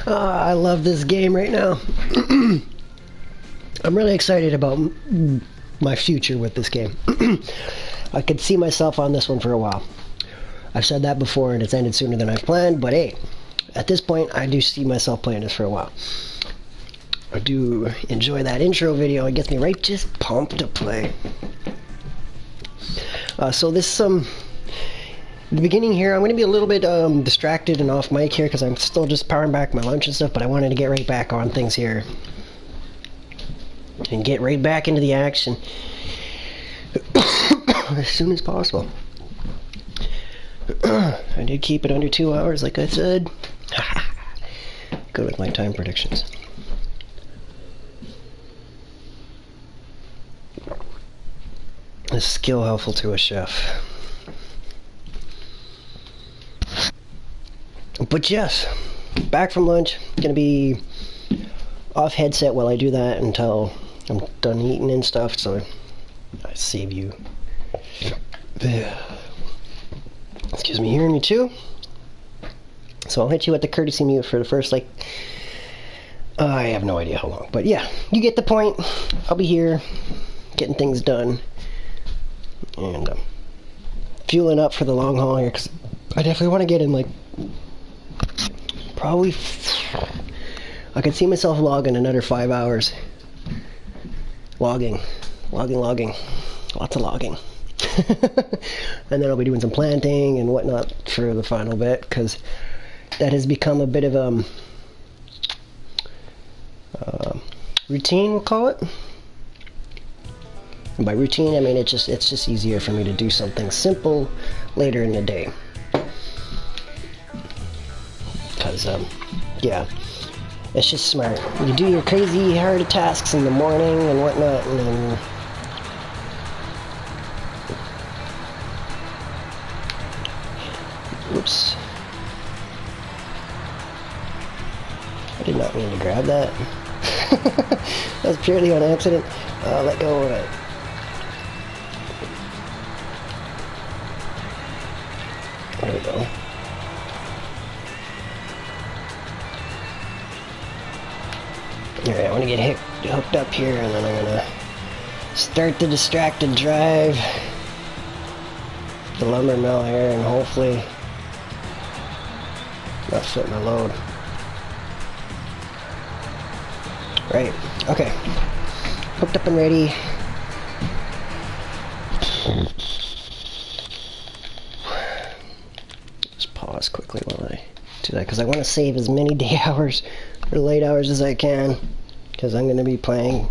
I love this game right now. I'm really excited about my future with this game. I could see myself on this one for a while. I've said that before and it's ended sooner than I've planned, but hey, at this point I do see myself playing this for a while. I do enjoy that intro video. It gets me right just pumped to play. So this the beginning here, I'm going to be a little bit distracted and off mic here because I'm still just powering back my lunch and stuff, but I wanted to get right back on things here and get right back into the action as soon as possible. I did keep it under 2 hours like I said. Good with my time predictions. A skill helpful to a chef. But yes, back from lunch. Gonna be off headset while I do that until I'm done eating and stuff, so I save you. Excuse me, hearing me too. So I'll hit you at the courtesy mute for the first, like, I have no idea how long, but yeah, you get the point. I'll be here getting things done and fueling up for the long haul here because I definitely want to get in, like, probably I could see myself logging another 5 hours. Logging, lots of logging. And then I'll be doing some planting and whatnot for the final bit because that has become a bit of routine, we'll call it. And by routine, I mean it's just easier for me to do something simple later in the day. Because yeah, it's just smart. You do your crazy hard tasks in the morning and whatnot, and then whoops. I did not mean to grab that. That was purely on accident. I'll let go of it. There we go. Alright, I want to get hooked up here, and then I'm going to start the distracted drive. The lumber mill here, and hopefully not fit my load. Right, okay. Hooked up and ready. Just pause quickly while I do that, because I want to save as many day hours or late hours as I can, because I'm going to be playing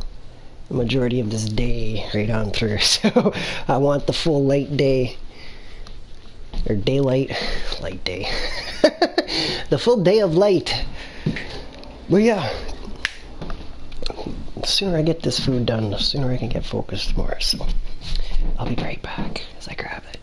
the majority of this day right on through. So I want the full late day, or daylight, light day. The full day of light. But yeah, the sooner I get this food done, the sooner I can get focused more. So I'll be right back as I grab it.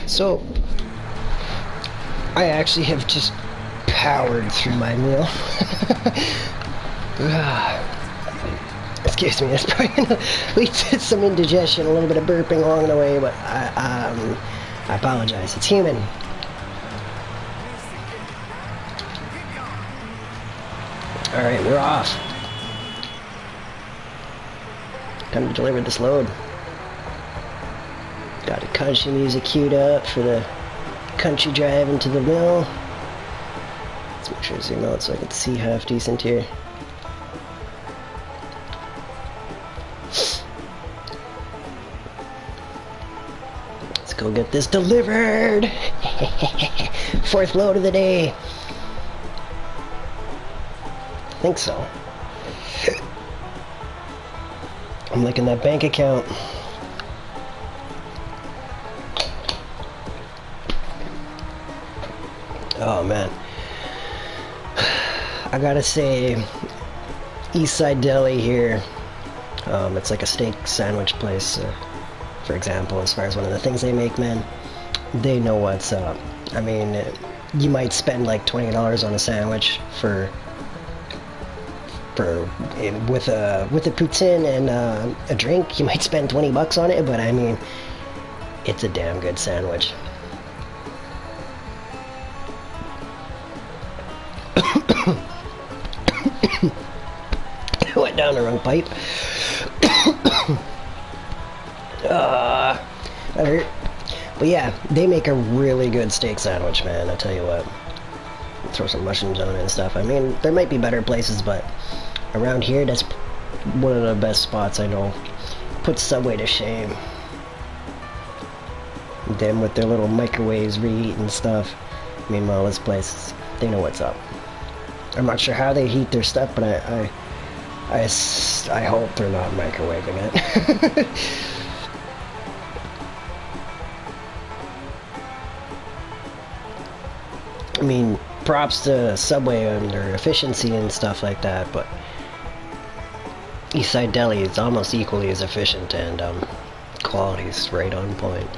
So, I actually have just powered through my meal. Excuse me, that's probably gonna lead to some indigestion, a little bit of burping along the way, but I apologize. It's human. Alright, we're off. Time to deliver this load. Got the country music queued up for the country drive into the mill. Let's make sure to zoom out so I can see half decent here. Let's go get this delivered! Fourth load of the day. I think so. I'm looking at that bank account. Oh man, I gotta say, Eastside Deli here, it's like a steak sandwich place, for example, as far as one of the things they make, man, they know what's up. I mean, you might spend like $20 on a sandwich with a poutine and a drink. You might spend 20 bucks on it, but I mean, it's a damn good sandwich. Went down the wrong pipe. That hurt. But yeah, they make a really good steak sandwich, man. I tell you what. Throw some mushrooms on it and stuff. I mean, there might be better places, but around here, that's one of the best spots I know. Puts Subway to shame. Them with their little microwaves reheat and stuff. Meanwhile, this place, they know what's up. I'm not sure how they heat their stuff, but I hope they're not microwaving it. I mean, props to Subway and their efficiency and stuff like that, but Eastside Deli is almost equally as efficient, and quality is right on point.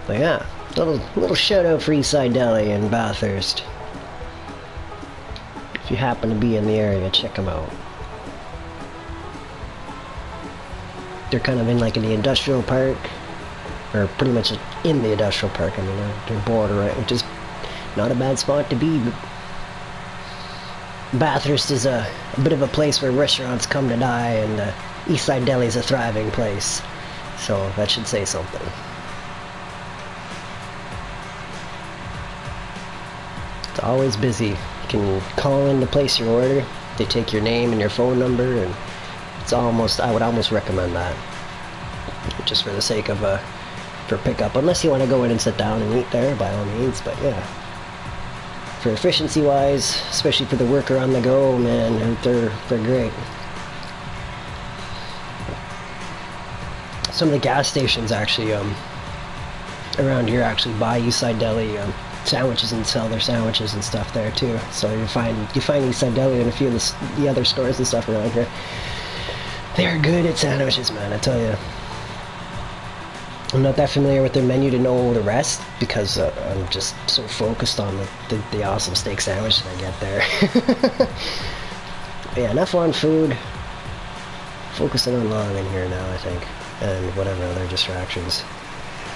But yeah, little shout out for Eastside Deli in Bathurst. If you happen to be in the area, check them out. They're kind of in like in the industrial park, or pretty much in the industrial park. I mean, they're border right, which is not a bad spot to be. But Bathurst is a bit of a place where restaurants come to die, and Eastside Deli is a thriving place, so that should say something. It's always busy. You can call in to place your order. They take your name and your phone number, and it's almost, I would almost recommend that, just for the sake of for pickup, unless you want to go in and sit down and eat there, by all means. But yeah, for efficiency wise, especially for the worker on the go, man, they're great. Some of the gas stations actually around here actually buy Eastside Deli sandwiches and sell their sandwiches and stuff there too. So you find Eastside Deli in a few of the other stores and stuff around here. They're good at sandwiches, man, I tell you. I'm not that familiar with their menu to know the rest, because I'm just so focused on the awesome steak sandwich that I get there. But yeah, enough on food. Focusing on long in here now, I think, and whatever other distractions.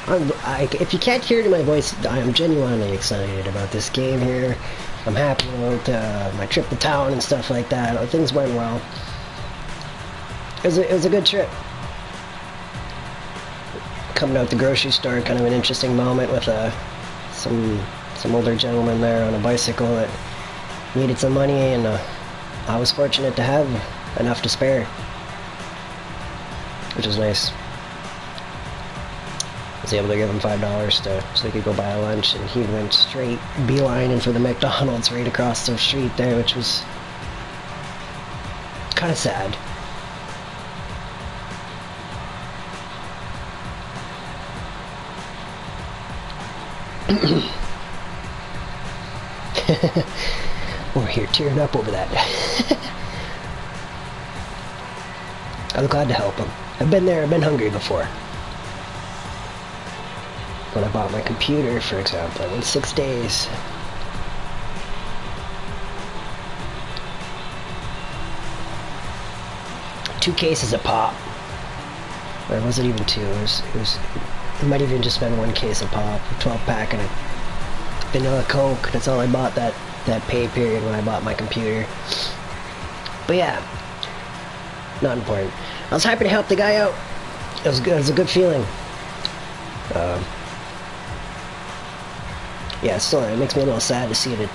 If you can't hear it in my voice, I am genuinely excited about this game here. I'm happy about my trip to town and stuff like that. Things went well. It was a good trip. Coming out the grocery store, kind of an interesting moment with some older gentleman there on a bicycle that needed some money, and I was fortunate to have enough to spare, which is nice. I was able to give him $5 so he could go buy a lunch, and he went straight beelining for the McDonald's right across the street there, which was kind of sad. We're here tearing up over that. I was glad to help him. I've been there, I've been hungry before. when I bought my computer, for example. I went 6 days. Two cases of pop. Or was it even two? It might even just been one case of pop, a 12-pack and a vanilla Coke. That's all I bought that pay period when I bought my computer. But yeah, not important. I was happy to help the guy out. It was good. It was a good feeling. Yeah, still, it makes me a little sad to see that,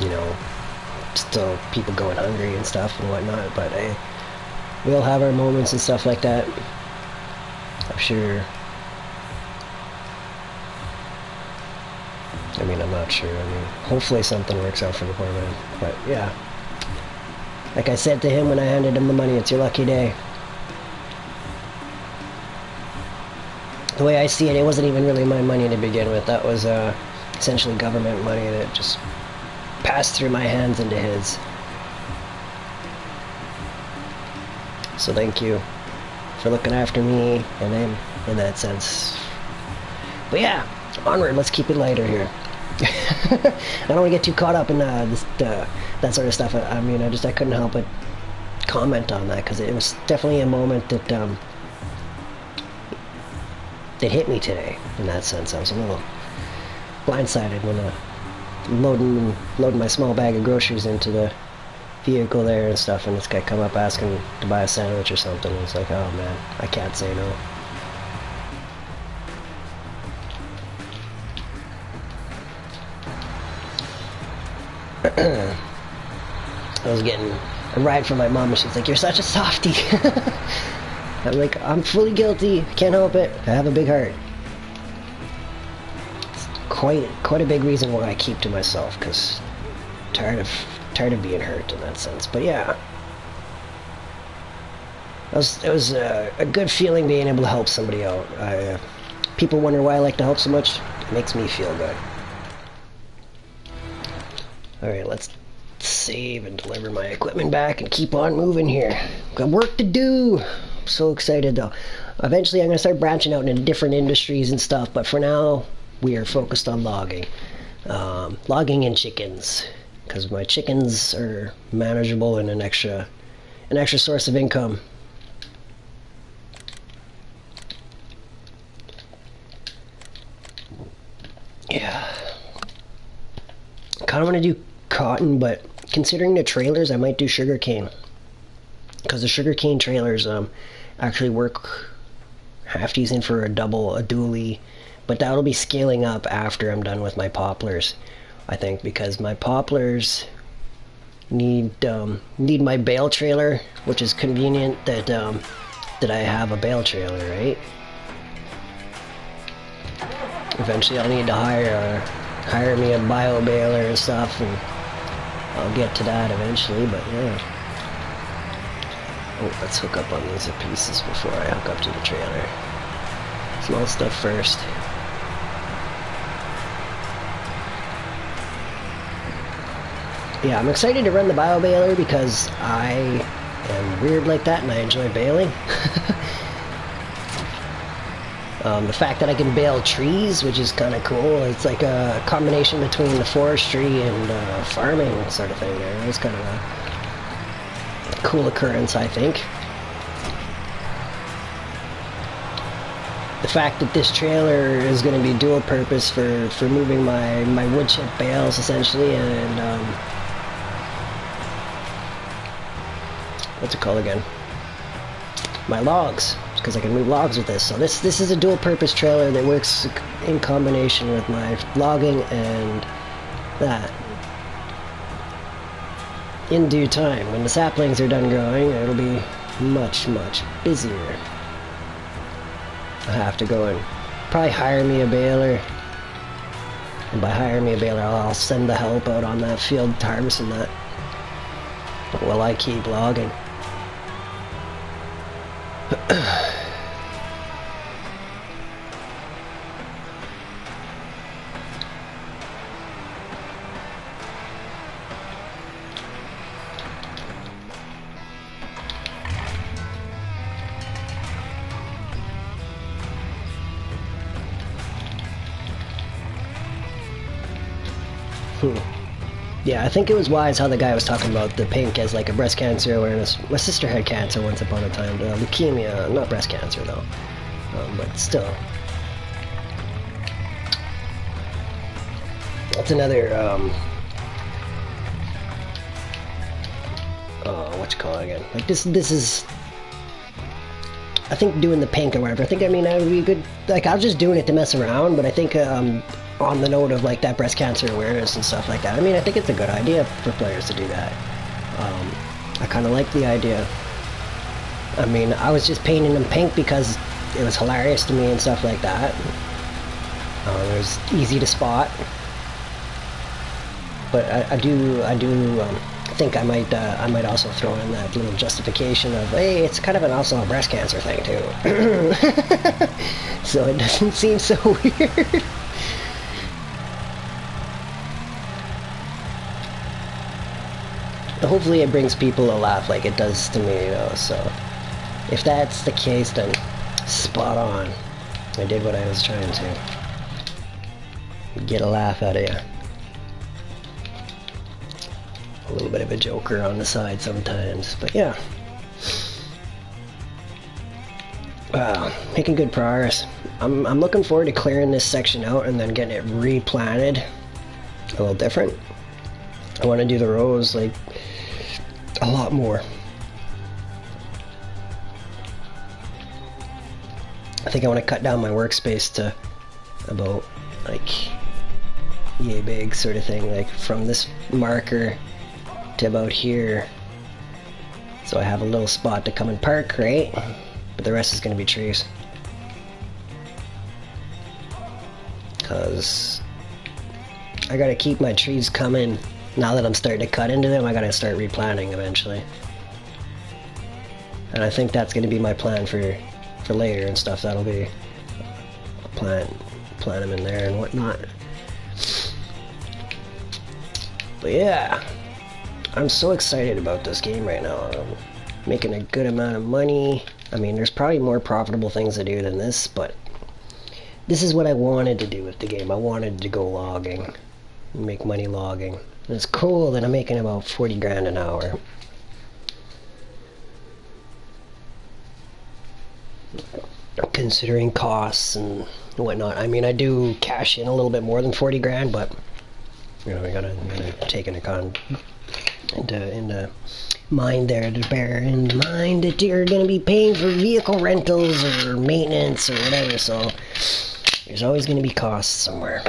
you know, still people going hungry and stuff and whatnot. But hey, we all have our moments and stuff like that. I'm sure. I mean, I'm not sure. I mean, hopefully something works out for the poor man. But yeah, like I said to him when I handed him the money, it's your lucky day. The way I see it, it wasn't even really my money to begin with. That was essentially government money that just passed through my hands into his. So thank you for looking after me and him in that sense. But yeah, onward. Let's keep it lighter here. I don't want to get too caught up in that sort of stuff. I mean, I couldn't help but comment on that because it was definitely a moment that that hit me today. In that sense, I was a little blindsided when loading my small bag of groceries into the vehicle there and stuff, and this guy come up asking to buy a sandwich or something. It's like, oh man, I can't say no. I was getting a ride from my mom and she's like, you're such a softie. I'm like, I'm fully guilty, I can't help it, I have a big heart. It's quite a big reason why I keep to myself, because tired of being hurt in that sense. But yeah, it was a good feeling being able to help somebody out. People wonder why I like to help so much. It makes me feel good. Alright, let's save and deliver my equipment back and keep on moving here. Got work to do. I'm so excited though. Eventually I'm going to start branching out into different industries and stuff, but for now we are focused on logging. Logging and chickens, because my chickens are manageable and an extra source of income. Yeah. I kind of want to do cotton, but considering the trailers, I might do sugarcane, because the sugarcane trailers actually work half decent for a dually, but that'll be scaling up after I'm done with my poplars, I think, because my poplars need my bale trailer, which is convenient that I have a bale trailer, right? Eventually I'll need to hire me a bio baler and stuff, and I'll get to that eventually, but yeah. Oh, let's hook up on these pieces before I hook up to the trailer. Small stuff first. Yeah, I'm excited to run the bio baler because I am weird like that and I enjoy baling. The fact that I can bale trees, which is kind of cool. It's like a combination between the forestry and farming sort of thing there. It's kind of a cool occurrence, I think. The fact that this trailer is going to be dual purpose for moving my wood chip bales, essentially, and what's it called again? My logs. Because I can move logs with this. So this is a dual purpose trailer that works in combination with my logging and that. In due time, when the saplings are done growing, it'll be much, much busier. I have to go and probably hire me a baler. And by hire me a baler, I'll send the help out on that field harvesting that while I keep logging. Yeah, I think it was wise how the guy was talking about the pink as like a breast cancer awareness. My sister had cancer once upon a time, leukemia, not breast cancer though, but still. That's another, what you call it again? Like this is, I think doing the pink or whatever, I think, I mean, that would be a good, like, I was just doing it to mess around, but I think, on the note of, like, that breast cancer awareness and stuff like that, I mean, I think it's a good idea for players to do that. I kind of like the idea. I mean, I was just painting them pink because it was hilarious to me and stuff like that. It was easy to spot. But I do think I might also throw in that little justification of, hey, it's kind of also a breast cancer thing too. So it doesn't seem so weird. Hopefully it brings people a laugh like it does to me, you know, so if that's the case, then spot on. I did what I was trying to. Get a laugh out of you. A little bit of a joker on the side sometimes, but yeah. Wow, making good progress. I'm looking forward to clearing this section out and then getting it replanted a little different. I want to do the rows like a lot more. I think I want to cut down my workspace to about like yay big sort of thing, like from this marker to about here, so I have a little spot to come and park, right? But the rest is going to be trees, because I gotta keep my trees coming. Now that I'm starting to cut into them, I gotta start replanting eventually, and I think that's going to be my plan for later and stuff. That'll be plant them in there and whatnot. But yeah, I'm so excited about this game right now. I'm making a good amount of money. I mean, there's probably more profitable things to do than this, but this is what I wanted to do with the game. I wanted to go logging, make money logging. And it's cool that I'm making about 40 grand an hour. Considering costs and whatnot. I mean, I do cash in a little bit more than 40 grand, but you know, we gotta take into mind there, to bear in mind that you're gonna be paying for vehicle rentals or maintenance or whatever, so there's always gonna be costs somewhere.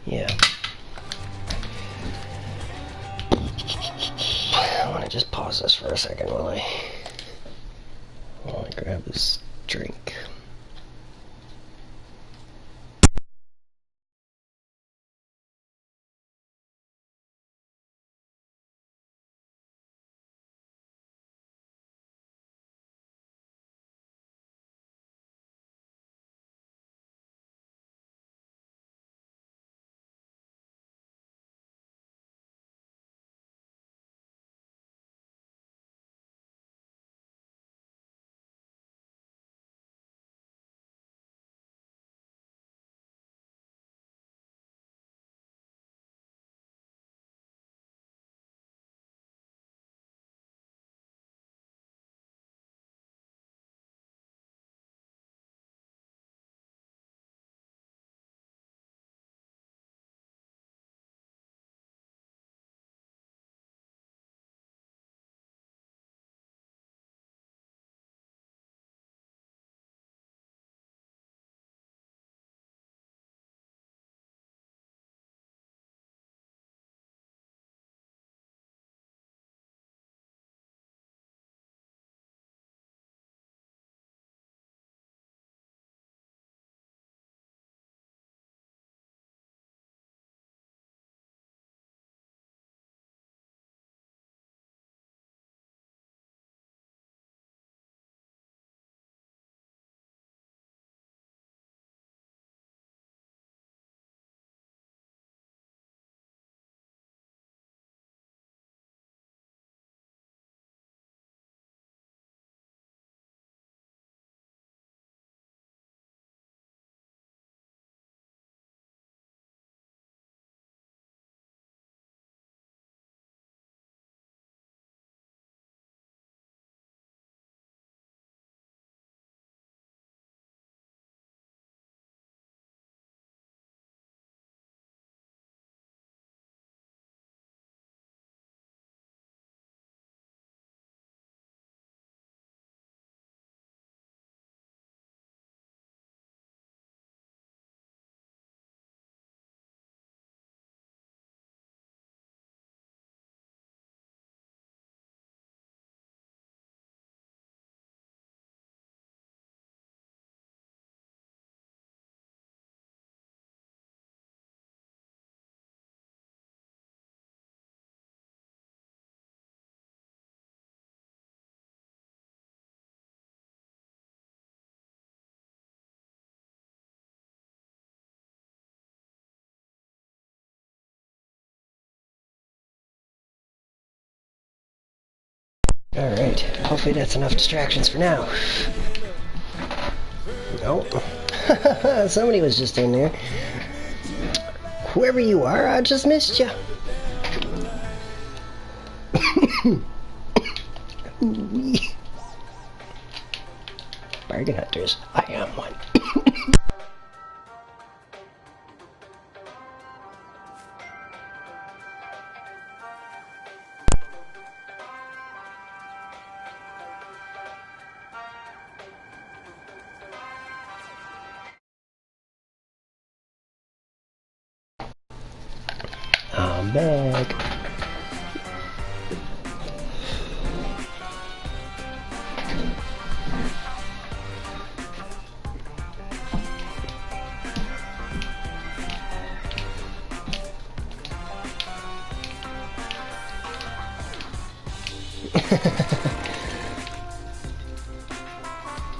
Yeah. I wanna just pause this for a second while I grab this drink. Alright, hopefully that's enough distractions for now. Nope. Somebody was just in there. Whoever you are, I just missed you. Bargain hunters, I am one. I'm back.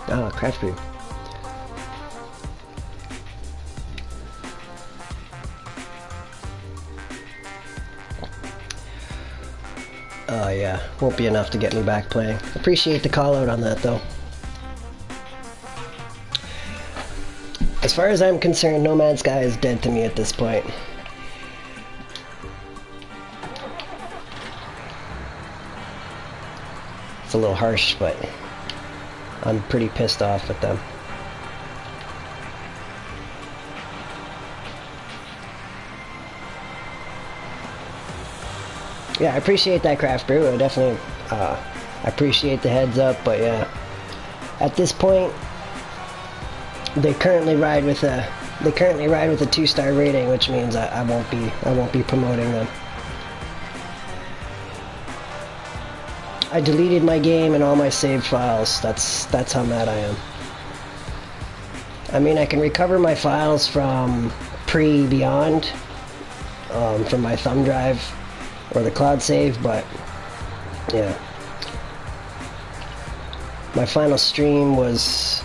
Oh, craft brew. Oh yeah, won't be enough to get me back playing. Appreciate the call out on that though. As far as I'm concerned, No Man's Sky is dead to me at this point. It's a little harsh, but I'm pretty pissed off at them. Yeah, I appreciate that, Craft Brew. I definitely appreciate the heads up, but yeah, at this point, they currently ride with a 2-star rating, which means I won't be promoting them. I deleted my game and all my saved files. That's how mad I am. I mean, I can recover my files from pre-Beyond, from my thumb drive or the cloud save, but yeah. My final stream was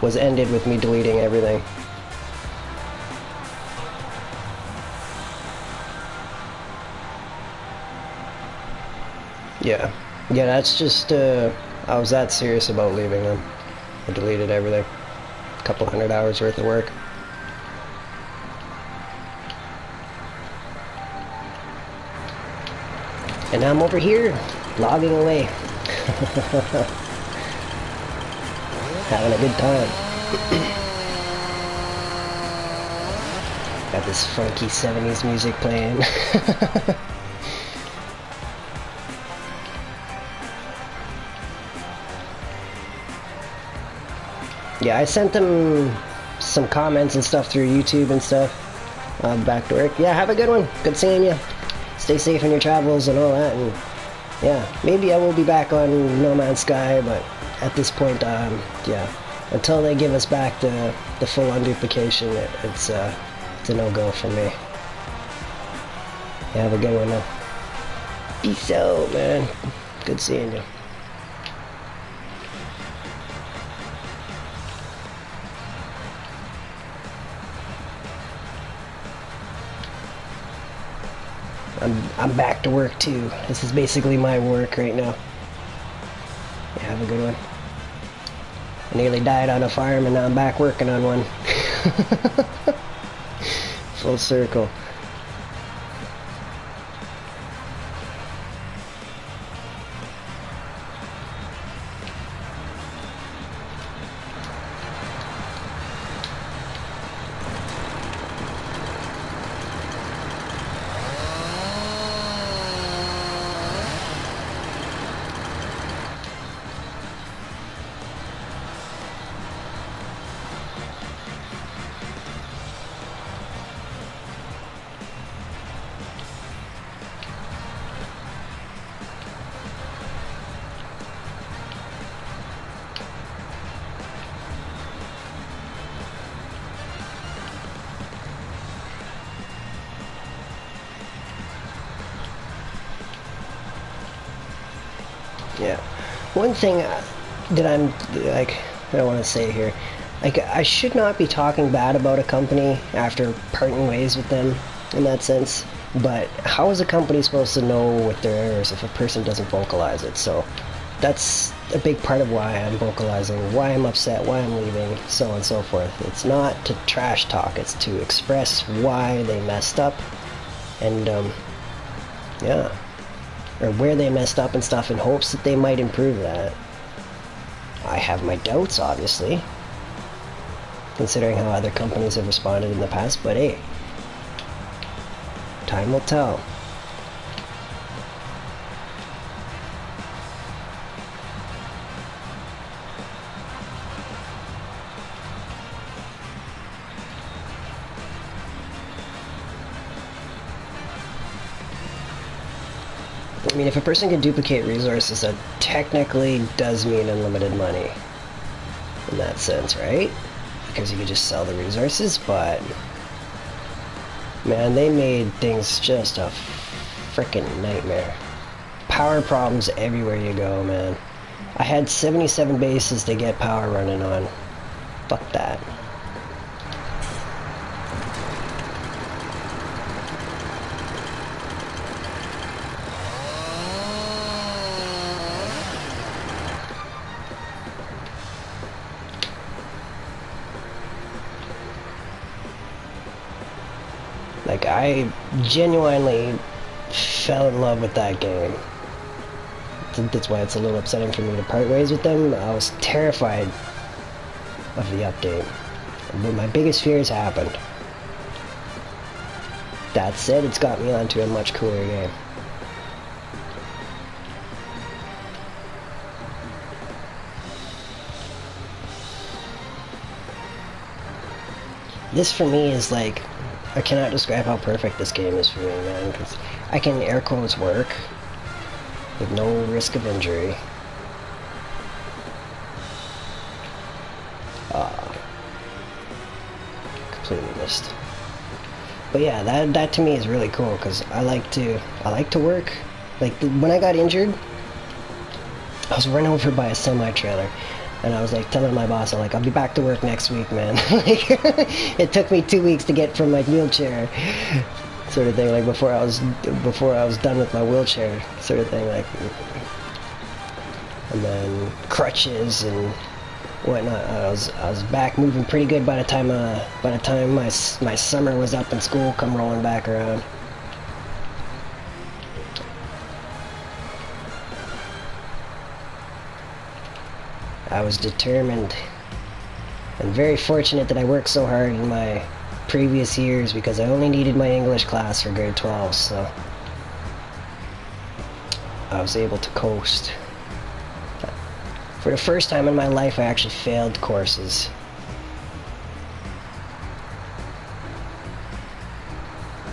ended with me deleting everything. Yeah, that's just, I was that serious about leaving them. I deleted everything. A couple 100 hours worth of work. And now I'm over here, logging away. Having a good time. Got this funky 70s music playing. Yeah, I sent them some comments and stuff through YouTube and stuff. Back to work. Yeah, have a good one. Good seeing you. Stay safe in your travels and all that. And yeah, maybe I will be back on No Man's Sky, but at this point, yeah, until they give us back the full unduplication, it's a no-go for me. Yeah, have a good one now. Peace out, man. Good seeing you. I'm back to work too. This is basically my work right now. Yeah, have a good one. I nearly died on a farm and now I'm back working on one. Full circle. Yeah. One thing that I'm, like, I want to say here, like, I should not be talking bad about a company after parting ways with them, in that sense, but how is a company supposed to know what their errors if a person doesn't vocalize it? So, that's a big part of why I'm vocalizing, why I'm upset, why I'm leaving, so on and so forth. It's not to trash talk, it's to express why they messed up, and yeah, or where they messed up and stuff, in hopes that they might improve that. I have my doubts, obviously, considering how other companies have responded in the past, but hey, time will tell. I mean, if a person can duplicate resources, that technically does mean unlimited money in that sense, right? Because you could just sell the resources, but man, they made things just a frickin' nightmare. Power problems everywhere you go, man. I had 77 bases to get power running on. Fuck that. Like, I genuinely fell in love with that game. That's why it's a little upsetting for me to part ways with them. I was terrified of the update. But my biggest fears happened. That said, it's got me onto a much cooler game. This for me is like, I cannot describe how perfect this game is for me, man, because I can air quotes work with no risk of injury. Completely missed. But yeah, that to me is really cool, because I like to work. Like, when I got injured, I was run over by a semi-trailer. And I was like telling my boss, I'm like, I'll be back to work next week, man. Like, it took me 2 weeks to get from my wheelchair, sort of thing. Like, before I was done with my wheelchair, sort of thing. Like, and then crutches and whatnot. I was back moving pretty good by the time my summer was up and school come rolling back around. I was determined and very fortunate that I worked so hard in my previous years, because I only needed my English class for grade 12, so I was able to coast. For the first time in my life, I actually failed courses.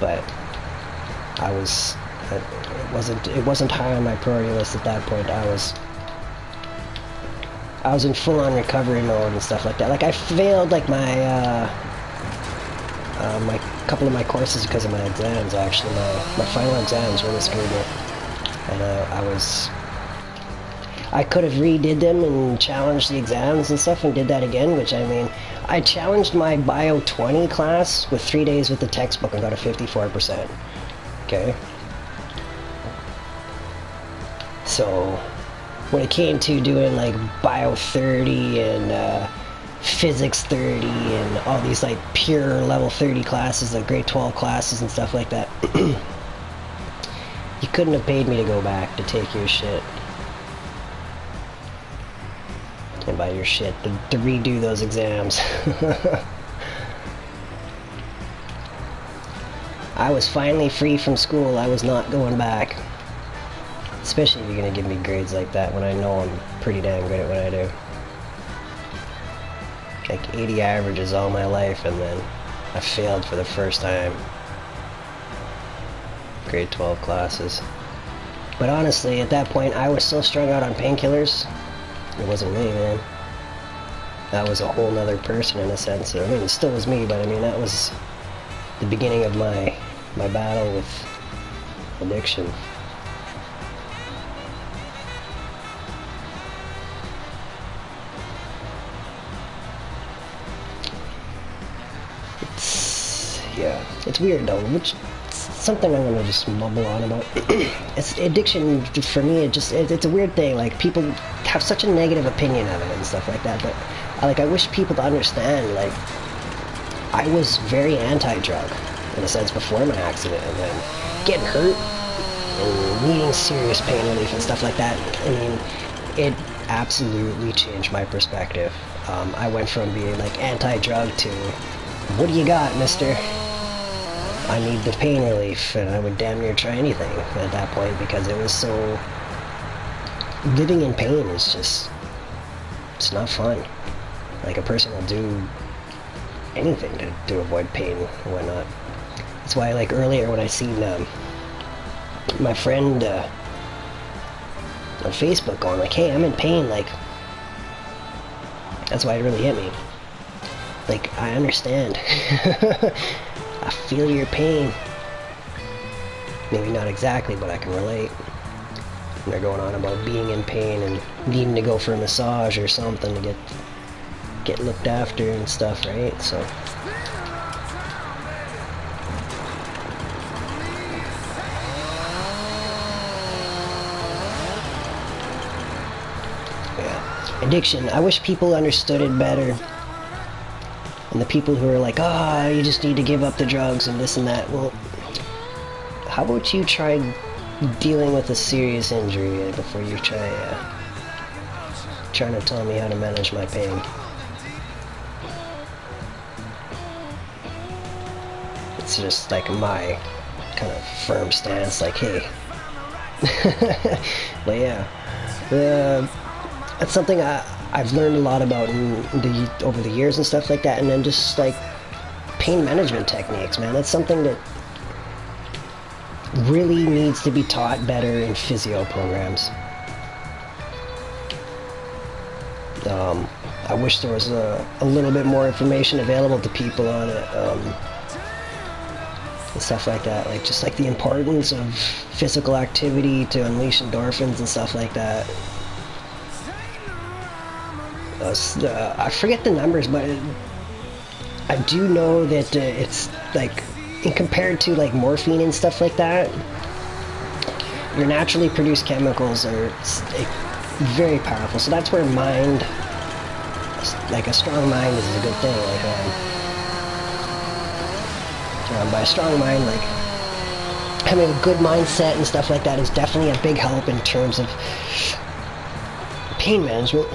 But it wasn't high on my priority list at that point. I was in full-on recovery mode and stuff like that. Like, I failed, like, my couple of my courses because of my exams, actually. My final exams really screwed me. And I could have redid them and challenged the exams and stuff and did that again, which, I mean, I challenged my Bio 20 class with 3 days with the textbook and got a 54%. Okay? So when it came to doing like Bio 30 and Physics 30 and all these like pure level 30 classes, like grade 12 classes and stuff like that, you couldn't have paid me to go back to take your shit. And by your shit, to redo those exams. I was finally free from school. I was not going back. Especially if you're gonna give me grades like that when I know I'm pretty damn good at what I do. Like 80 averages all my life, and then I failed for the first time. Grade 12 classes. But honestly, at that point, I was so strung out on painkillers. It wasn't me, man. That was a whole nother person in a sense. I mean, it still was me, but I mean, that was the beginning of my battle with addiction. Yeah, it's weird though. something I'm gonna just mumble on about. It's addiction for me. It's a weird thing. Like, people have such a negative opinion of it and stuff like that. But like, I wish people to understand. Like, I was very anti-drug in a sense before my accident, and then getting hurt and needing serious pain relief and stuff like that. I mean, it absolutely changed my perspective. I went from being like anti-drug to, what do you got, mister? I need the pain relief, and I would damn near try anything at that point, because it was so... living in pain is just... it's not fun. Like, a person will do anything to avoid pain and whatnot. That's why, like, earlier when I seen my friend on Facebook going like, hey, I'm in pain, like, that's why it really hit me. Like, I understand. I feel your pain. Maybe not exactly, but I can relate. And they're going on about being in pain and needing to go for a massage or something to get looked after and stuff, right? So yeah, addiction. I wish people understood it better. And the people who are like, oh, you just need to give up the drugs and this and that. Well, how about you try dealing with a serious injury before you try trying to tell me how to manage my pain? It's just like my kind of firm stance, like, hey. But yeah, that's something I've learned a lot about over the years and stuff like that, and then just like pain management techniques, man. That's something that really needs to be taught better in physio programs. I wish there was a little bit more information available to people on it, and stuff like that. Like, just like the importance of physical activity to unleash endorphins and stuff like that. I forget the numbers, but I do know that it's like, compared to like morphine and stuff like that, your naturally produced chemicals are very powerful. So that's where mind, like a strong mind, is a good thing. Like, by a strong mind, like having a good mindset and stuff like that is definitely a big help in terms of pain management.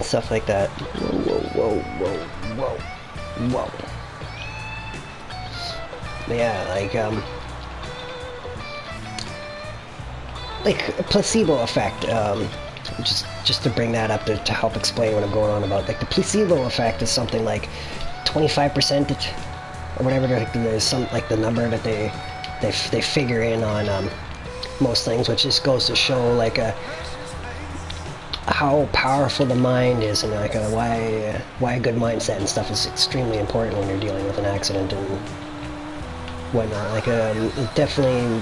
Stuff like that. Whoa, whoa, whoa, whoa, whoa. But yeah, like a placebo effect. Just to bring that up to help explain what I'm going on about. Like, the placebo effect is something like 25% or whatever. There's some, like, the number that they figure in on most things, which just goes to show like how powerful the mind is, and like why a good mindset and stuff is extremely important when you're dealing with an accident and whatnot. Like, definitely,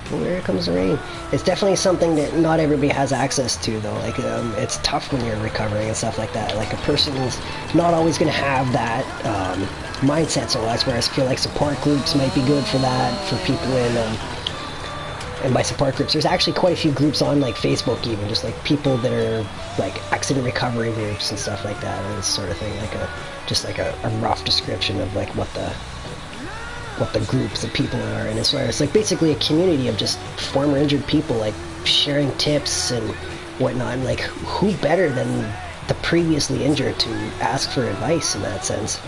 here comes the rain. It's definitely something that not everybody has access to, though. Like, it's tough when you're recovering and stuff like that. Like, a person's not always going to have that mindset, so that's where I feel like support groups might be good for that, for people in and by support groups, there's actually quite a few groups on, like, Facebook even, just like people that are like accident recovery groups and stuff like that, and this sort of thing, like a rough description of like what the groups of people are. And as far as like basically a community of just former injured people, like sharing tips and whatnot, and like, who better than the previously injured to ask for advice in that sense?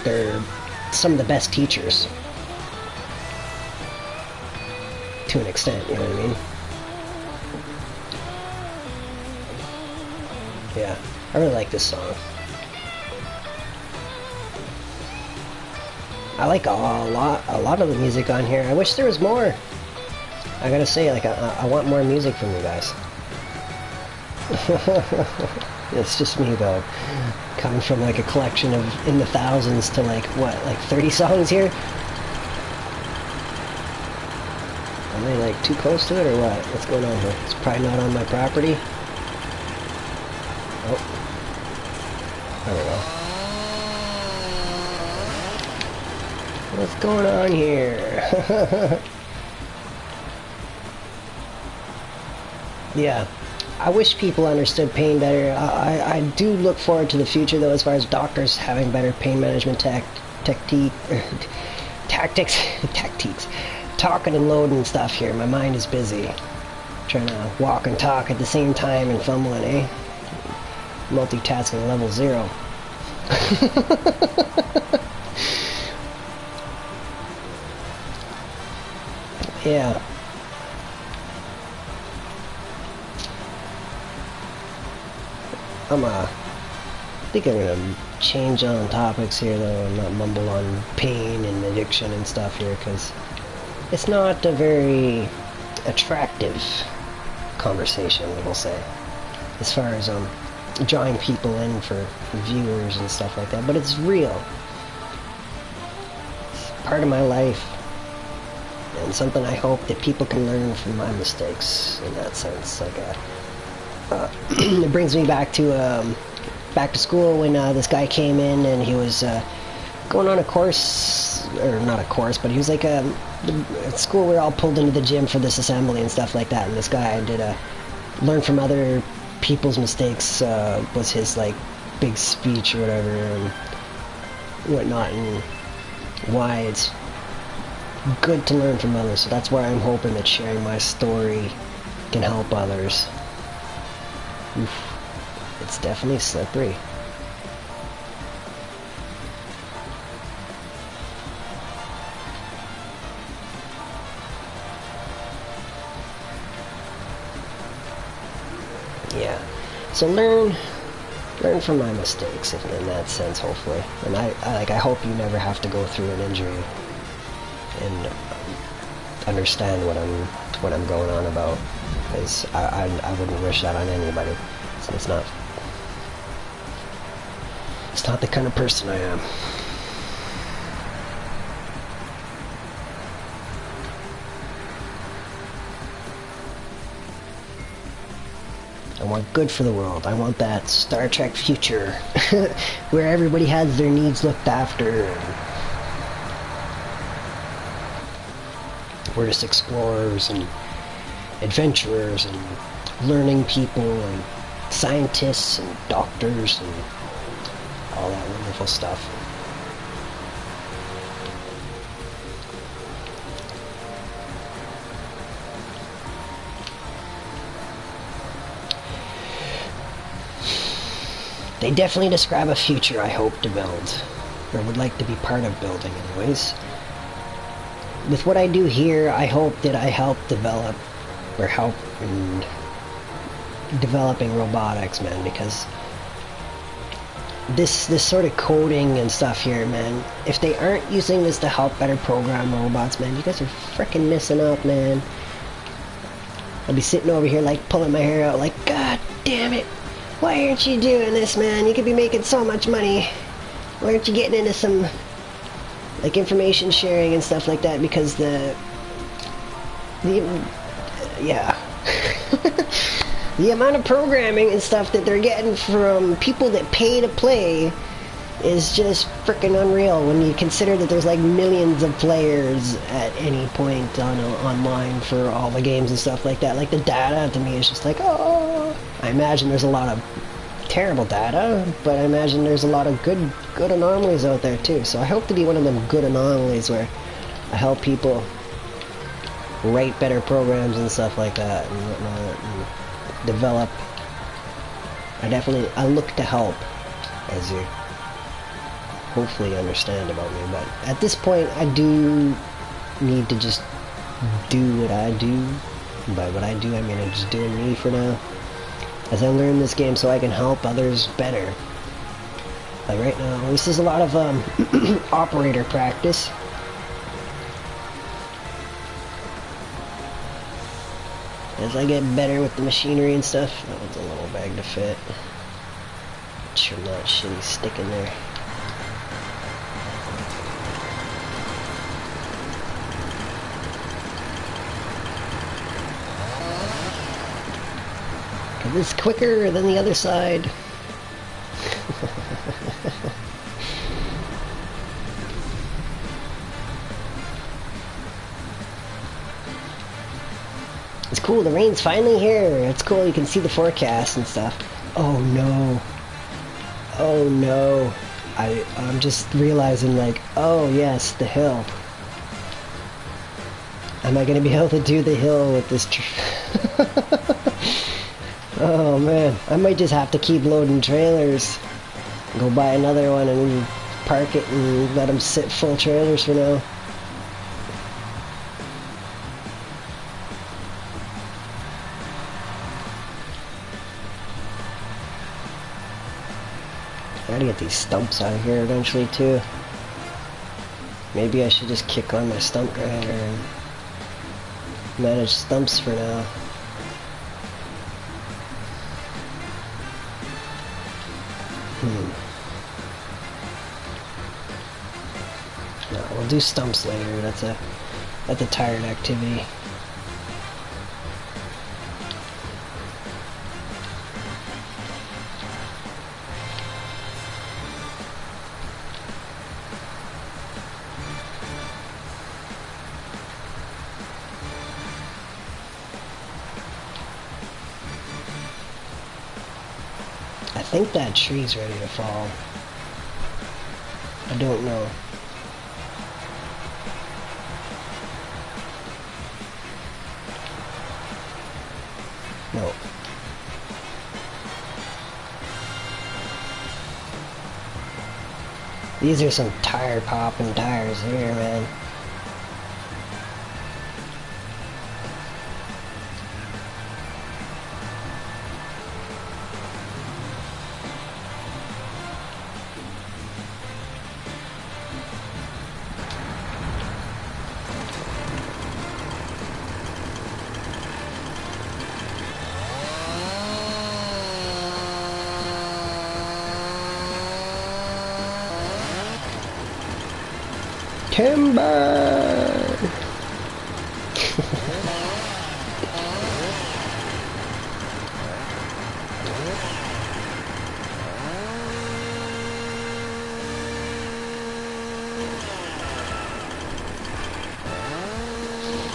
They're some of the best teachers. To an extent, you know what I mean? Yeah, I really like this song. I like a lot of the music on here. I wish there was more. I gotta say, like, I want more music from you guys. It's just me, though, coming from like a collection of in the thousands to like, what, like 30 songs here? Am I like too close to it or what? What's going on here? It's probably not on my property. Oh, I don't know. What's going on here? Yeah. I wish people understood pain better. I do look forward to the future, though, as far as doctors having better pain management tactics, talking and loading stuff here. My mind is busy. Trying to walk and talk at the same time and fumbling, eh? Multitasking level 0. Yeah. I think I'm gonna change on topics here, though, and not mumble on pain and addiction and stuff here, because it's not a very attractive conversation, we'll say, as far as drawing people in for viewers and stuff like that. But it's real. It's part of my life, and something I hope that people can learn from my mistakes in that sense. Like, it brings me back to school when this guy came in and he was going on a course, or not a course, but he was like at school. We were all pulled into the gym for this assembly and stuff like that, and this guy did learn from other people's mistakes was his like big speech or whatever and whatnot, and why it's good to learn from others. So that's where I'm hoping that sharing my story can help others. Oof, it's definitely slippery. Yeah, so learn from my mistakes in that sense, hopefully. And I hope you never have to go through an injury and understand what I'm going on about, because I wouldn't wish that on anybody. So it's not the kind of person I am. I want good for the world. I want that Star Trek future where everybody has their needs looked after. We're just explorers and adventurers and learning people and scientists and doctors and all that wonderful stuff. They definitely describe a future I hope to build, or would like to be part of building anyways. With what I do here, I hope that I help develop, or help in developing robotics, man, because this sort of coding and stuff here, man, if they aren't using this to help better program robots, man, you guys are freaking missing out, man. I'll be sitting over here like pulling my hair out like, God damn it, why aren't you doing this, man? You could be making so much money. Why aren't you getting into some like information sharing and stuff like that? Because yeah. The amount of programming and stuff that they're getting from people that pay to play is just freaking unreal when you consider that there's like millions of players at any point online for all the games and stuff like that. Like, the data to me is just like, oh, I imagine there's a lot of terrible data, but I imagine there's a lot of good anomalies out there too. So I hope to be one of them good anomalies where I help people write better programs and stuff like that and whatnot, and develop. I look to help, as you hopefully understand about me, but at this point I do need to just do what I do. By what I do, I mean I'm just doing me for now, as I learn this game so I can help others better. Like right now, this is a lot of operator practice. As I get better with the machinery and stuff. That one's a little bag to fit. Sure, not shitty stick in there. Cause it's quicker than the other side. It's cool, the rain's finally here. It's cool, you can see the forecast and stuff. Oh no. Oh no. I'm just realizing, like, oh yes, the hill. Am I gonna be able to do the hill with this Oh man, I might just have to keep loading trailers. Go buy another one and park it and let them sit full trailers for now. I gotta get these stumps out of here eventually too. Maybe I should just kick on my stump grinder and manage stumps for now. No, we'll do stumps later. That's a tired activity. I think that tree's ready to fall. I don't know. No. These are some tire popping tires here, man. Timber!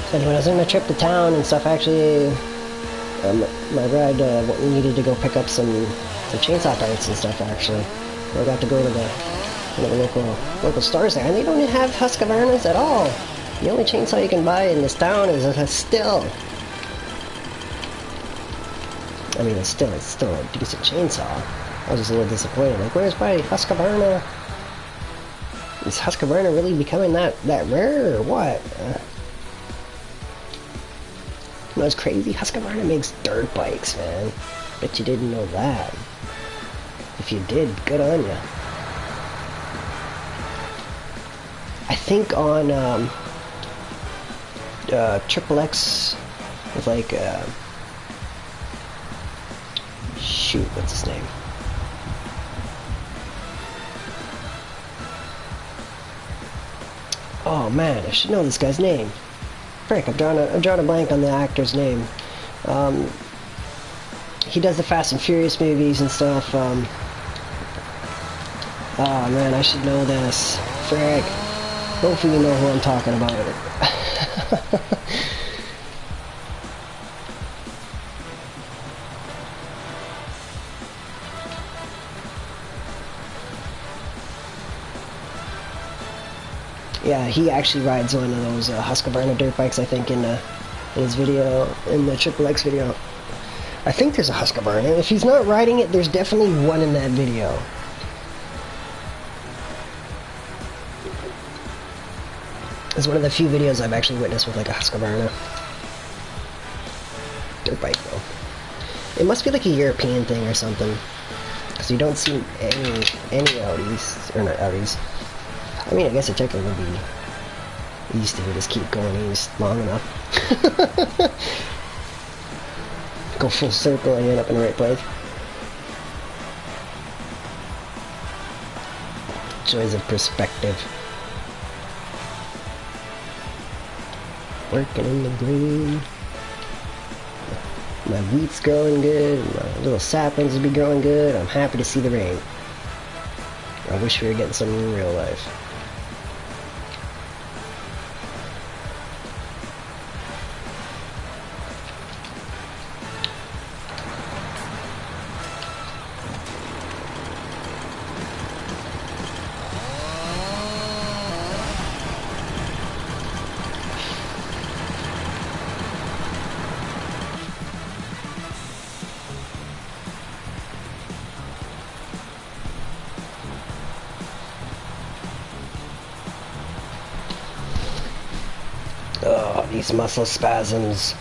So when I was on my trip to town and stuff, actually, my ride needed to go pick up some chainsaw parts and stuff. Actually, so I got to go to the local stores there, and they don't have Husqvarnas at all. The only chainsaw you can buy in this town is a Still. I mean, it's still a decent chainsaw. I was just a little disappointed. Like, where's my Husqvarna? Is Husqvarna really becoming that rare or what? You know, it's crazy. Husqvarna makes dirt bikes, man. Bet you didn't know that. If you did, good on you. I think on XXX with like shoot, what's his name? Oh man, I should know this guy's name. Frick, I'm drawing a blank on the actor's name. He does the Fast and Furious movies and stuff. Oh man, I should know this. Frick. Hopefully you know who I'm talking about. Yeah, he actually rides one of those Husqvarna dirt bikes, I think, in his video, in the XXX video. I think there's a Husqvarna. If he's not riding it, there's definitely one in that video. It's one of the few videos I've actually witnessed with like a Husqvarna dirt bike, though. It must be like a European thing or something, because you don't see any Audis, or not Audis. I mean, I guess it technically would be east if we just keep going east long enough. Go full circle and end up in the right place. Joys of perspective. Working in the green. My wheat's growing good. My little saplings will be growing good. I'm happy to see the rain. I wish we were getting some in real life. these muscle spasms.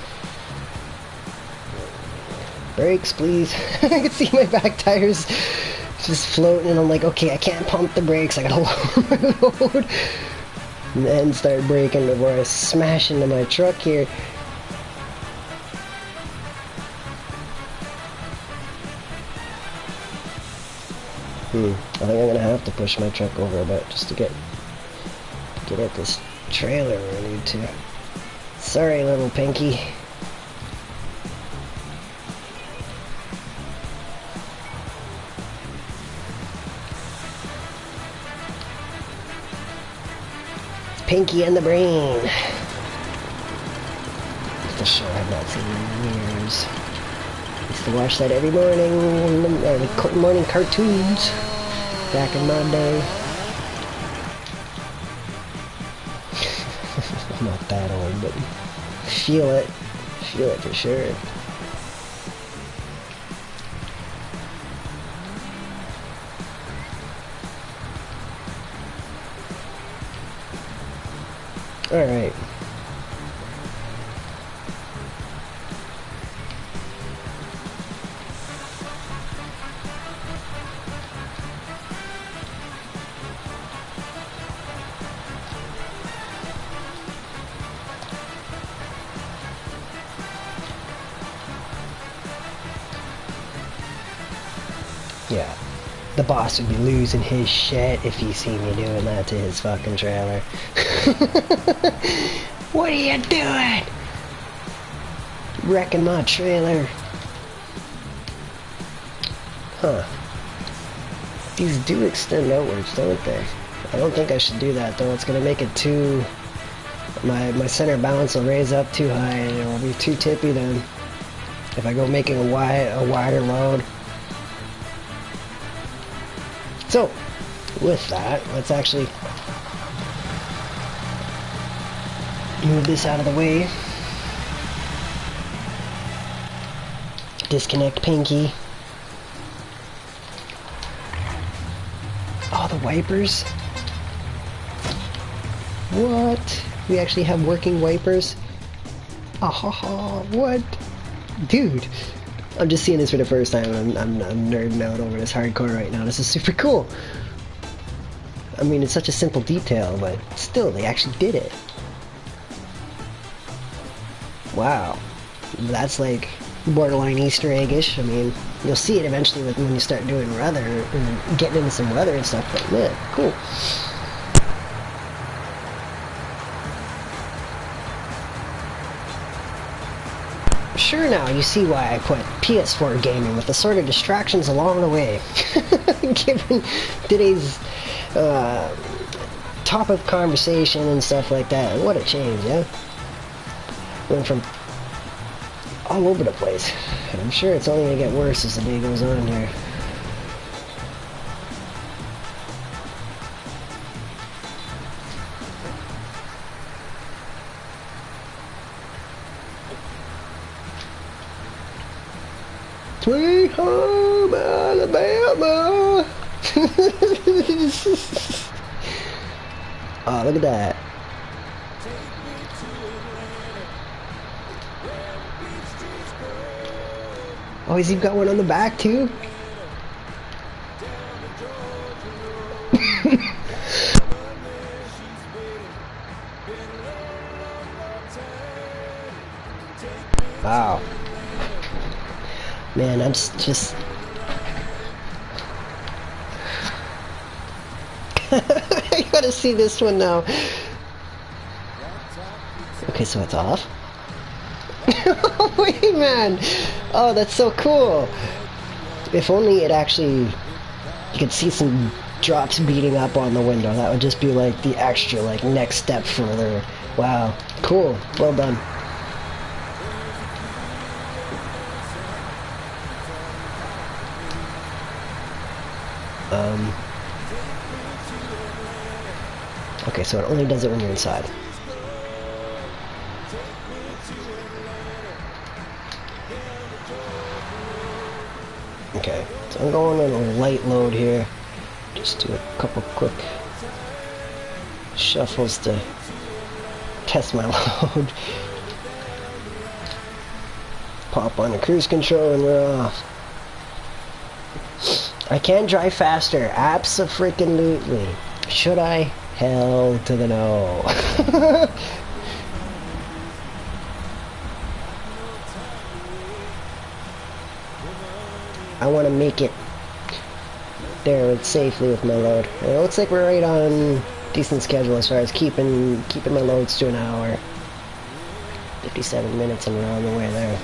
Brakes, please. I can see my back tires just floating, and I'm like, okay, I can't pump the brakes, I gotta lower my load. And then start braking before I smash into my truck here. I think I'm gonna have to push my truck over a bit just to get at this trailer where I need to. Sorry, little Pinky. It's Pinky and the Brain. It's a show I've not seen in years. Used to watch that every morning, the morning cartoons back in my day. I'm not that old, but feel it for sure. All right. Yeah, the boss would be losing his shit if he seen me doing that to his fucking trailer. What are you doing? Wrecking my trailer. Huh. These do extend outwards, don't they? I don't think I should do that though. It's gonna make it too... My center balance will raise up too high and it will be too tippy then. If I go making a wider load. So, with that, let's actually move this out of the way. Disconnect Pinky. Oh, the wipers? What? We actually have working wipers? Oh, what? Dude. I'm just seeing this for the first time. I'm nerding out over this hardcore right now. This is super cool. I mean, it's such a simple detail, but still, they actually did it. Wow. That's like borderline Easter egg-ish. I mean, you'll see it eventually when you start doing weather and getting into some weather and stuff, but man, cool. Sure, now you see why I put PS4 gaming with assorted distractions along the way. Given today's top of conversation and stuff like that, what a change, yeah? Went from all over the place, and I'm sure it's only gonna get worse as the day goes on here. Sweet home Alabama. Oh, look at that. Oh, has he got one on the back too? Wow. Man, I'm just... I gotta see this one now. Okay, so it's off. Wait, man. Oh, that's so cool. If only it actually... You could see some drops beating up on the window. That would just be like the extra, like, next step further. Wow. Cool. Well done. Okay, so it only does it when you're inside. Okay, so I'm going on a light load here. Just do a couple quick shuffles to test my load. Pop on the cruise control and we're off. I can drive faster, abso-freaking-lutely. Should I? Hell to the no. I want to make it there safely with my load. And it looks like we're right on decent schedule as far as keeping my loads to an hour. 57 minutes and we're on the way there.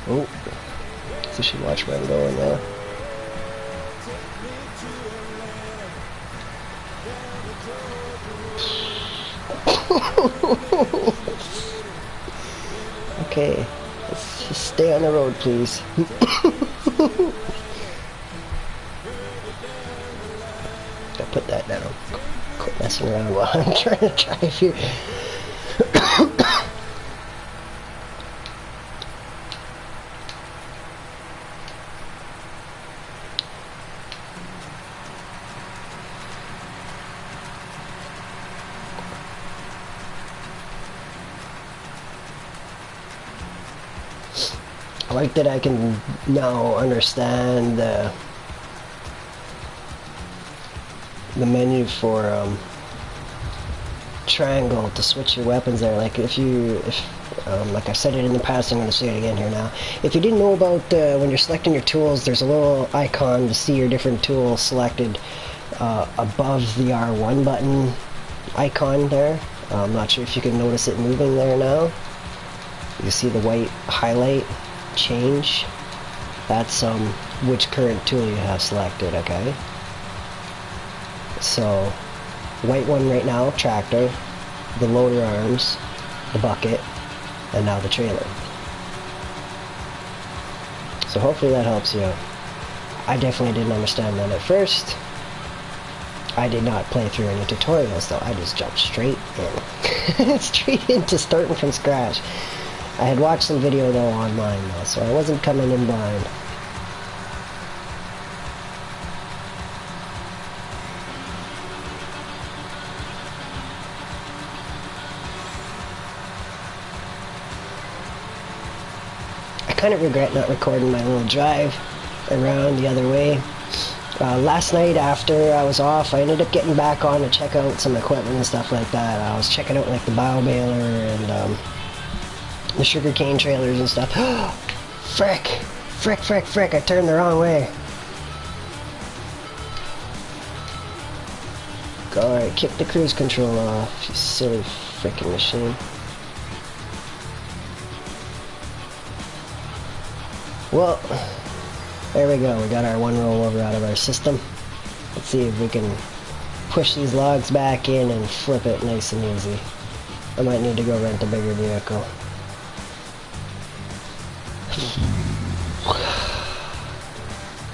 Oh, so she watch where I'm going now. Okay, let's just stay on the road, please. I'll put that down. Quit messing around while I'm trying to drive here. I like that I can now understand the menu for triangle to switch your weapons there. Like if like I said it in the past, I'm going to say it again here now. If you didn't know about when you're selecting your tools, there's a little icon to see your different tools selected above the R1 button icon there. I'm not sure if you can notice it moving there now. You see the white highlight change. That's which current tool you have selected, okay? So white one right now, tractor, the loader arms, the bucket, and now the trailer. So hopefully that helps you out. I definitely didn't understand that at first. I did not play through any tutorials though. I just jumped straight in. Straight into starting from scratch. I had watched some video though online though, so I wasn't coming in blind. I kind of regret not recording my little drive around the other way. Last night after I was off, I ended up getting back on to check out some equipment and stuff like that. I was checking out like the bio baler and the sugarcane trailers and stuff. Frick! Frick, frick, frick, I turned the wrong way. Alright, kick the cruise control off, you silly frickin' machine. Well, there we go, we got our one rollover out of our system. Let's see if we can push these logs back in and flip it nice and easy. I might need to go rent a bigger vehicle.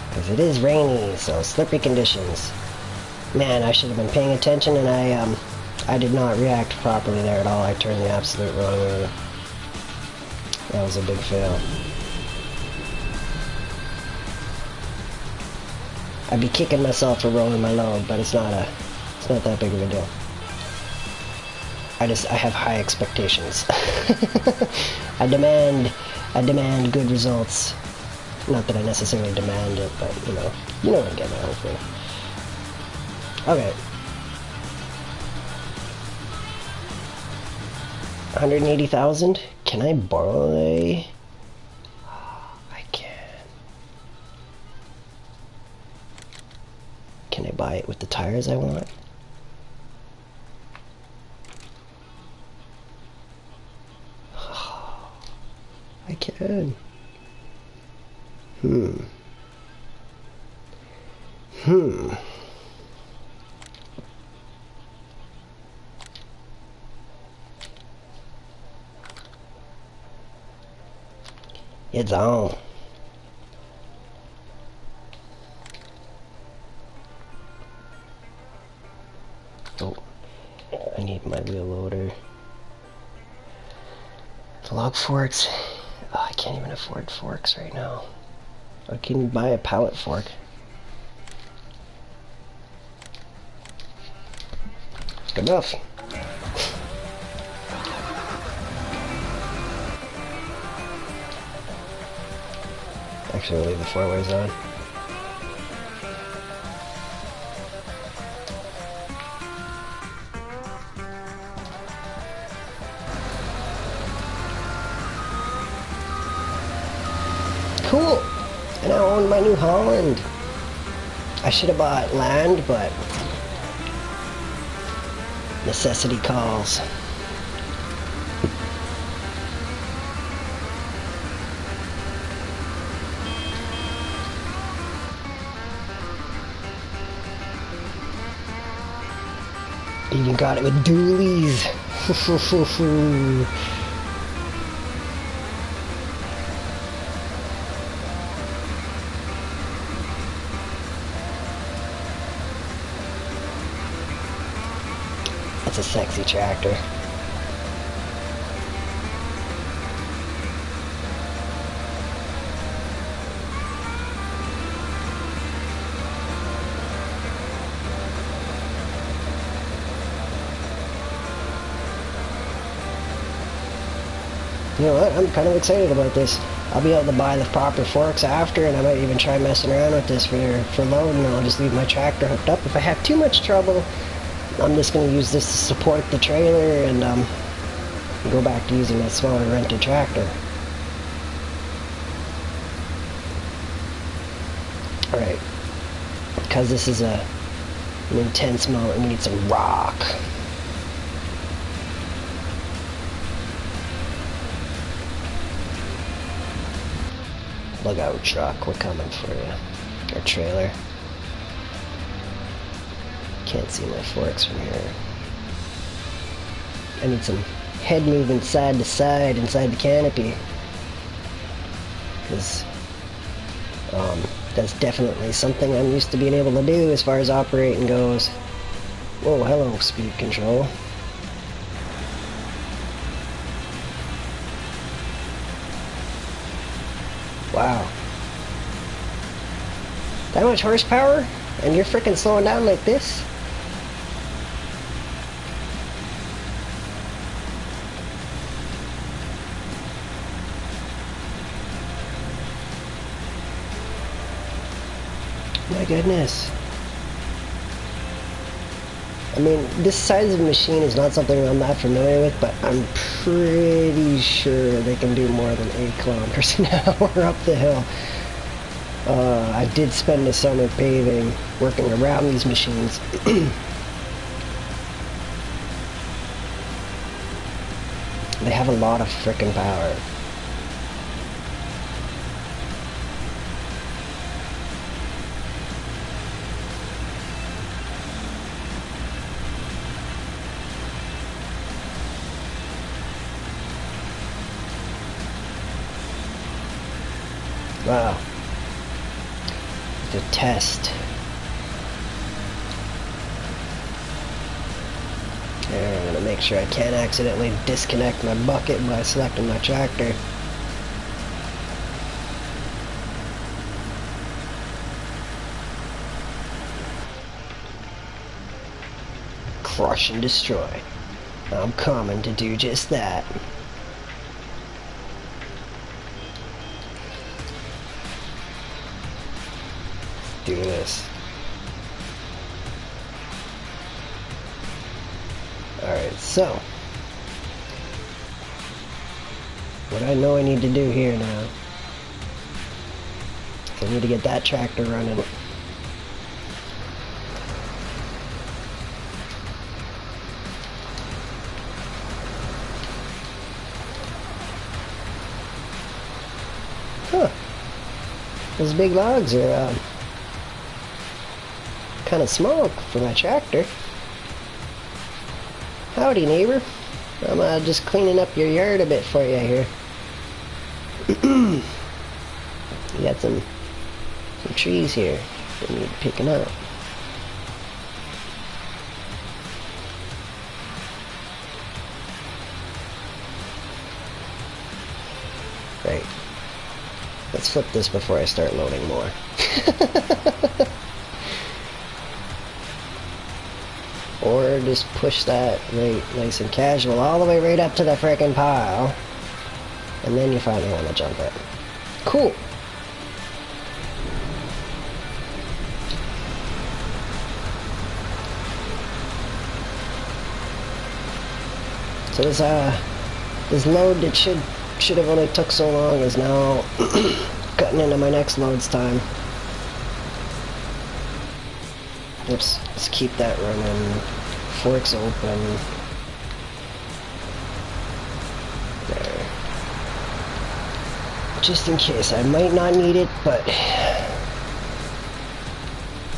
Because it is rainy, so slippery conditions. Man, I should have been paying attention and I did not react properly there at all. I turned the absolute wrong way. That was a big fail. I'd be kicking myself for rolling my load, but it's not that big of a deal. I have high expectations. I demand good results. Not that I necessarily demand it, but you know what I'm getting at, hopefully. Okay. 180,000? Can I borrow a... I can. Can I buy it with the tires I want? I can. It's on. Oh, I need my wheel loader. Log forks. Oh, I can't even afford forks right now. I can buy a pallet fork. Good enough. Actually, I'll leave the 4-ways on. Cool! I now own my New Holland. I should have bought land, but necessity calls. Even got it with dualies. That's a sexy tractor. You know what? I'm kind of excited about this. I'll be able to buy the proper forks after, and I might even try messing around with this for load, and I'll just leave my tractor hooked up. If I have too much trouble, I'm just going to use this to support the trailer and go back to using that smaller rented tractor. Alright. Because this is an intense moment, we need some rock. Look out, truck, we're coming for you. Or trailer. Can't see my forks from here. I need some head movement side to side inside the canopy. Because that's definitely something I'm used to being able to do as far as operating goes. Whoa, hello, speed control. Wow. That much horsepower? And you're freaking slowing down like this? My goodness. I mean, this size of machine is not something I'm that familiar with, but I'm pretty sure they can do more than 8 kilometers an hour up the hill. I did spend the summer paving, working around these machines. They have a lot of frickin' power. Wow. The test. There, I'm gonna make sure I can't accidentally disconnect my bucket by selecting my tractor. Crush and destroy. I'm coming to do just that. Do this. Alright, so what I know I need to do here now is I need to get that tractor running. Huh. Those big logs are kind of small for my tractor. Howdy, neighbor. I'm just cleaning up your yard a bit for you here. We got some trees here that need picking up. Right. Let's flip this before I start loading more. Or just push that right nice and casual all the way right up to the frickin' pile. And then you finally want to jump it. Cool. So this load that should have only took so long is now cutting into my next load's time. Oops, let's keep that running. Forks open. There. Just in case. I might not need it, but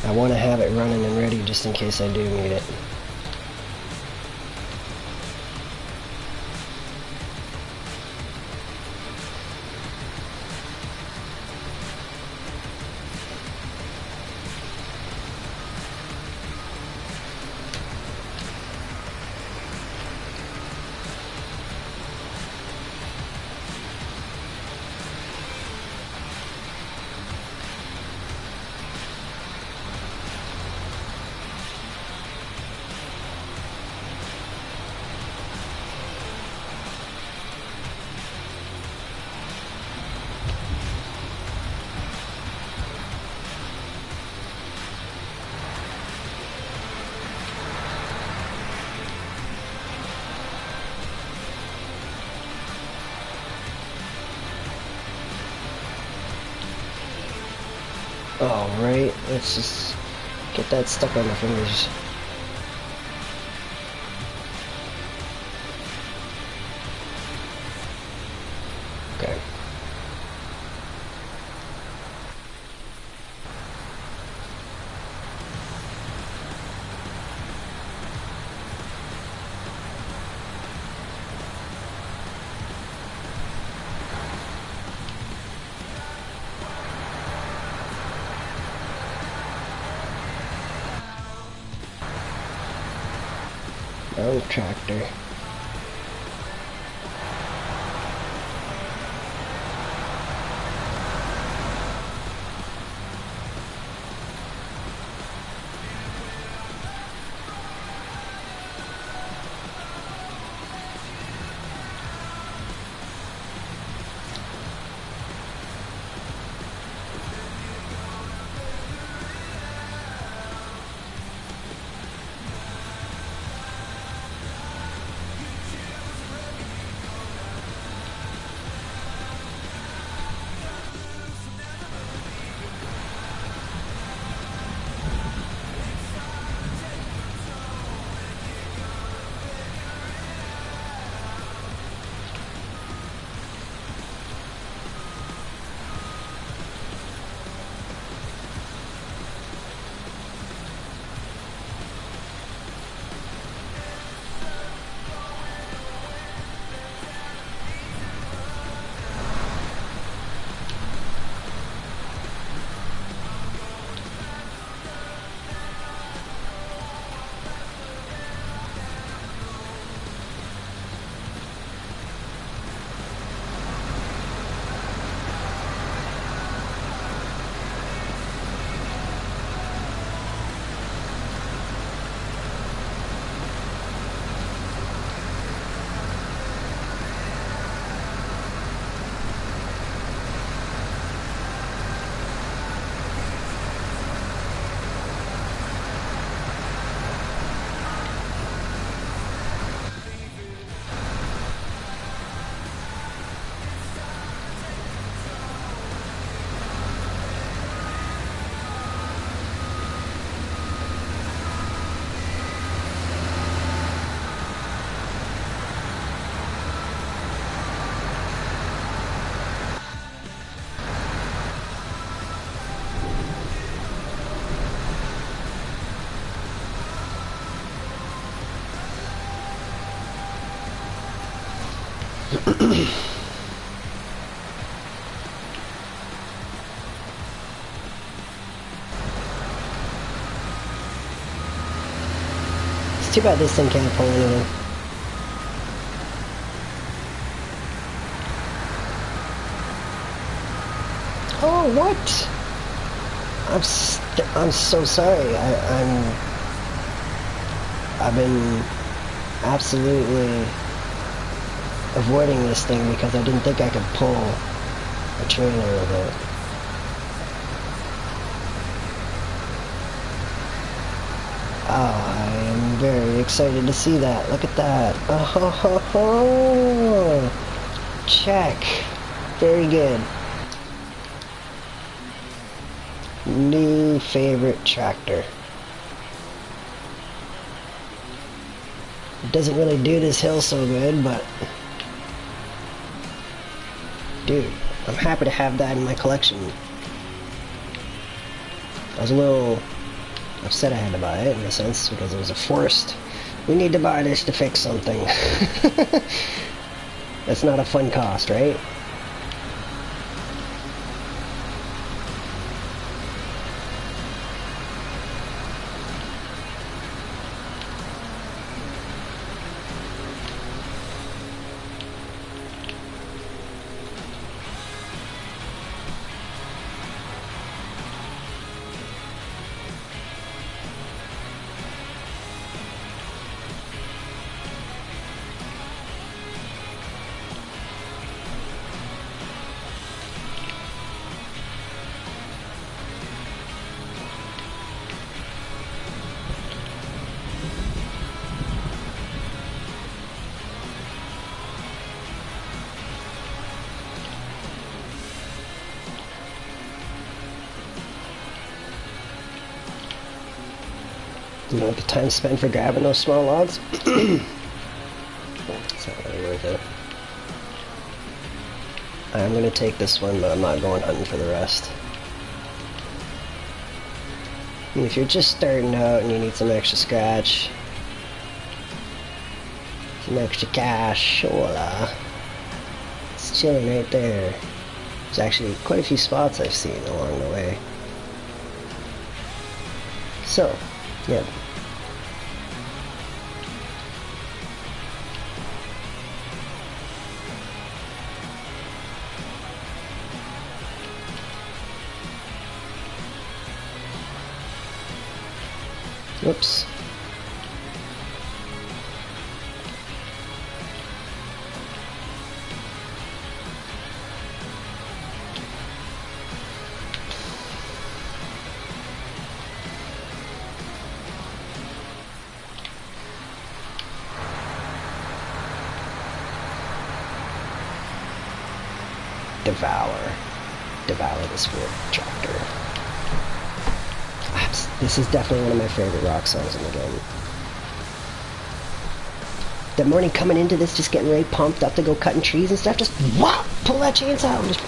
I want to have it running and ready just in case I do need it. Alright, let's just get that stuck on the fingers. Okay. Oh, tractor. Too bad this thing can't pull anything. Oh, what? I'm so sorry. I've been absolutely avoiding this thing because I didn't think I could pull a trailer with it. Oh, I am very excited to see that. Look at that. Oh, ho, ho, ho. Check. Very good. New favorite tractor. It doesn't really do this hill so good, but dude, I'm happy to have that in my collection. I was a little upset I had to buy it in a sense because it was a forced. We need to buy this to fix something. That's not a fun cost, right? You know, the time spent for grabbing those small logs? It's not really worth it. I'm gonna take this one, but I'm not going hunting for the rest. I mean, if you're just starting out and you need some extra scratch, some extra cash, voila. It's chilling right there. There's actually quite a few spots I've seen along the way. So, yeah. Whoops. Devour this Ford tractor. This is definitely one of my favorite rock songs in the game. That morning coming into this, just getting really pumped up to go cutting trees and stuff, just wow, pull that chainsaw out and just...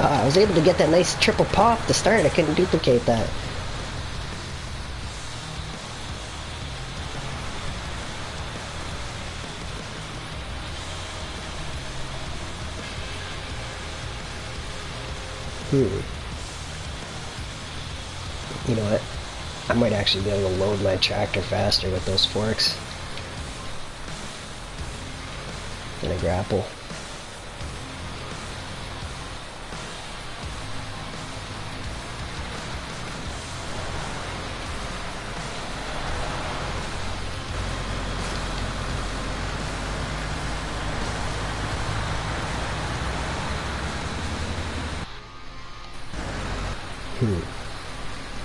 I was able to get that nice triple pop to start. I couldn't duplicate that. You know what? I might actually be able to load my tractor faster with those forks than a grapple.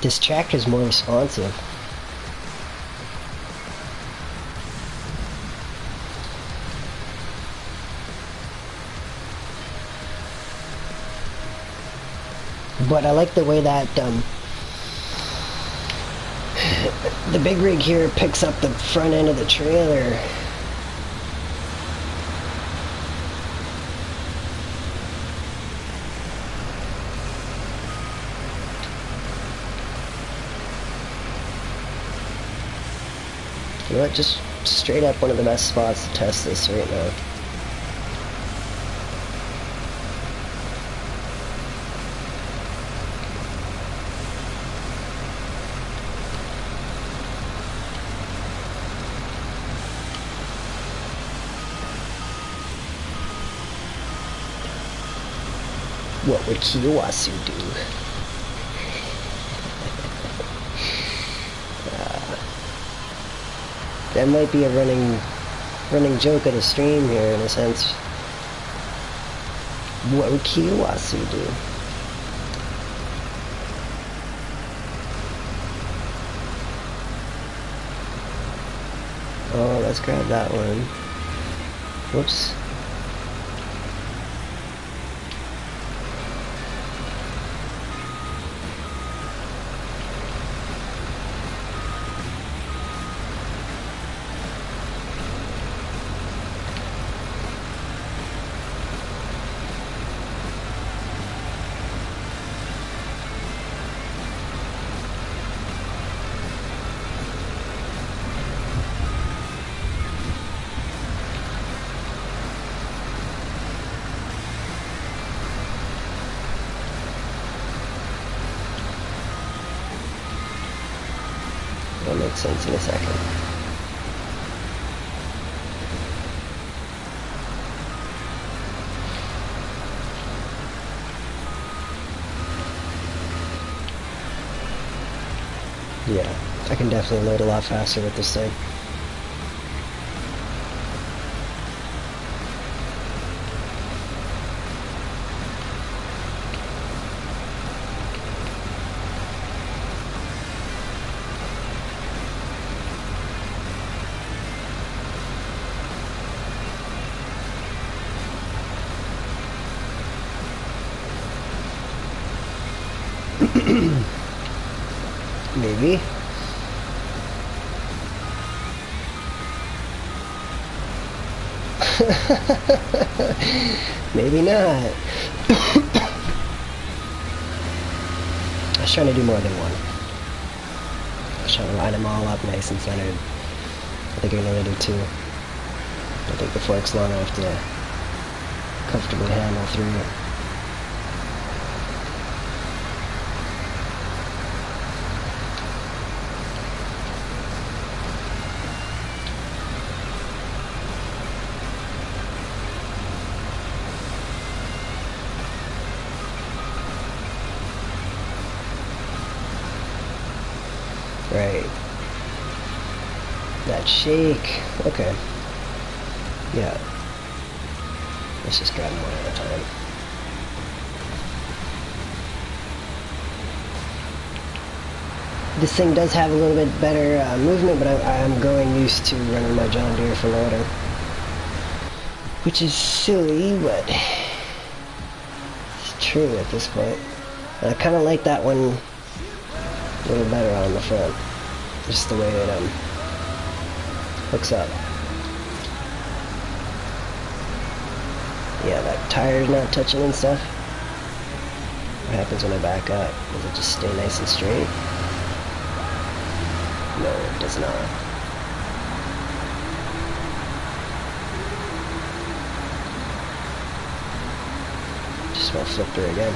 This tractor is more responsive. But I like the way that the big rig here picks up the front end of the trailer. You know what, just straight up one of the best spots to test this right now. What would Kiyowasu do? That might be a running joke of the stream here, in a sense. What would Kiyowasu do? Oh, let's grab that one. Whoops. That'll make sense in a second. Yeah, I can definitely load a lot faster with this thing. Maybe. Maybe not. I was trying to do more than one. I was trying to line them all up nice and centered. I think I can only do two. I think the fork's long enough to comfortably handle three. Right. That shake. Okay. Yeah. Let's just grab them one at a time. This thing does have a little bit better movement, but I'm growing used to running my John Deere for loading. Which is silly, but it's true at this point. And I kind of like that one a little better on the front. Just the way it hooks up. Yeah, that tire's not touching and stuff. What happens when I back up? Does it just stay nice and straight? No, it does not. Just want to flip her again.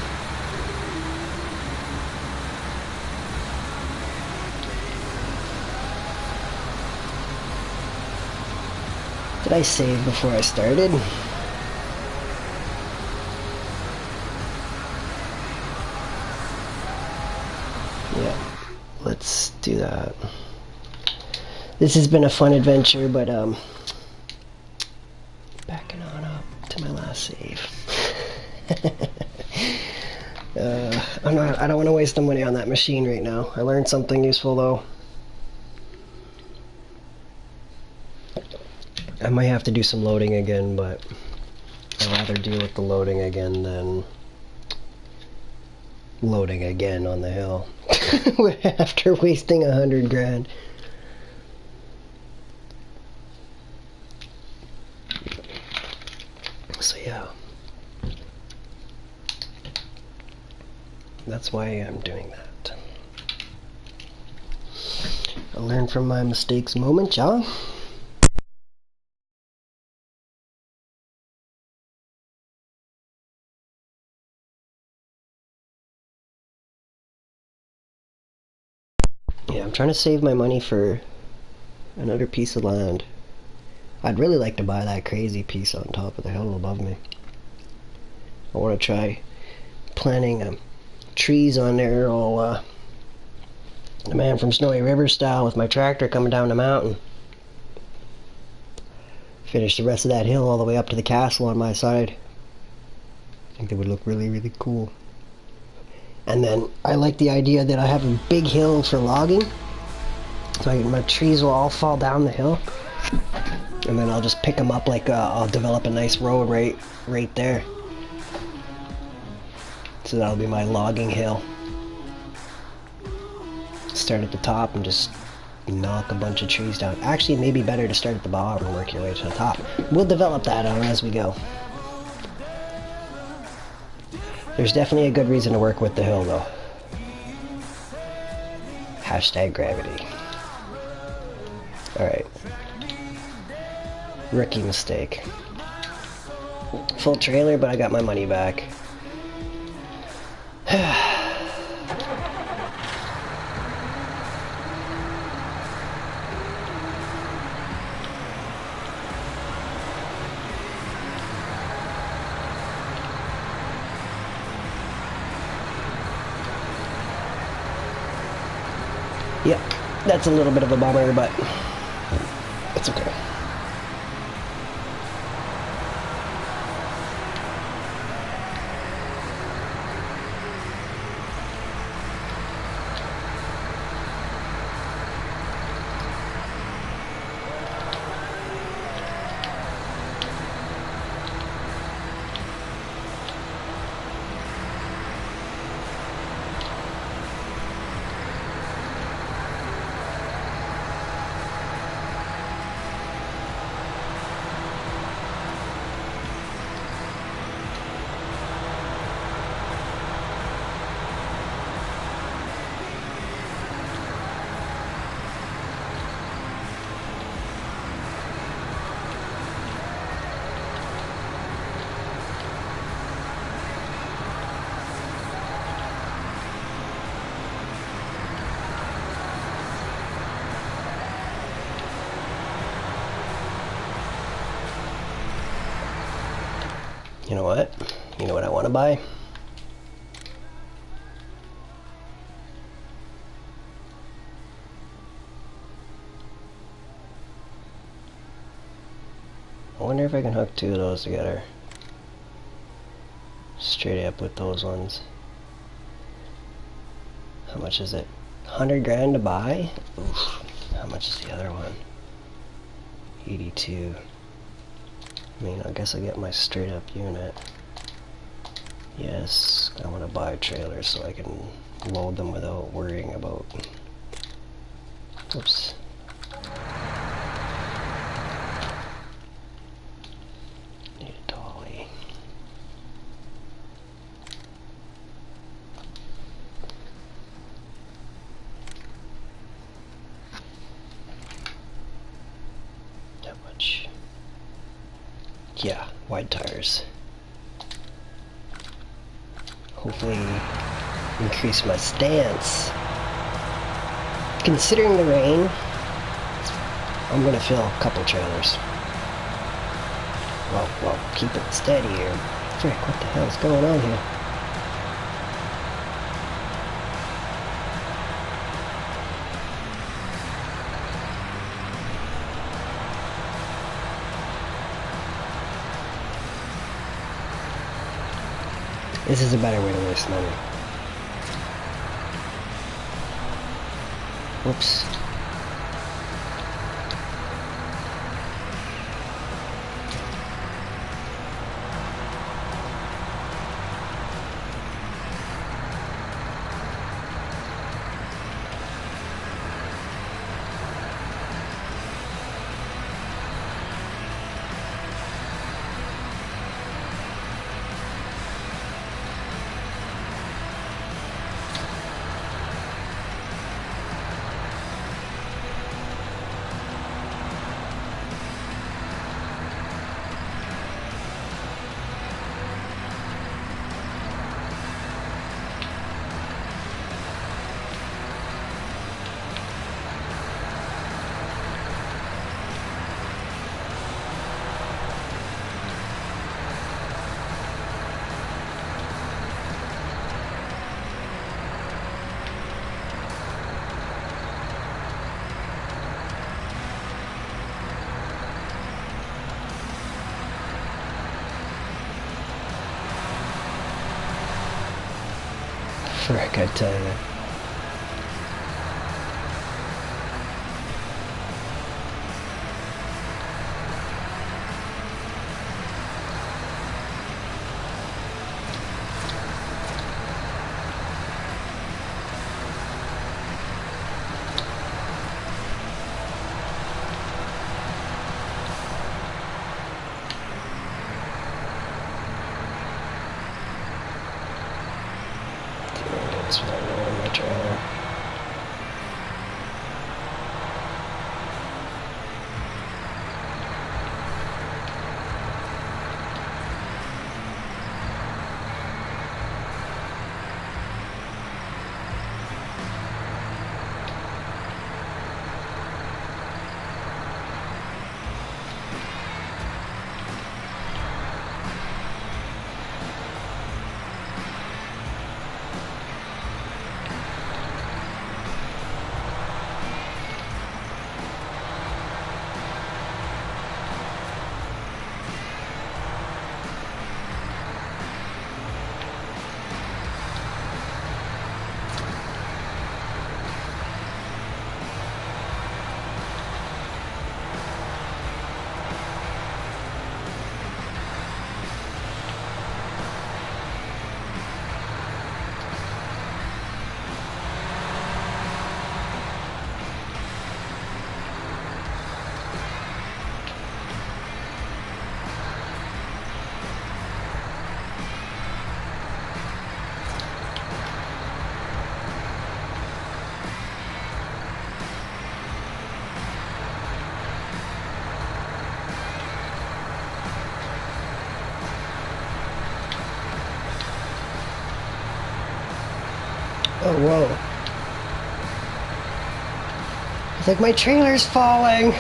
Did I save before I started? Yeah, let's do that. This has been a fun adventure, but backing on up to my last save. I don't want to waste the money on that machine right now. I learned something useful though. I might have to do some loading again, but I'd rather deal with the loading again than loading again on the hill after wasting 100 grand. So yeah, that's why I'm doing that. I learned from my mistakes moment, y'all. Yeah, I'm trying to save my money for another piece of land. I'd really like to buy that crazy piece on top of the hill above me. I want to try planting trees on there, all the Man from Snowy River style, with my tractor coming down the mountain. Finish the rest of that hill all the way up to the castle on my side. I think that would look really, really cool. And then I like the idea that I have a big hill for logging, so my trees will all fall down the hill, and then I'll just pick them up. Like I'll develop a nice road right there. So that'll be my logging hill. Start at the top and just knock a bunch of trees down. Actually, it may be better to start at the bottom and work your way to the top. We'll develop that on as we go. There's definitely a good reason to work with the hill, though. Hashtag gravity. Alright. Rookie mistake. Full trailer, but I got my money back. Yep, that's a little bit of a bummer, but it's okay. You know what? You know what I want to buy? I wonder if I can hook two of those together. Straight up with those ones. How much is it? 100 grand to buy? Oof. How much is the other one? 82. I mean, I guess I get my straight up unit. Yes, I want to buy trailers so I can load them without worrying about... Oops. Need a dolly. How much? Yeah, wide tires. Hopefully increase my stance. Considering the rain, I'm gonna fill a couple trailers. Well, keep it steady here. Frick, what the hell is going on here? This is a better way to waste money. Whoops. Frick, I tell you. That's what I know in my trailer. Oh, whoa. It's like my trailer's falling.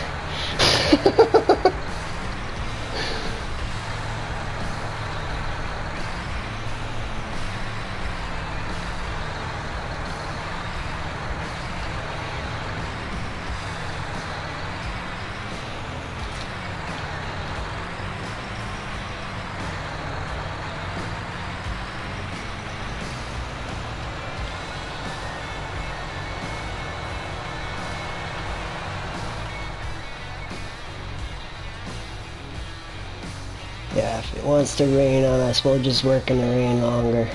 Yeah, if it wants to rain on us, we'll just work in the rain longer.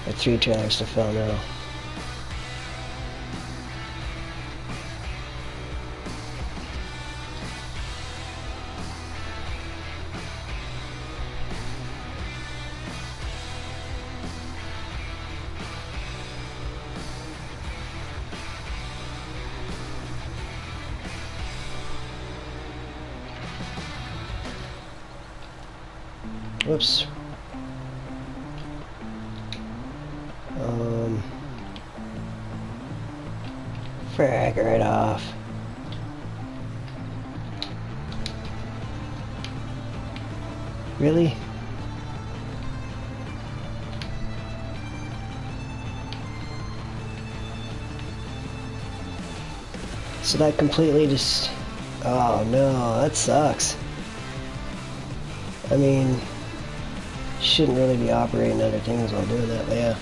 Got 3 trailers to fill now. Whoops. Frag right off. Really? So that completely just... Oh no, that sucks. I mean... Shouldn't really be operating other things while doing that, but yeah.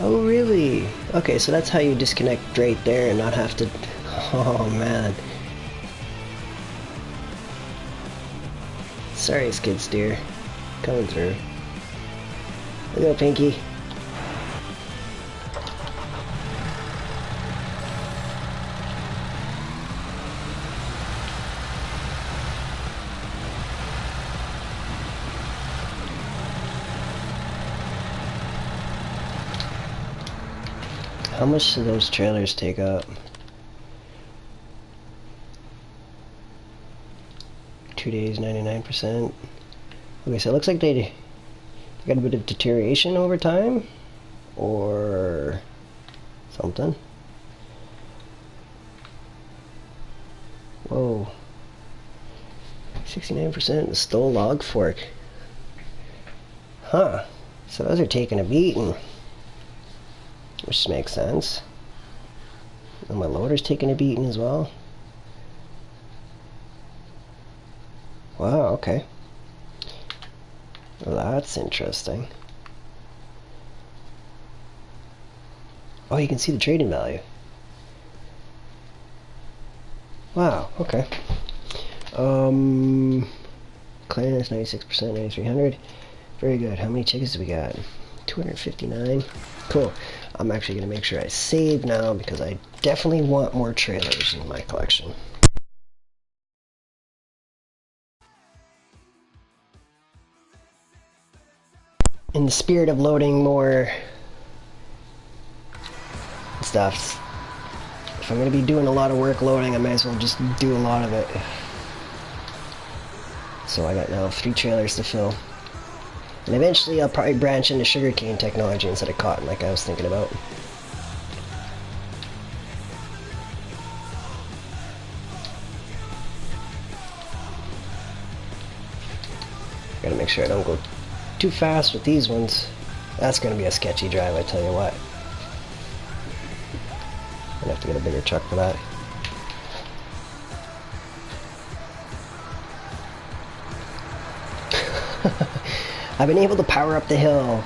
Oh, really? Okay, so that's how you disconnect right there and not have to... Oh, man. Sorry, skid steer. Coming through. Look go, Pinky. How much do those trailers take up? 2 days, 99%. Okay, so it looks like they got a bit of deterioration over time, or something. Whoa. 69% stole log fork. Huh. So those are taking a beating. Which makes sense. And my loader's taking a beating as well. Wow, okay. Well, that's interesting. Oh, you can see the trading value. Wow, okay. Clearness 96%, 9300. Very good. How many chickens do we got? 259. Cool. I'm actually going to make sure I save now because I definitely want more trailers in my collection. In the spirit of loading more stuff, if I'm going to be doing a lot of work loading, I might as well just do a lot of it. So I got now 3 trailers to fill. And eventually I'll probably branch into sugarcane technology instead of cotton like I was thinking about. Gotta make sure I don't go too fast with these ones. That's gonna be a sketchy drive, I tell you what. I'm gonna have to get a bigger truck for that. I've been able to power up the hill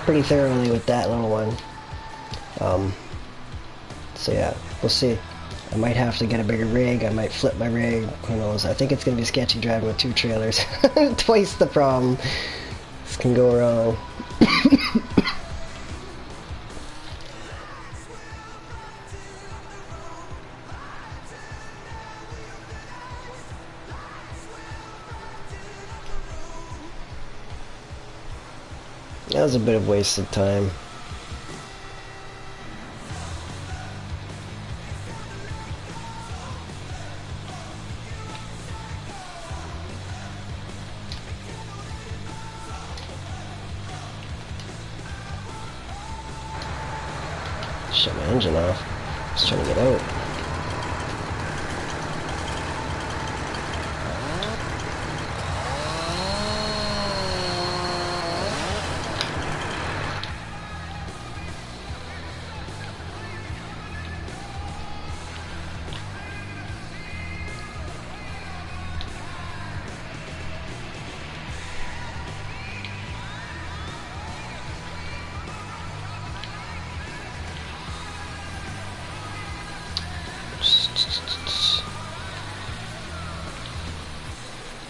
pretty thoroughly with that little one. So yeah, we'll see. I might have to get a bigger rig, I might flip my rig, who knows. I think it's going to be sketchy driving with 2 trailers. Twice the problem. This can go wrong. That was a bit of wasted time. Shut my engine off. Just trying to get out.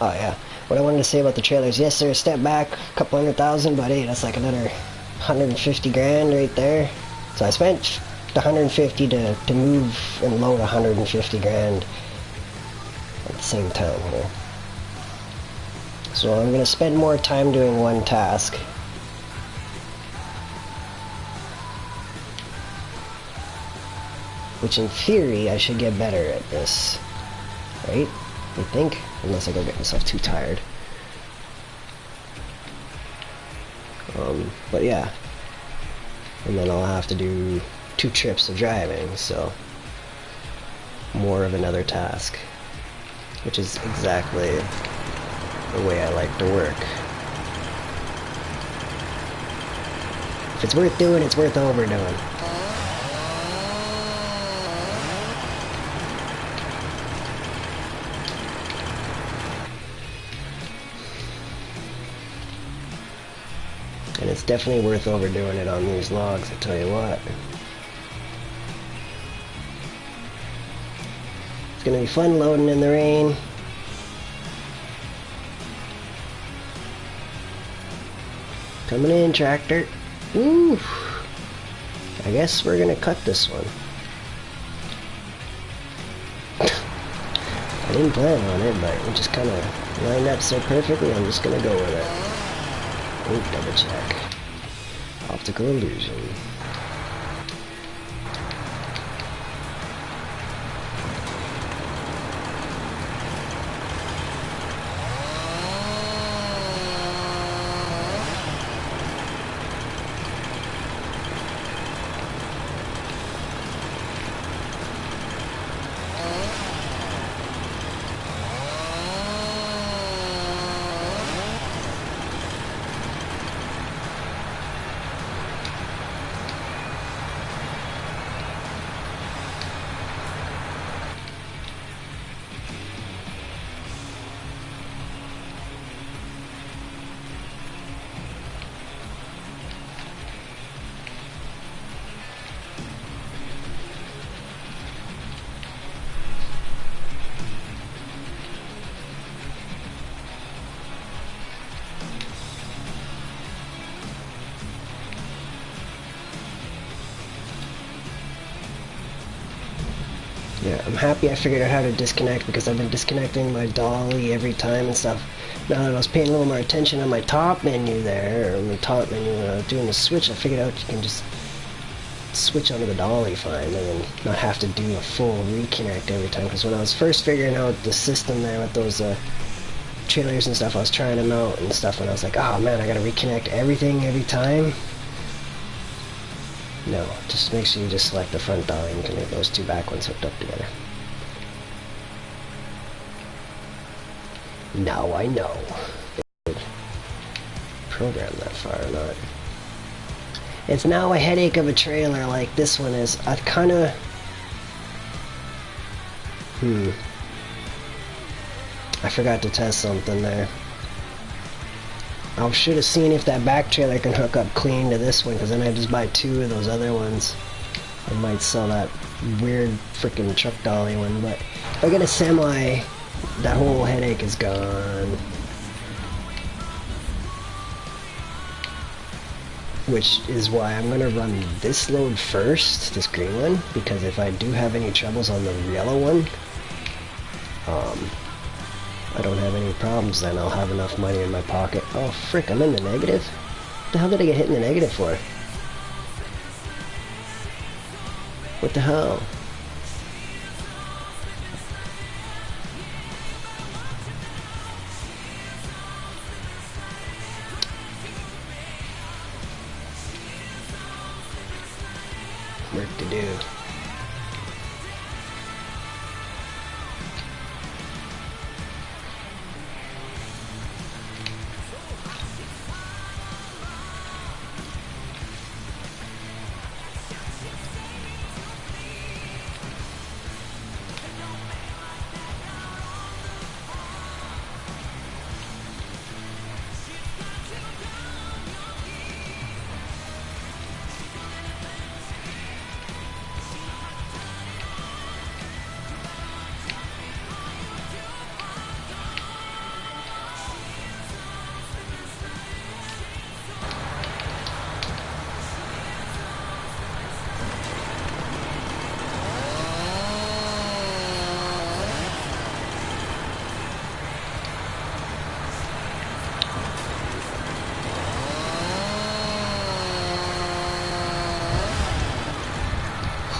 Oh yeah, what I wanted to say about the trailers, yes they're a step back, a couple $100,000, but hey, that's like another 150 grand right there. So I spent the 150 to move and load 150 grand at the same time here. So I'm going to spend more time doing one task. Which in theory I should get better at this, right? I think, unless I go get myself too tired. But yeah, and then I'll have to do 2 trips of driving, so more of another task, which is exactly the way I like to work. If it's worth doing, it's worth overdoing. And it's definitely worth overdoing it on these logs, I tell you what. It's gonna be fun loading in the rain. Coming in, tractor. Ooh. I guess we're gonna cut this one. I didn't plan on it, but it just kind of lined up so perfectly, I'm just gonna go with it. Oh, double check. Optical illusion. I'm happy I figured out how to disconnect, because I've been disconnecting my dolly every time and stuff. Now that I was paying a little more attention on my top menu there, or my top menu when I was doing the switch, I figured out you can just switch onto the dolly fine and then not have to do a full reconnect every time. Because when I was first figuring out the system there with those trailers and stuff, I was trying them out and stuff, and I was like, oh man, I gotta reconnect everything every time. No, just make sure you just select the front dolly and you can leave those two back ones hooked up together. Now I know. Program that far or not. It's now a headache of a trailer like this one is. I kinda... I forgot to test something there. I should have seen if that back trailer can hook up clean to this one, because then I just buy two of those other ones. I might sell that weird freaking truck dolly one, but if I get a semi, that whole headache is gone. Which is why I'm going to run this load first, this green one, because if I do have any troubles on the yellow one, I don't have any problems, then I'll have enough money in my pocket. Oh frick, I'm in the negative? What the hell did I get hit in the negative for? What the hell? Work to do.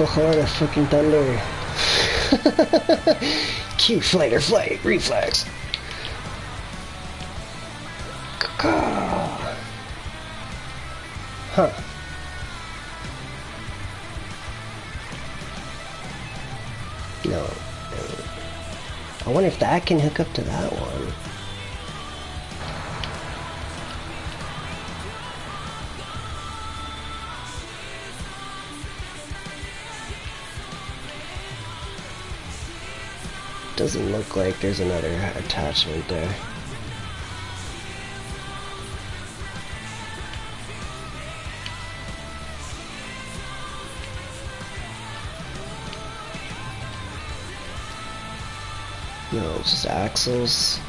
Oh, the freaking thunder. Cue flight or flight, reflex. Huh. No. I wonder if that can hook up to that one. Doesn't look like there's another attachment there. No, it's just axles.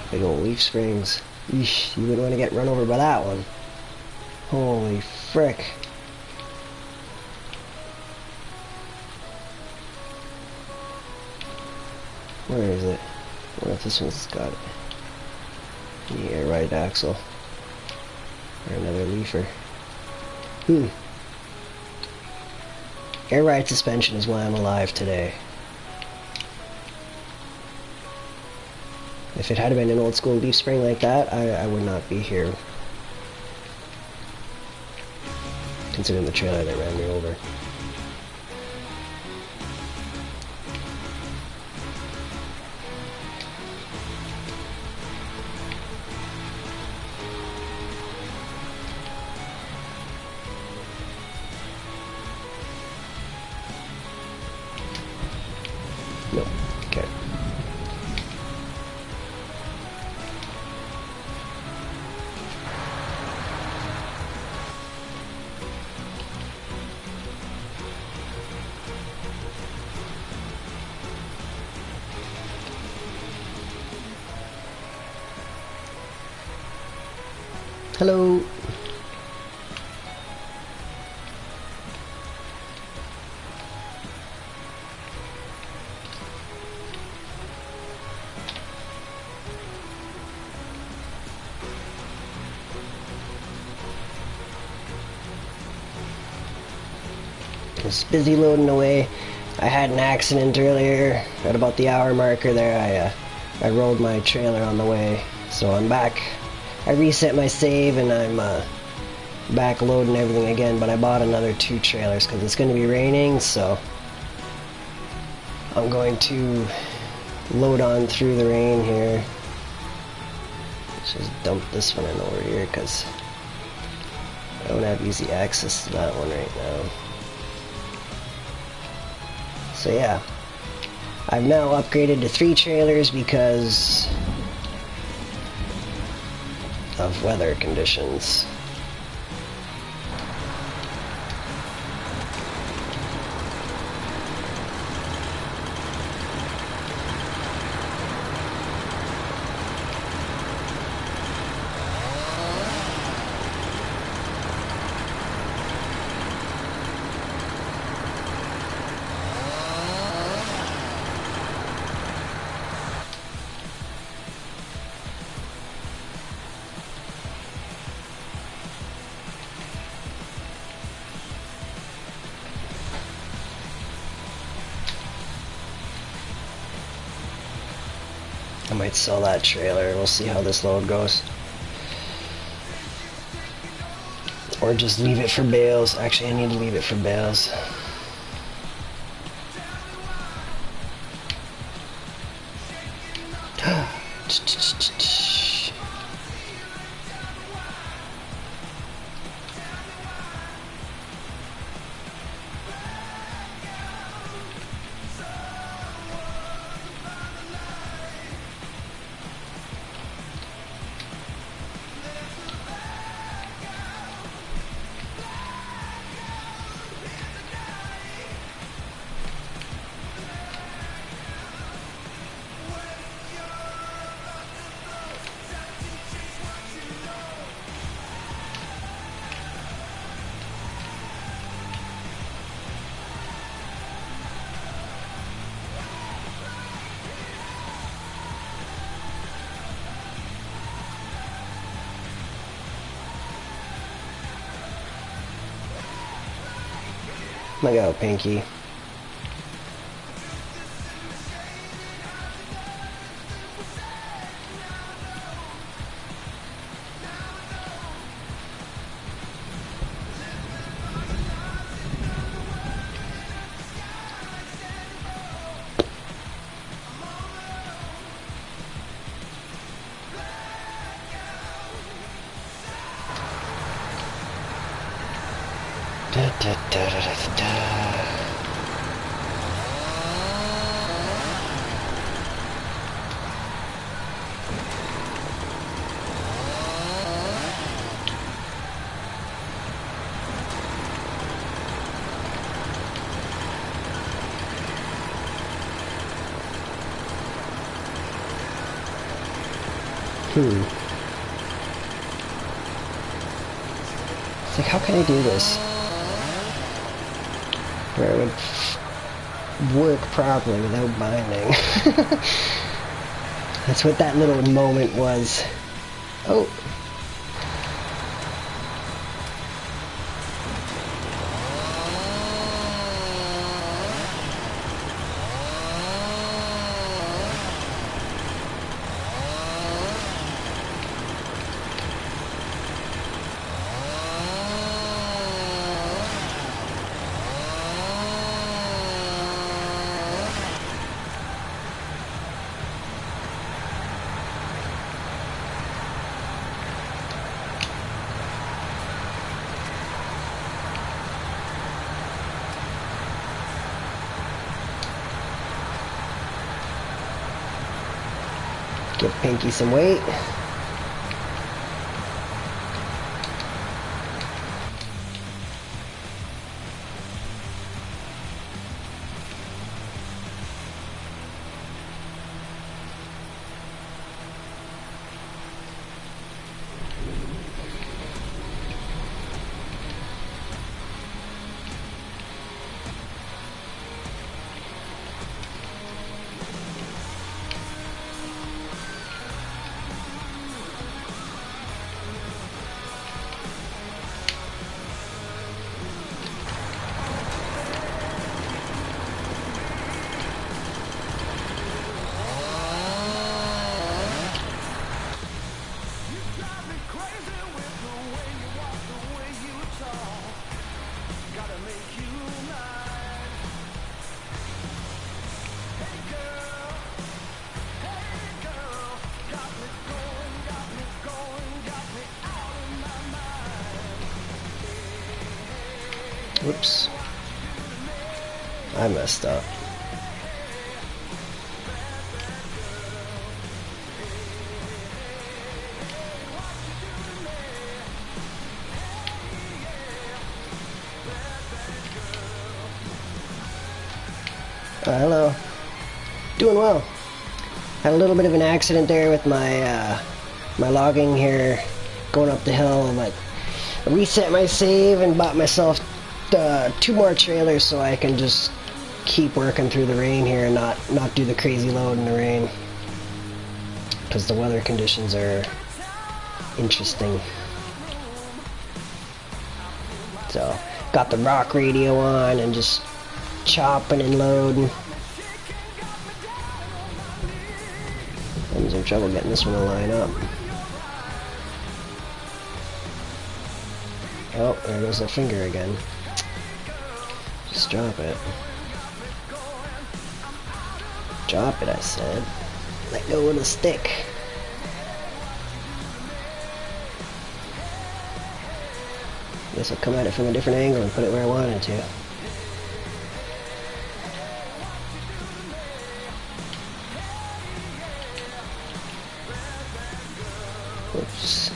Big old leaf springs. Eesh, you wouldn't want to get run over by that one. Holy frick. Where is it? I wonder if this one's got it. The air right axle. Or another leafer. Air ride suspension is why I'm alive today. If it had been an old school leaf spring like that, I would not be here. Considering the trailer that ran me over. No. Okay. Hello. Just busy loading away. I had an accident earlier at about the hour marker there. I rolled my trailer on the way, so I'm back. I reset my save and I'm back loading everything again, but I bought another 2 trailers because it's going to be raining, so I'm going to load on through the rain here. Let's just dump this one in over here because I don't have easy access to that one right now. So yeah, I've now upgraded to 3 trailers because of weather conditions. I might sell that trailer. We'll see how this load goes. Or just leave it for bales. Actually, I need to leave it for bales. Look out, Pinky. Da, da, da, da, da, da. It's like, how can I do this? Where it would work properly without binding. That's what that little moment was. Oh. Give Pinky some weight. Whoops. I messed up. Hello. Doing well. Had a little bit of an accident there with my my logging here going up the hill, but I reset my save and bought myself 2 more trailers so I can just keep working through the rain here and not do the crazy load in the rain, because the weather conditions are interesting. So got the rock radio on and just chopping and loading. I'm having trouble getting this one to line up. Oh, there goes the finger again. Just drop it. Drop it, I said. Let go of the stick. Guess I'll come at it from a different angle and put it where I wanted to. Oops.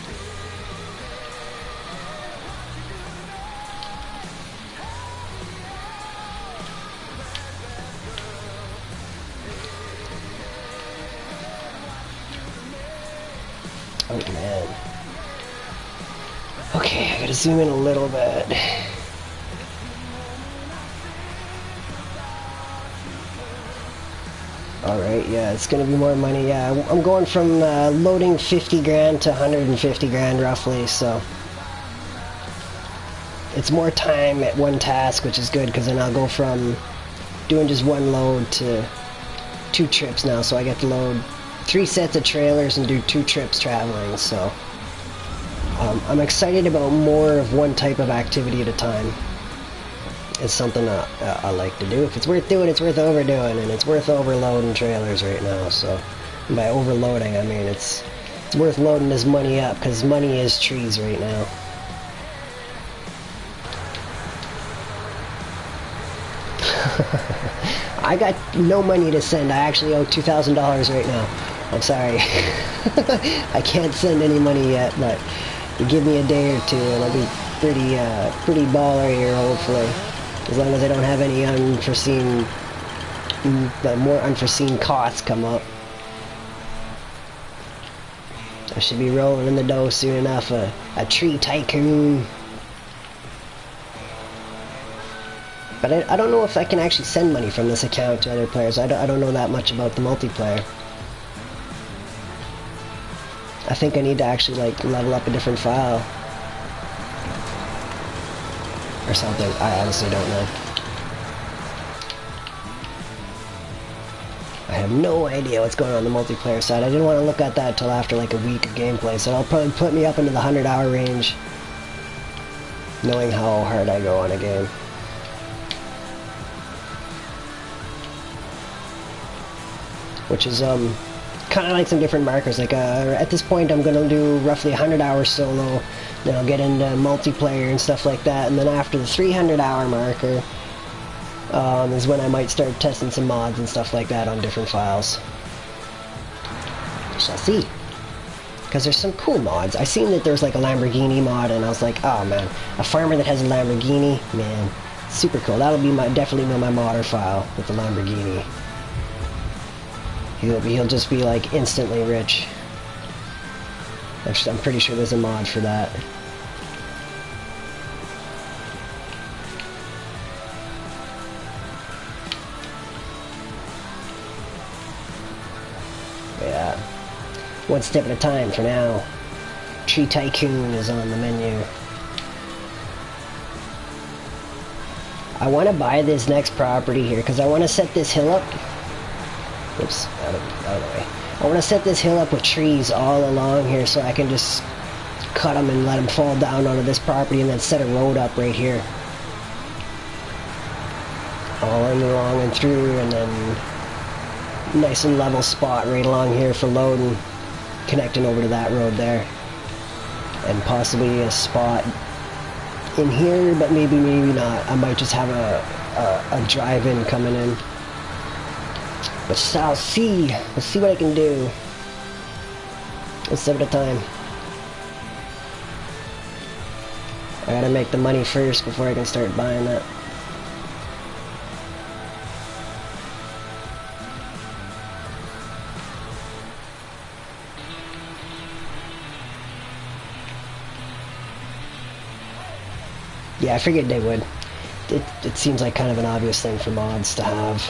Oh man. Okay, I gotta zoom in a little bit. Alright, yeah, it's gonna be more money. Yeah, I'm going from loading 50 grand to 150 grand roughly, so it's more time at one task, which is good, because then I'll go from doing just one load to 2 trips now, so I get to load 3 sets of trailers and do 2 trips traveling, so I'm excited about more of one type of activity at a time. It's something I like to do. If it's worth doing, it's worth overdoing, and it's worth overloading trailers right now. So by overloading, I mean it's worth loading this money up, because money is trees right now. I got no money to send. I actually owe $2,000 right now. I'm sorry. I can't send any money yet, but you give me a day or 2 and I'll be pretty baller here, hopefully. As long as I don't have any more unforeseen costs come up. I should be rolling in the dough soon enough. A tree tycoon. But I don't know if I can actually send money from this account to other players. I don't know that much about the multiplayer. I think I need to actually like level up a different file or something. I honestly don't know. I have no idea what's going on the multiplayer side. I didn't want to look at that till after like a week of gameplay, so it'll probably put me up into the 100-hour range, knowing how hard I go on a game. Which is kind of like some different markers. Like at this point I'm going to do roughly 100 hours solo, then I'll get into multiplayer and stuff like that, and then after the 300-hour marker is when I might start testing some mods and stuff like that on different files. We shall see. Because there's some cool mods. I seen that there's like a Lamborghini mod, and I was like, oh man, a farmer that has a Lamborghini, man, super cool. That'll be definitely my modder file with the Lamborghini. He'll just be like instantly rich. I'm pretty sure there's a mod for that. Yeah. One step at a time for now. Tree Tycoon is on the menu. I want to buy this next property here because I want to set this hill up. Oops, out of the way. I want to set this hill up with trees all along here so I can just cut them and let them fall down onto this property and then set a road up right here. All along and through, and then nice and level spot right along here for loading, connecting over to that road there. And possibly a spot in here, but maybe not. I might just have a drive-in coming in. But I'll see. Let's see what I can do. One step at a time. I gotta make the money first before I can start buying that. Yeah, I figured they would. It seems like kind of an obvious thing for mods to have.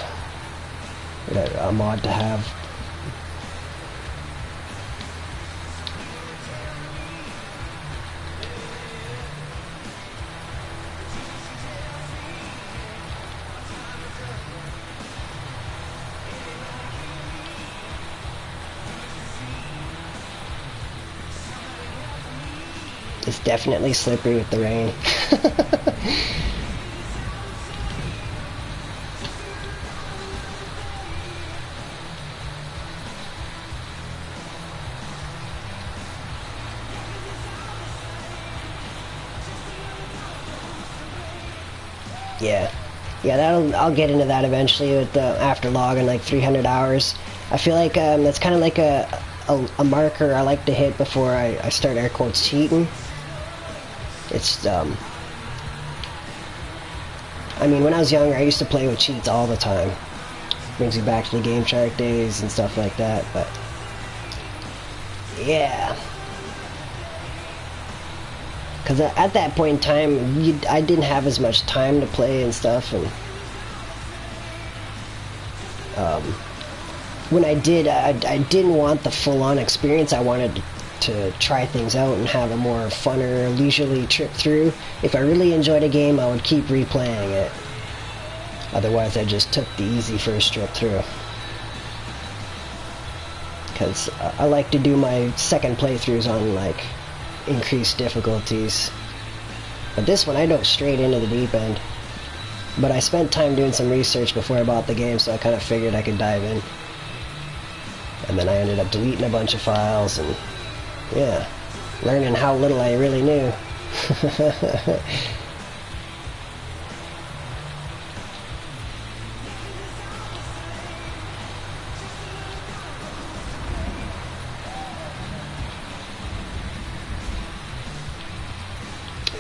A mod to have. It's definitely slippery with the rain. Yeah, I'll get into that eventually with after logging like 300 hours. I feel like that's kind of like a marker I like to hit before I start air quotes cheating. It's I mean, when I was younger, I used to play with cheats all the time. Brings me back to the Game Shark days and stuff like that, but yeah. Because at that point in time, I didn't have as much time to play and stuff, and when I did, I didn't want the full-on experience. I wanted to try things out and have a more funner, leisurely trip through. If I really enjoyed a game, I would keep replaying it. Otherwise, I just took the easy first trip through. Because I like to do my second playthroughs on, like, increased difficulties. But this one, I dove straight into the deep end. But I spent time doing some research before I bought the game, so I kind of figured I could dive in. And then I ended up deleting a bunch of files and, yeah, learning how little I really knew.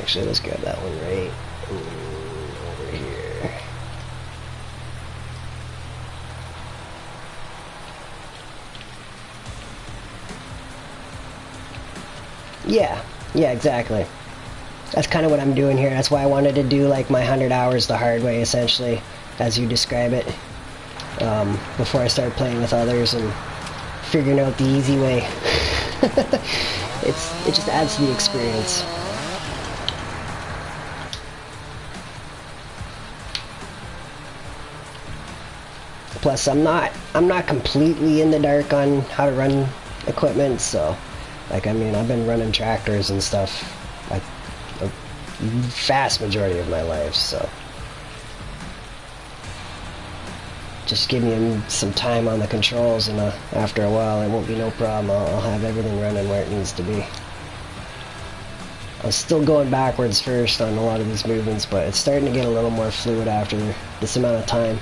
Actually, let's grab that one right over here. Yeah, exactly. That's kind of what I'm doing here. That's why I wanted to do like my 100 hours the hard way, essentially, as you describe it, before I start playing with others and figuring out the easy way. It just adds to the experience. Plus, I'm not completely in the dark on how to run equipment, so, like, I mean, I've been running tractors and stuff, like, a vast majority of my life, so. Just give me some time on the controls, and after a while, it won't be no problem. I'll have everything running where it needs to be. I'm still going backwards first on a lot of these movements, but it's starting to get a little more fluid after this amount of time.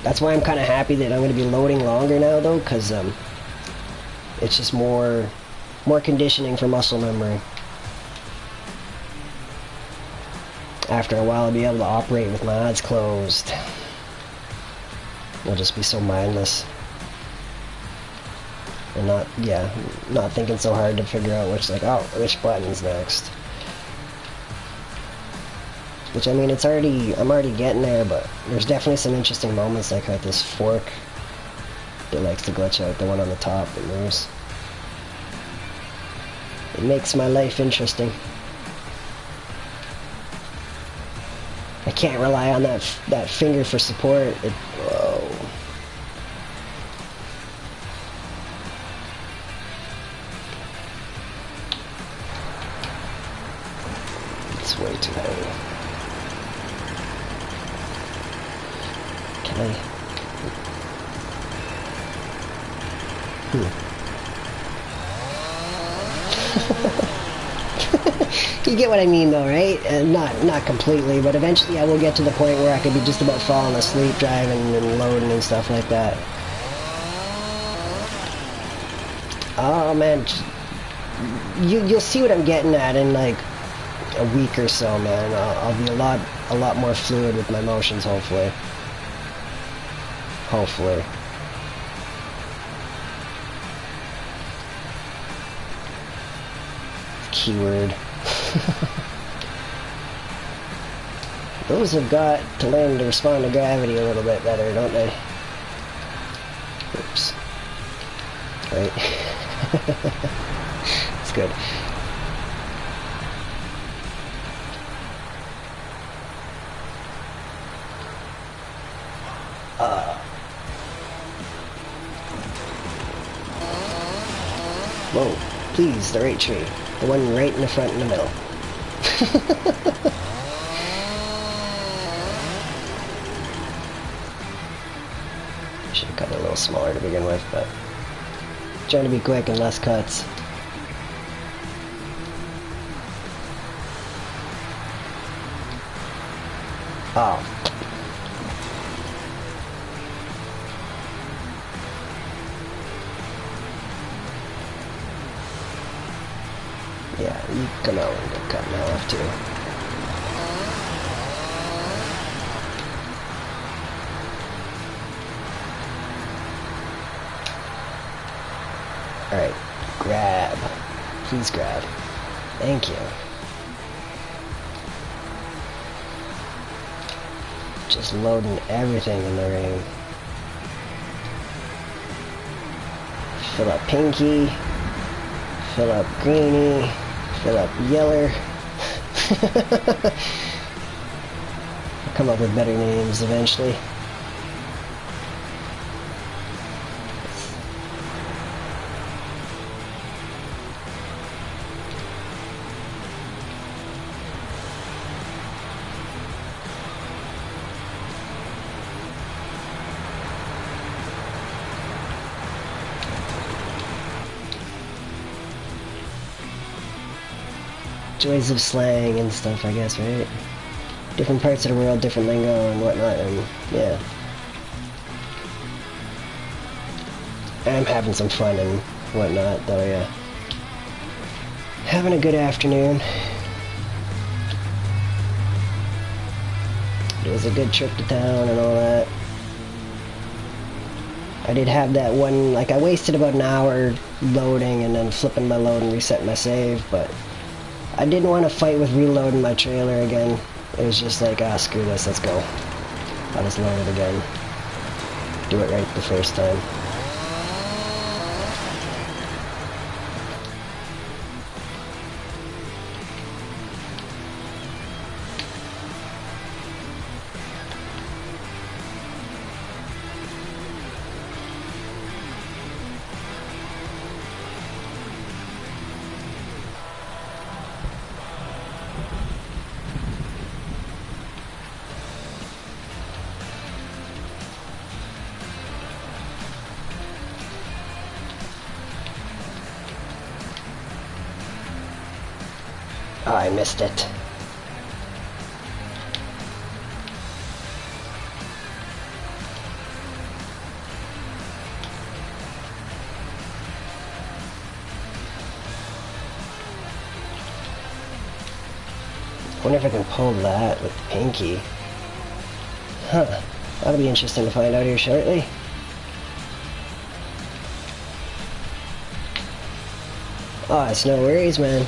That's why I'm kind of happy that I'm going to be loading longer now, though, because it's just more conditioning for muscle memory. After a while, I'll be able to operate with my eyes closed. I'll just be so mindless. And not thinking so hard to figure out which button's next. Which, I mean, I'm already getting there, but there's definitely some interesting moments, like with this fork that likes to glitch out, the one on the top that moves. It makes my life interesting. I can't rely on that finger for support. Whoa. It's way too heavy. Can I? You get what I mean, though, right? Not completely, but eventually I will get to the point where I could be just about falling asleep driving and loading and stuff like that. Oh man, you'll see what I'm getting at in like a week or so, man. I'll be a lot more fluid with my motions, hopefully. Hopefully. Keyword. Those have got to learn to respond to gravity a little bit better, don't they? Oops. Right? It's good. Whoa, please, the right tree. The one right in the front in the middle. Should have cut it a little smaller to begin with, but trying to be quick and less cuts. Oh. Yeah, you come out and get cut in half too. Alright, grab. Please grab. Thank you. Just loading everything in the ring. Fill up Pinky. Fill up Greenie. Fill up Yeller. I'll come up with better names eventually. Joys of slang and stuff, I guess, right? Different parts of the world, different lingo and whatnot, and yeah. I'm having some fun and whatnot, though, yeah. Having a good afternoon. It was a good trip to town and all that. I did have that one, like, I wasted about an hour loading and then flipping my load and resetting my save, but I didn't want to fight with reloading my trailer again. It was just like, ah, screw this, let's go. I'll just load it again. Do it right the first time. Oh, I missed it. I wonder if I can pull that with Pinky. Huh. That'll be interesting to find out here shortly. Oh, it's no worries, man.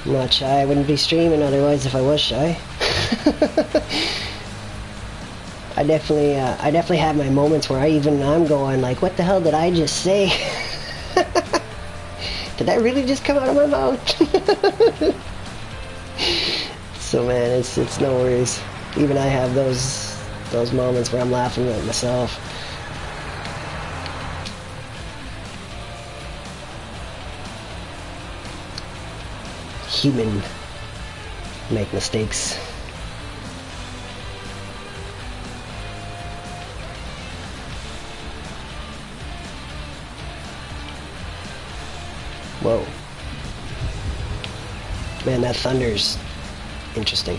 I'm not shy. I wouldn't be streaming otherwise if I was shy. I definitely have my moments where I'm going like, what the hell did I just say? Did that really just come out of my mouth? So man, it's no worries. Even I have those moments where I'm laughing at myself. Human make mistakes. Whoa. Man, that thunder's interesting.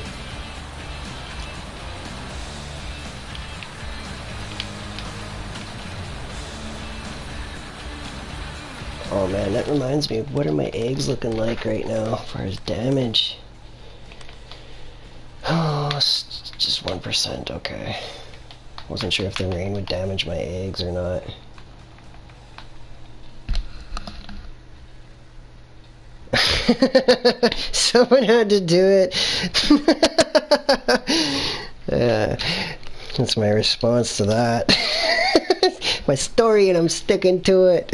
Oh man, that reminds me, what are my eggs looking like right now as far as damage? Oh, it's just 1%, okay. Wasn't sure if the rain would damage my eggs or not. Someone had to do it. That's my response to that. My story, and I'm sticking to it.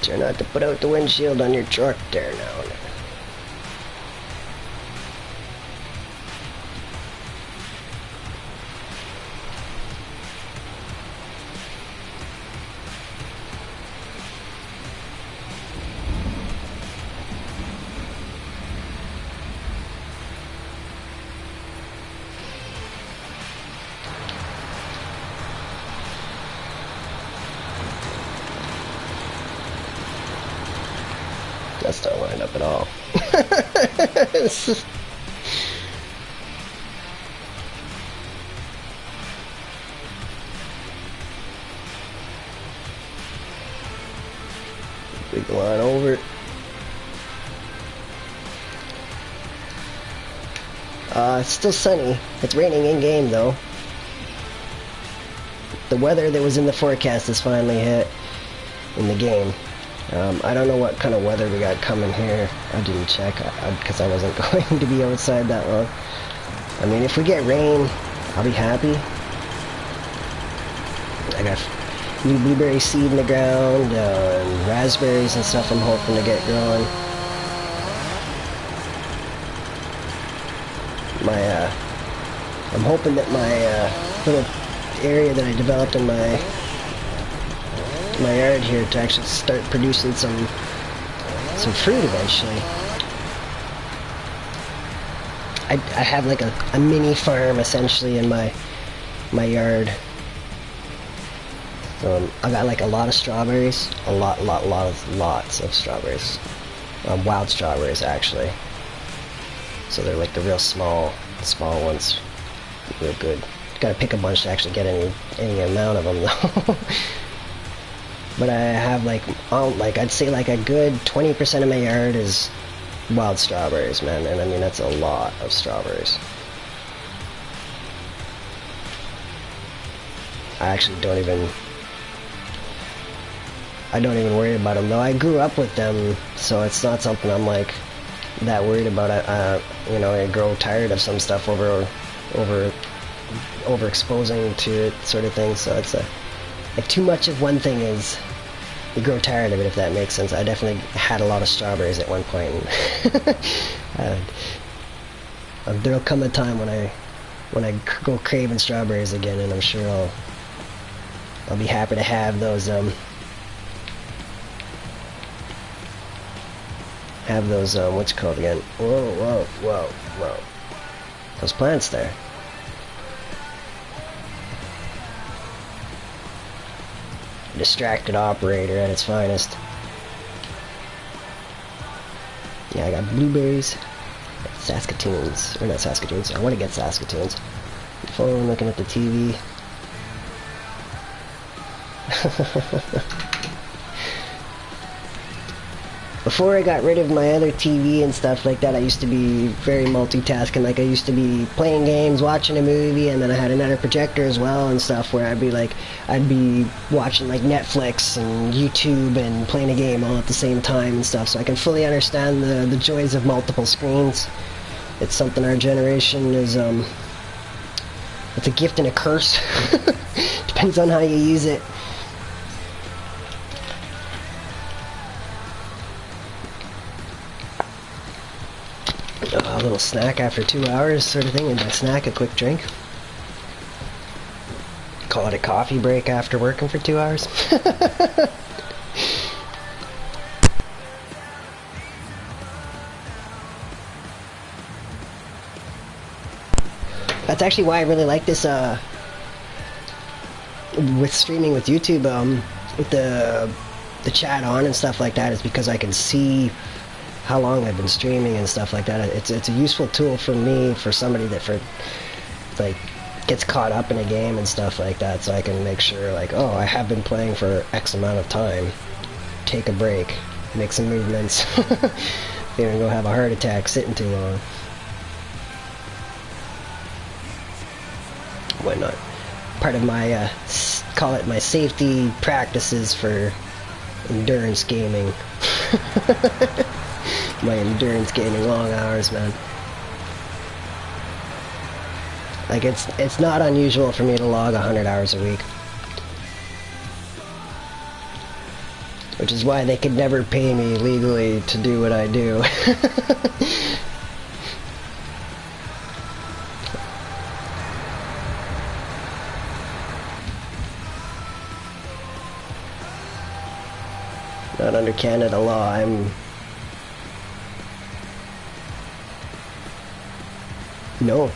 Try not to put out the windshield on your truck there now. That's not lined up at all. We go on over. It's still sunny. It's raining in-game though. The weather that was in the forecast has finally hit in the game. I don't know what kind of weather we got coming here. I didn't check because I wasn't going to be outside that long. I mean, if we get rain, I'll be happy. I got new blueberry seed in the ground, and raspberries and stuff I'm hoping to get growing. I'm hoping that my little area that I developed in my yard here to actually start producing some fruit eventually. I have like a mini farm essentially in my yard. I got like a lot of strawberries, lots of strawberries, wild strawberries actually. So they're like the real small ones, real good. Gotta pick a bunch to actually get any amount of them though. But I have like I'd say like a good 20% of my yard is wild strawberries, man, and I mean that's a lot of strawberries. I actually don't even worry about them though. I grew up with them, so it's not something I'm like that worried about. You know, I grow tired of some stuff overexposing to it, sort of thing. So it's like too much of one thing is you grow tired of it, if that makes sense. I definitely had a lot of strawberries at one point, and there'll come a time when I go craving strawberries again, and I'm sure I'll be happy to have those what's it called again? Whoa. Those plants there. Distracted operator at its finest. Yeah, I got blueberries, Saskatoons, or not Saskatoons. I want to get Saskatoons. Phone, looking at the TV. Before I got rid of my other TV and stuff like that, I used to be very multitasking. Like I used to be playing games, watching a movie, and then I had another projector as well and stuff where I'd be watching like Netflix and YouTube and playing a game all at the same time and stuff. So I can fully understand the joys of multiple screens. It's something our generation is, it's a gift and a curse. Depends on how you use it. A little snack after 2 hours sort of thing, and by snack, a quick drink. call it a coffee break after working for 2 hours. That's actually why I really like this with streaming with YouTube, with the chat on and stuff like that, is because I can see how long I've been streaming and stuff like that. It's a useful tool for me, for somebody that like gets caught up in a game and stuff like that, so I can make sure, like, oh, I have been playing for X amount of time, take a break, make some movements. You don't go have a heart attack sitting too long. Why not? Part of my call it my safety practices for endurance gaming. My endurance gaming long hours, man. Like, it's not unusual for me to log 100 hours a week. Which is why they could never pay me legally to do what I do. Not under Canada law. No.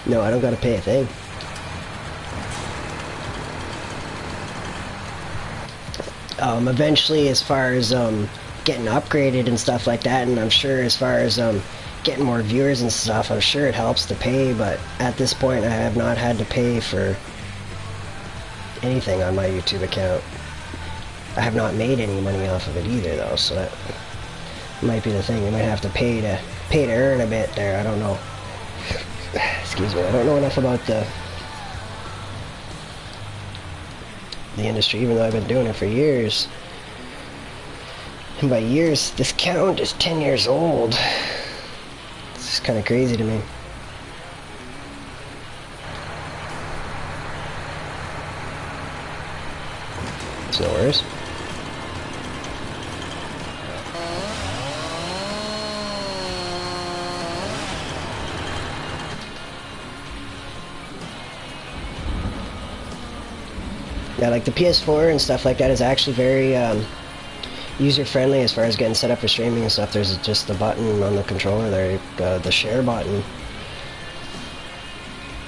No, I don't gotta pay a thing. Eventually, as far as getting upgraded and stuff like that, and I'm sure as far as getting more viewers and stuff, I'm sure it helps to pay, but at this point I have not had to pay for anything on my YouTube account. I have not made any money off of it either, though, so that might be the thing. You might have to pay to earn a bit there. I don't know. Excuse me. I don't know enough about the industry, even though I've been doing it for years. And by years, this count is 10 years old. It's just kind of crazy to me. It's no worries. Yeah, like the PS4 and stuff like that is actually very user-friendly as far as getting set up for streaming and stuff. There's just the button on the controller there, the share button.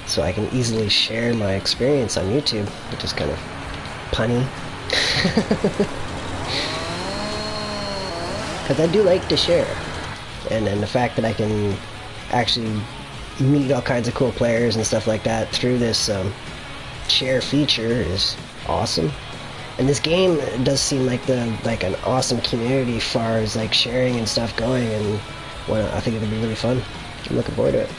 So I can easily share my experience on YouTube, which is kind of punny. Because I do like to share. And the fact that I can actually meet all kinds of cool players and stuff like that through this share feature is awesome. And this game does seem like an awesome community as far as like sharing and stuff going, and I think it'll be really fun. I'm looking forward to it.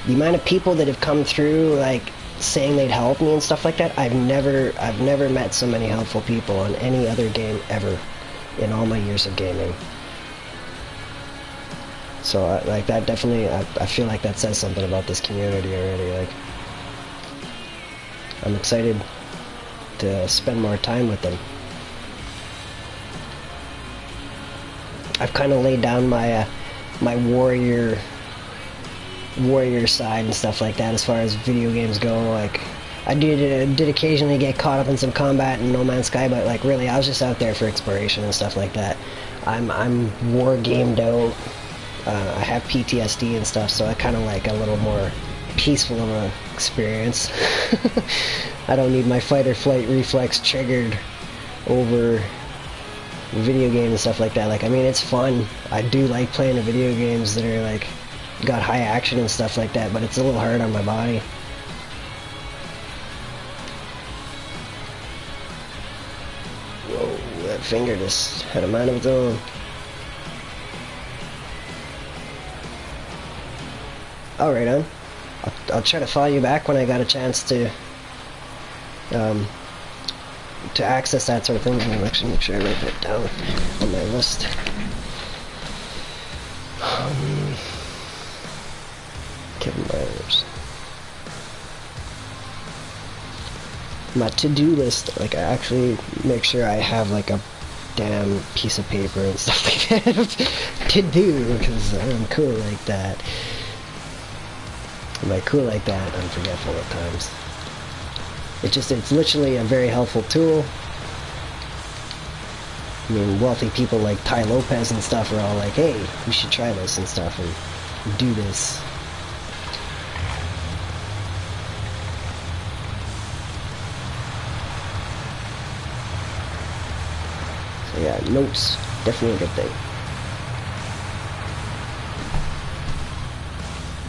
The amount of people that have come through like saying they'd help me and stuff like that, I've never met so many helpful people on any other game ever in all my years of gaming. So like that definitely, I feel like that says something about this community already. Like, I'm excited to spend more time with them. I've kind of laid down my my warrior side and stuff like that as far as video games go. Like, I did occasionally get caught up in some combat in No Man's Sky, but like really I was just out there for exploration and stuff like that. I'm war gamed out. I have PTSD and stuff, so I kind of like a little more peaceful of an experience. I don't need my fight or flight reflex triggered over video games and stuff like that. Like, I mean, it's fun. I do like playing the video games that are like got high action and stuff like that, but it's a little hard on my body. Whoa, that finger just had a mind of its own. Alright, on. I'll try to follow you back when I got a chance to access that sort of thing. I'll actually make sure I write that down on my list. Kevin Myers. My to-do list, like I actually make sure I have like a damn piece of paper and stuff like that to do, because I'm cool like that. By cool like that, I'm forgetful at times. It's literally a very helpful tool. I mean, wealthy people like Ty Lopez and stuff are all like, hey, we should try this and stuff and do this. So yeah, notes, definitely a good thing.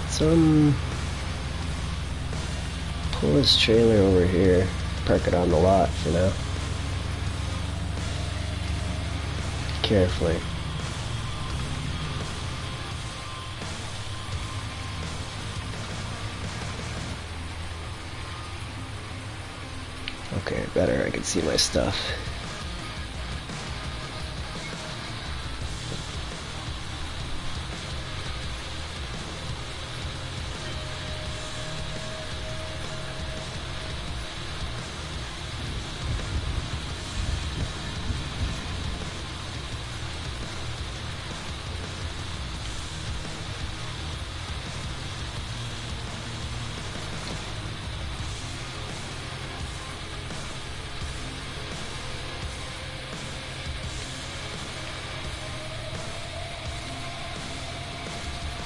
So, pull this trailer over here, park it on the lot for now. Carefully. Okay, better, I can see my stuff.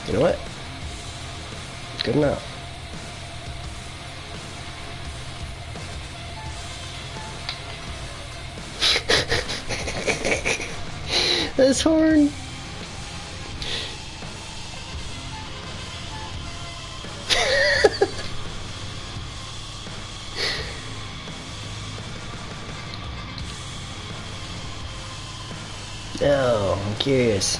You know what? Good enough. This horn. No, I'm curious.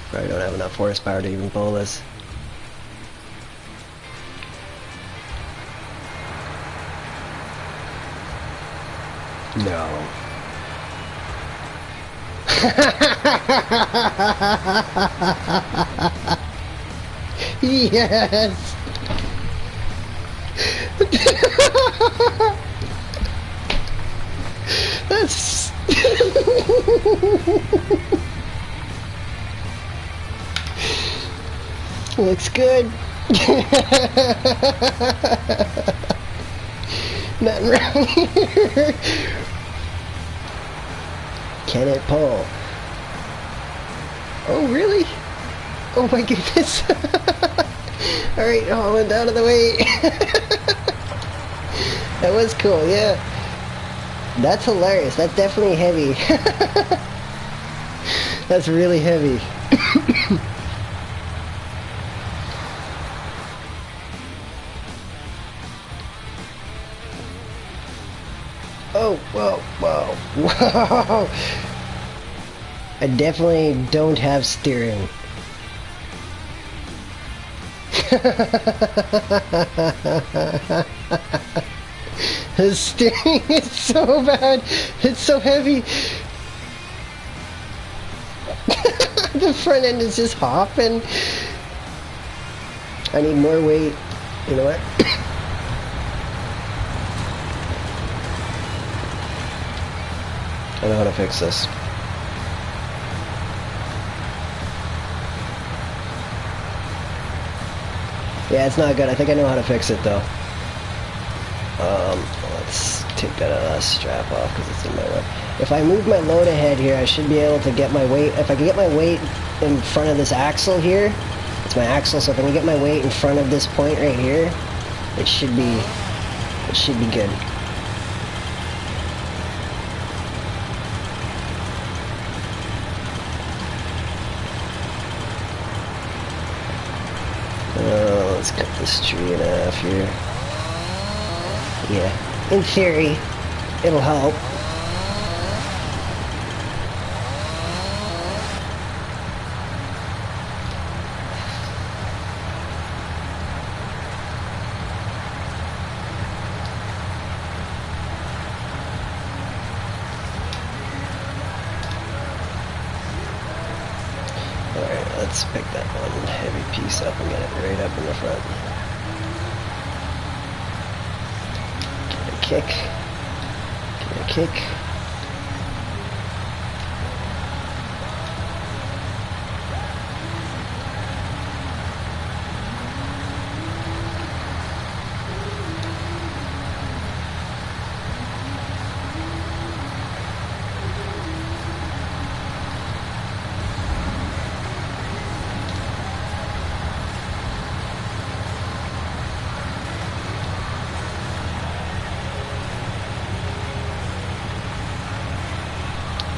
Probably don't have enough horsepower to even pull this. No. Yes. That's looks good. Nothing wrong here. Can it pull? Oh, really? Oh my goodness. Alright, I went out of the way. That was cool, yeah. That's hilarious. That's definitely heavy. That's really heavy. Oh, whoa, whoa, whoa. I definitely don't have steering. The steering is so bad. It's so heavy. The front end is just hopping. I need more weight. You know what? I know how to fix this. Yeah, it's not good. I think I know how to fix it though. Let's take that strap off because it's in my way. If I move my load ahead here, I should be able to get my weight. If I can get my weight in front of this axle here, it's my axle. So if I can get my weight in front of this point right here, it should be good. Let's cut this tree in half here. Yeah, in theory, it'll help. Let's pick that one heavy piece up and get it right up in the front. Give it a kick. Give it a kick.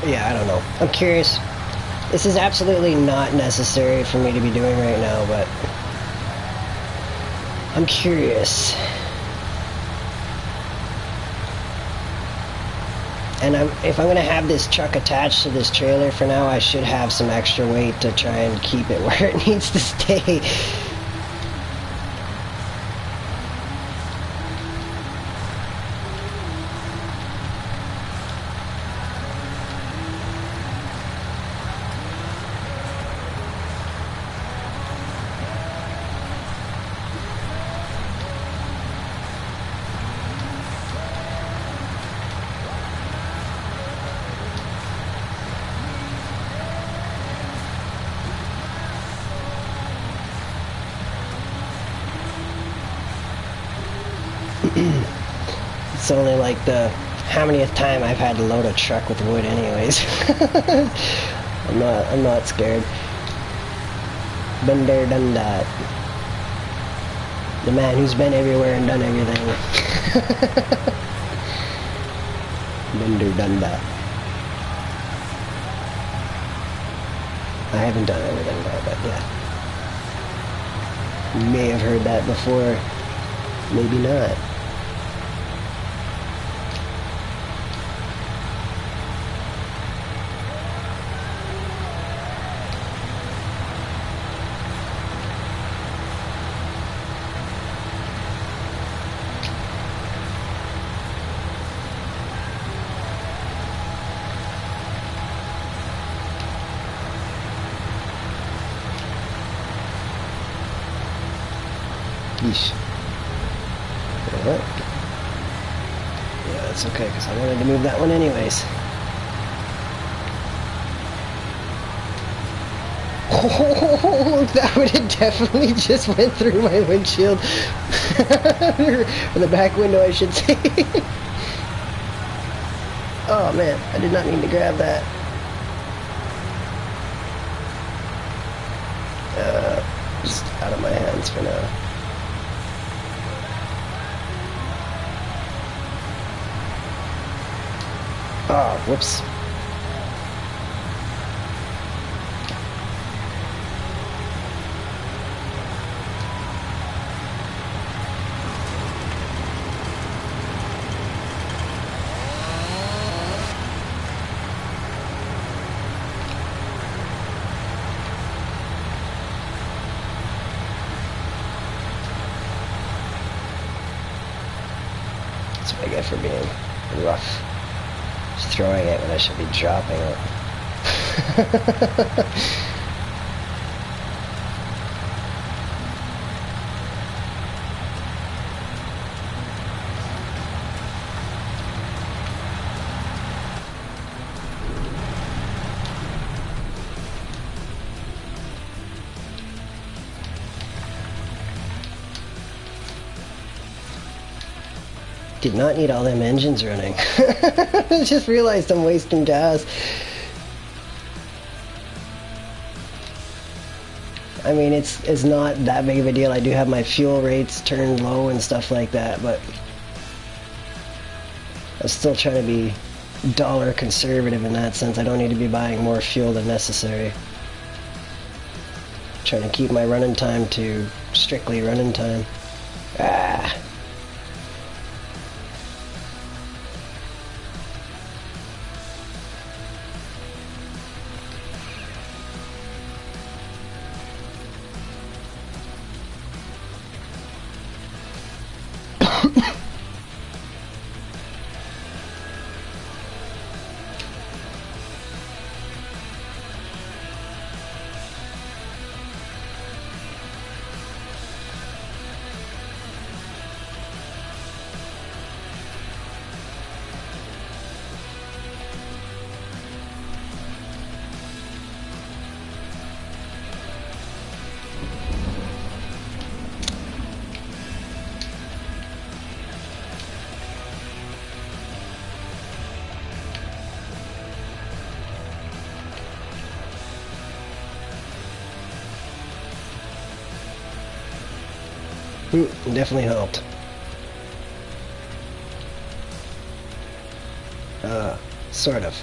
Yeah, I don't know. I'm curious. This is absolutely not necessary for me to be doing right now, but I'm curious. And if I'm going to have this truck attached to this trailer for now, I should have some extra weight to try and keep it where it needs to stay. It's only like the how manyth time I've had to load a truck with wood anyways. I'm not scared. Been there, done that. The man who's been everywhere and done everything. Been there, done that. I haven't done everything though, but yeah. You may have heard that before, maybe not. Yeesh. You know what? Yeah, that's okay, because I wanted to move that one anyways. Oh, that would have definitely just went through my windshield. Or the back window, I should say. Oh man, I did not mean to grab that. Just out of my hands for now. Oh, whoops. That's what I get for being rough. Just throwing it when I should be dropping it. Did not need all them engines running. I just realized I'm wasting gas. I mean, it's not that big of a deal. I do have my fuel rates turned low and stuff like that, but I'm still trying to be dollar conservative in that sense. I don't need to be buying more fuel than necessary. Trying to keep my running time to strictly running time. Ah. Definitely helped. Sort of.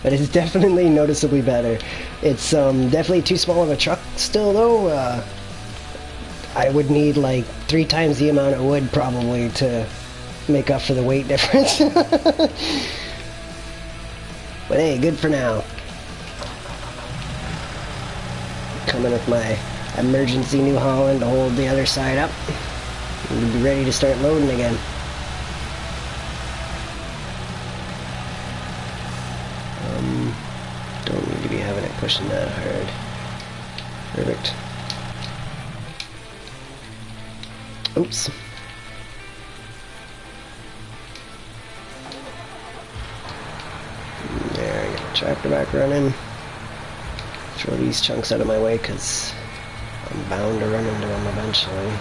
But it's definitely noticeably better. It's definitely too small of a truck still though. I would need like 3 times the amount of wood probably to make up for the weight difference. But hey, good for now. Coming with my emergency New Holland to hold the other side up. We'll be ready to start loading again. Don't need to be having it pushing that hard. Perfect. Oops. There, get the tractor back running. Throw these chunks out of my way because I'm bound to run into them eventually.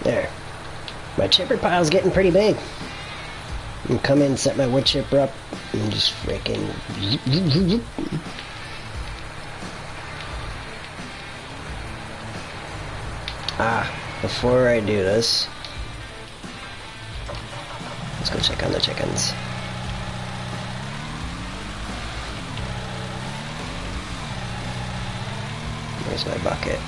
There. My chipper pile's getting pretty big. And come in, set my wood chipper up, and just freaking. Before I do this, let's go check on the chickens. Where's my bucket?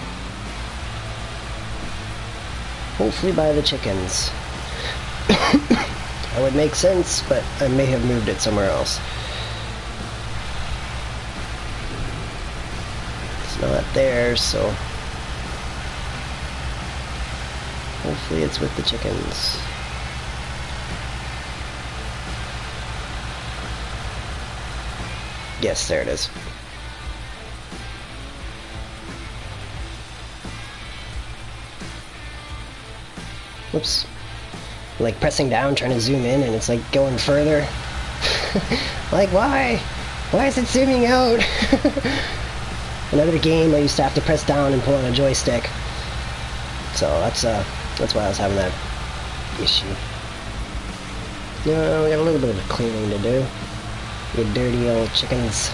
Hopefully by the chickens. That would make sense, but I may have moved it somewhere else. It's not there, so hopefully it's with the chickens. Yes, there it is. Whoops. Like pressing down, trying to zoom in, and it's like going further. Like, why? Why is it zooming out? Another game I used to have to press down and pull on a joystick. So that's why I was having that issue. No, we got a little bit of cleaning to do. You dirty old chickens.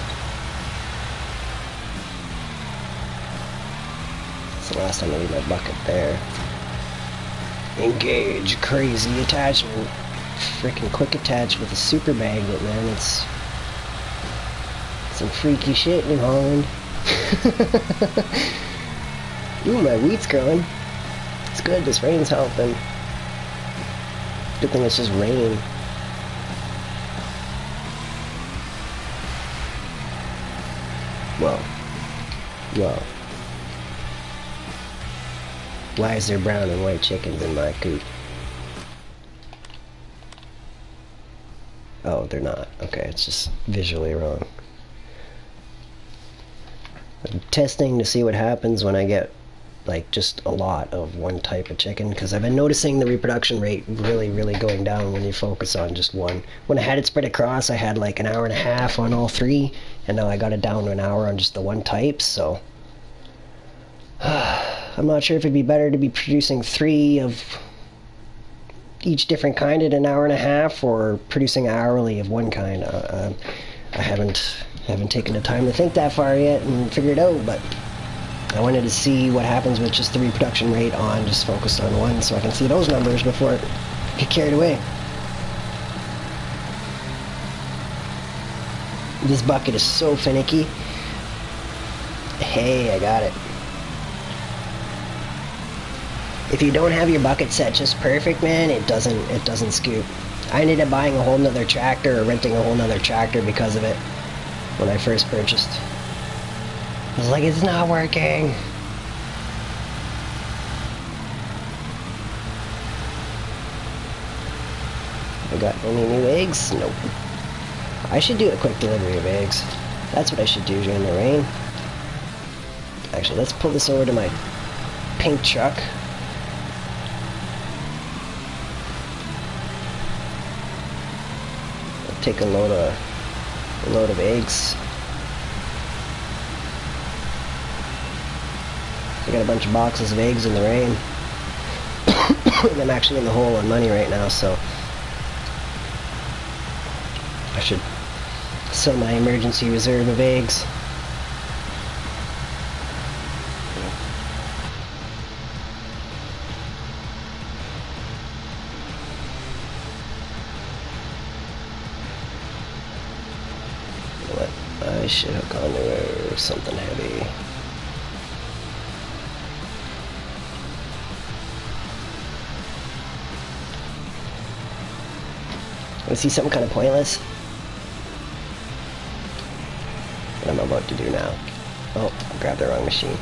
It's the last time I leave my bucket there. Engage crazy attachment. Freaking quick attach with a super magnet, man. It's some freaky shit, New Holland. Ooh, my wheat's growing. It's good, this rain's helping. Good thing it's just rain. Whoa. Why is there brown and white chickens in my coop? Oh, they're not. Okay, it's just visually wrong. I'm testing to see what happens when I get like just a lot of one type of chicken, because I've been noticing the reproduction rate really going down when you focus on just one. When I had it spread across, I had like an hour and a half on all 3, and now I got it down to an hour on just the one type, so I'm not sure if it'd be better to be producing 3 of each different kind at an hour and a half, or producing hourly of one kind. I haven't taken the time to think that far yet and figure it out, but I wanted to see what happens with just the reproduction rate on just focused on one, so I can see those numbers before it get carried away. This bucket is so finicky. Hey, I got it. If you don't have your bucket set just perfect, man, it doesn't scoop. I ended up buying a whole nother tractor, or renting a whole nother tractor because of it when I first purchased. I was like, it's not working. I got any new eggs? Nope. I should do a quick delivery of eggs. That's what I should do during the rain. Actually, let's pull this over to my pink truck. I'll take a load of eggs. I got a bunch of boxes of eggs in the rain. And I'm actually in the hole on money right now, so I should So my emergency reserve of eggs. What? I should hook onto something heavy. Want to see something kind of pointless? What I'm about to do now. Oh, I grabbed the wrong machine.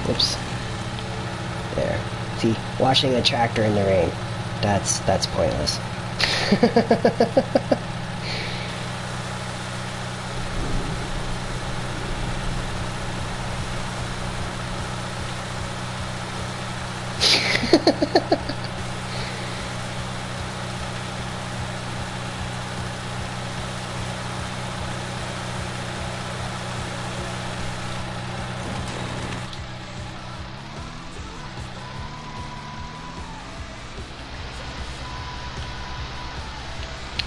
Whoops. There. See, washing a tractor in the rain. That's pointless.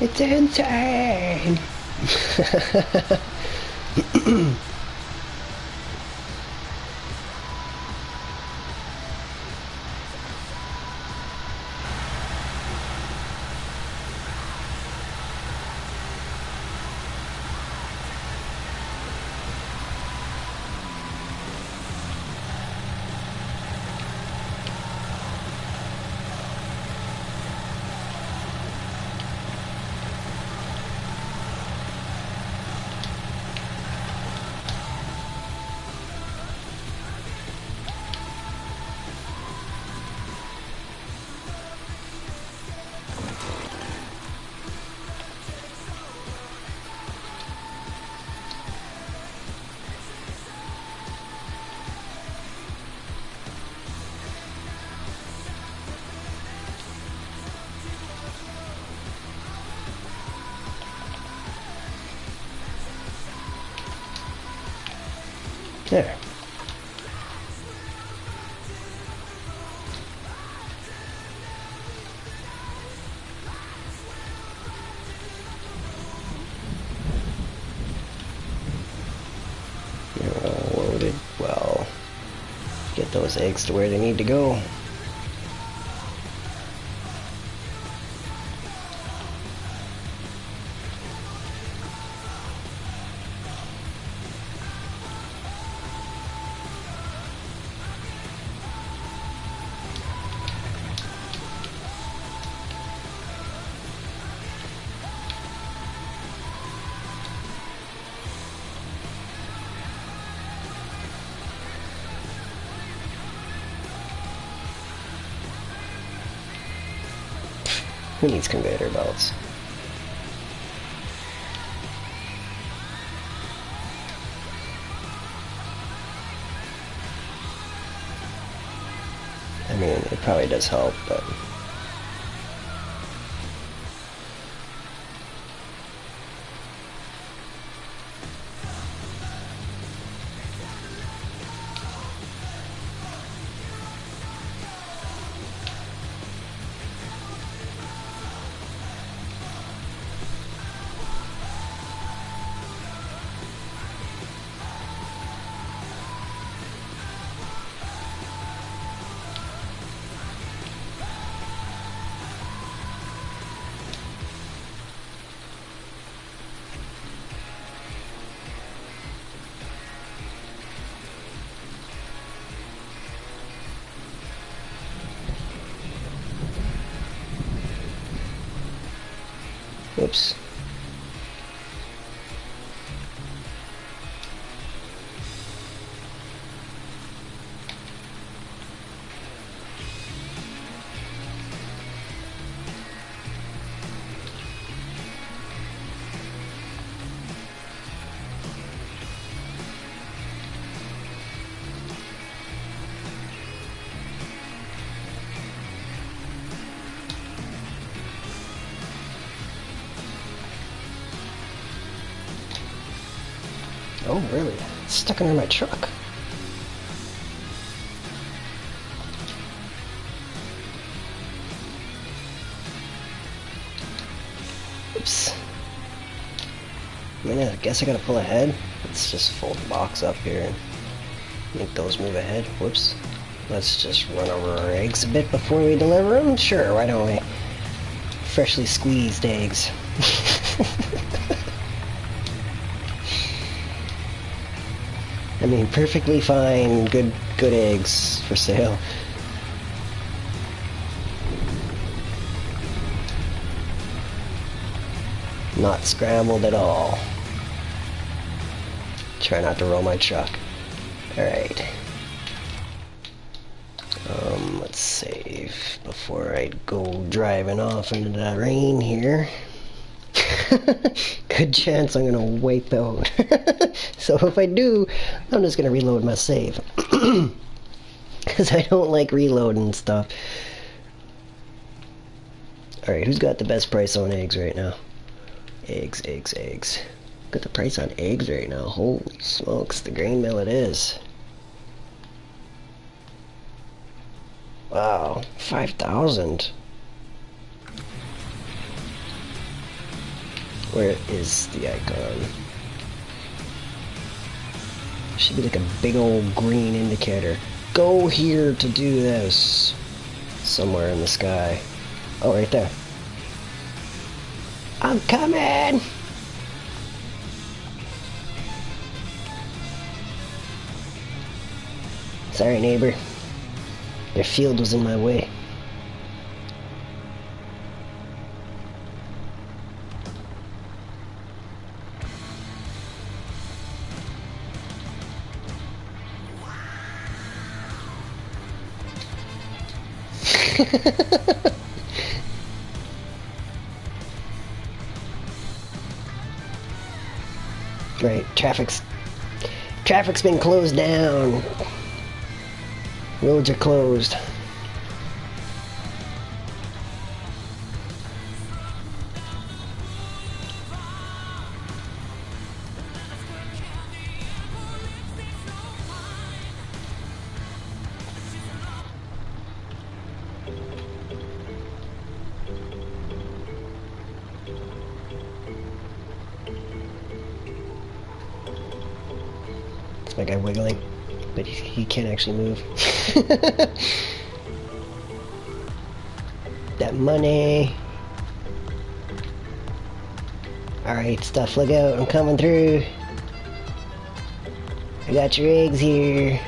It's insane! There. Loaded. Well, get those eggs to where they need to go. Who needs conveyor belts? I mean, it probably does help, but... Oops. Oh, really? It's stuck under my truck. Oops. I guess I gotta pull ahead. Let's just fold the box up here and make those move ahead. Whoops. Let's just run over our eggs a bit before we deliver them. Sure, why don't we? Freshly squeezed eggs. I mean, perfectly fine, good eggs for sale. Not scrambled at all. Try not to roll my truck. Alright. Let's save before I go driving off into the rain here. Good chance I'm gonna wipe out. So if I do, I'm just gonna reload my save. Because I don't like reloading stuff. Alright, who's got the best price on eggs right now? Eggs. Got the price on eggs right now. Holy smokes, the grain mill it is. Wow, 5,000. Where is the icon? Should be like a big old green indicator. Go here to do this. Somewhere in the sky. Oh, right there. I'm coming! Sorry, neighbor. Their field was in my way. Right, traffic's been closed down. Roads are closed. My guy wiggling, but he can't actually move. That money. Alright, stuff, look out, I'm coming through. I got your eggs here.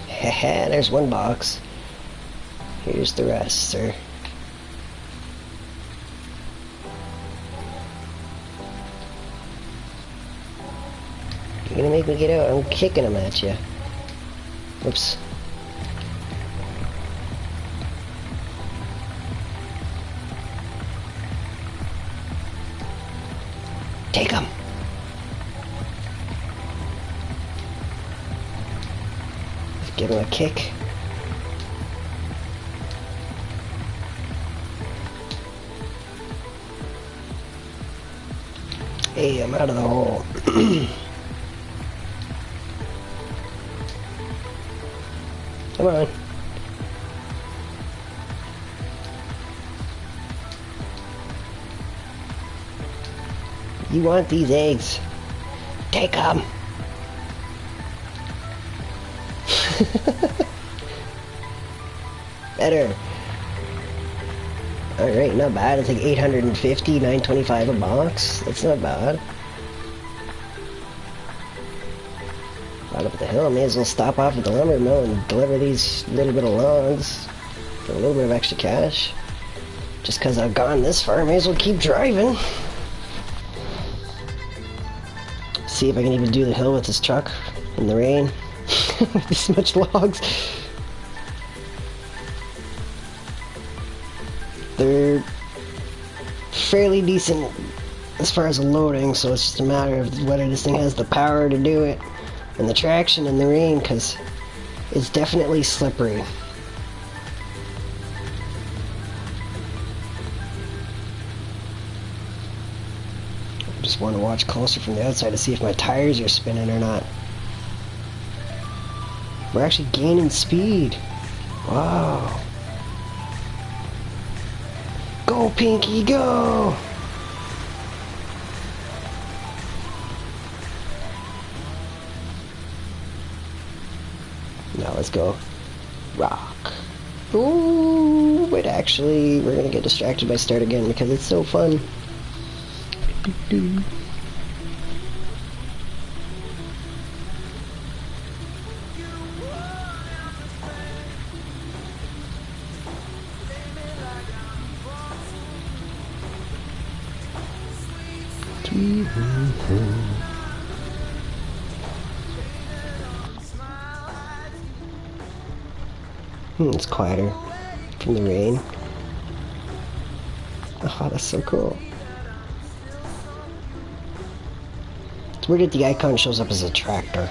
Haha, there's one box. Here's the rest, sir. You're gonna make me get out. I'm kicking them at you. Whoops. Take them. Give him a kick. Hey, I'm out of the hole. Come on. You want these eggs? Take them. Better. Alright, not bad. It's like 850, 925 a box. That's not bad. Right up the hill, I may as well stop off at the lumber mill and deliver these little bit of logs for a little bit of extra cash. Just because I've gone this far, I may as well keep driving. See if I can even do the hill with this truck in the rain. With this much logs. They're fairly decent as far as loading, so it's just a matter of whether this thing has the power to do it and the traction in the rain, because It's definitely slippery. Just want to watch closer from the outside to see if my tires are spinning or not. We're actually gaining speed. Wow. Go, Pinky, go! Now let's go. Rock. Ooh, but actually, we're gonna get distracted by start again because it's so fun. It's quieter from the rain. Oh, that's so cool. It's weird that the icon shows up as a tractor.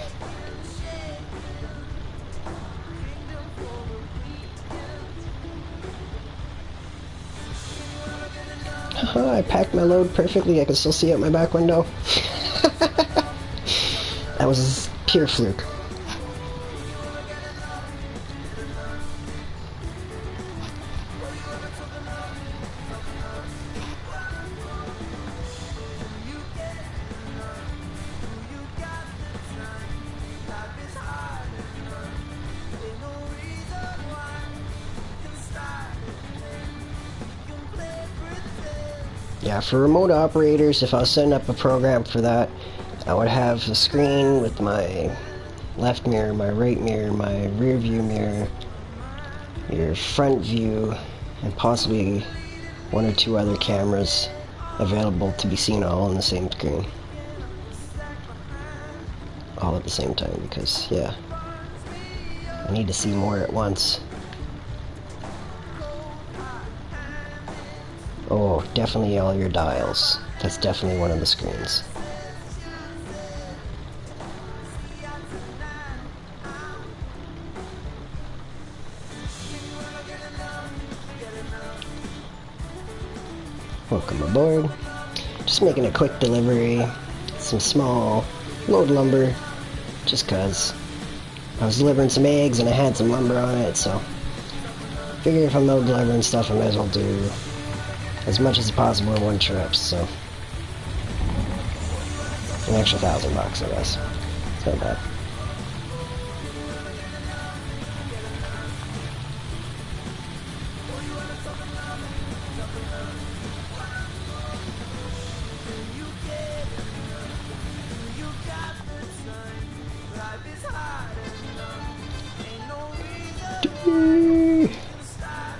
I packed my load perfectly. I can still see out my back window. That was pure fluke. Yeah, for remote operators, if I was setting up a program for that, I would have a screen with my left mirror, my right mirror, my rear view mirror, your front view, and possibly one or two other cameras available to be seen all on the same screen. All at the same time, because, yeah, I need to see more at once. Oh, definitely all your dials. That's definitely one of the screens. Welcome aboard. Just making a quick delivery. Some small load lumber. Just cause I was delivering some eggs and I had some lumber on it, so figure if I'm load delivering stuff I might as well do as much as possible in one trip, so an extra $1,000 I guess. It's not bad.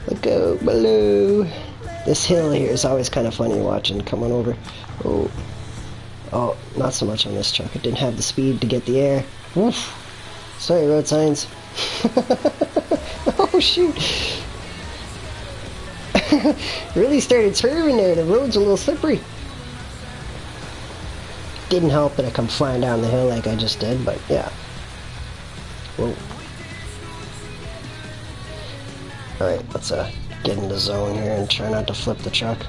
Look out below. This hill here is always kind of funny watching. Come on over. Oh. Oh, not so much on this truck. It didn't have the speed to get the air. Oof. Sorry, road signs. Oh, shoot. Really started swerving there. The road's a little slippery. Didn't help that I come flying down the hill like I just did, but yeah. Whoa. Alright, let's get in the zone here and try not to flip the truck.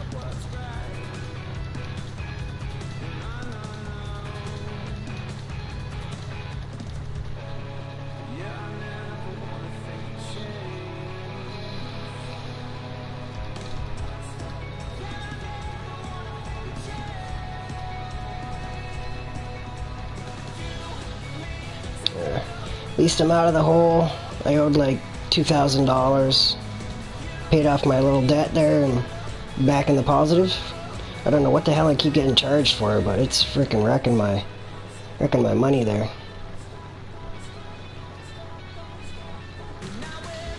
At least I'm out of the hole. I owed like $2,000. Paid off my little debt there and back in the positive. I don't know what the hell I keep getting charged for, but it's freaking wrecking my money there.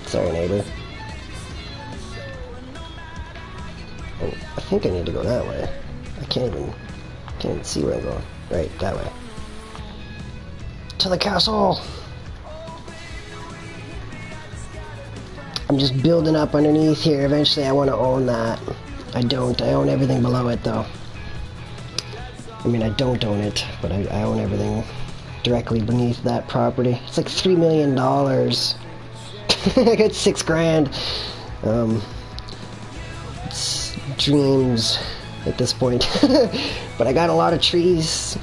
Sorry, neighbor. Oh, I think I need to go that way. I can't even see where I'm going. Right, that way. To the castle! I'm just building up underneath here. Eventually I want to own that. I don't. I own everything below it though. I mean, I don't own it, but I own everything directly beneath that property. It's like $3 million. I got $6,000. It's dreams at this point. But I got a lot of trees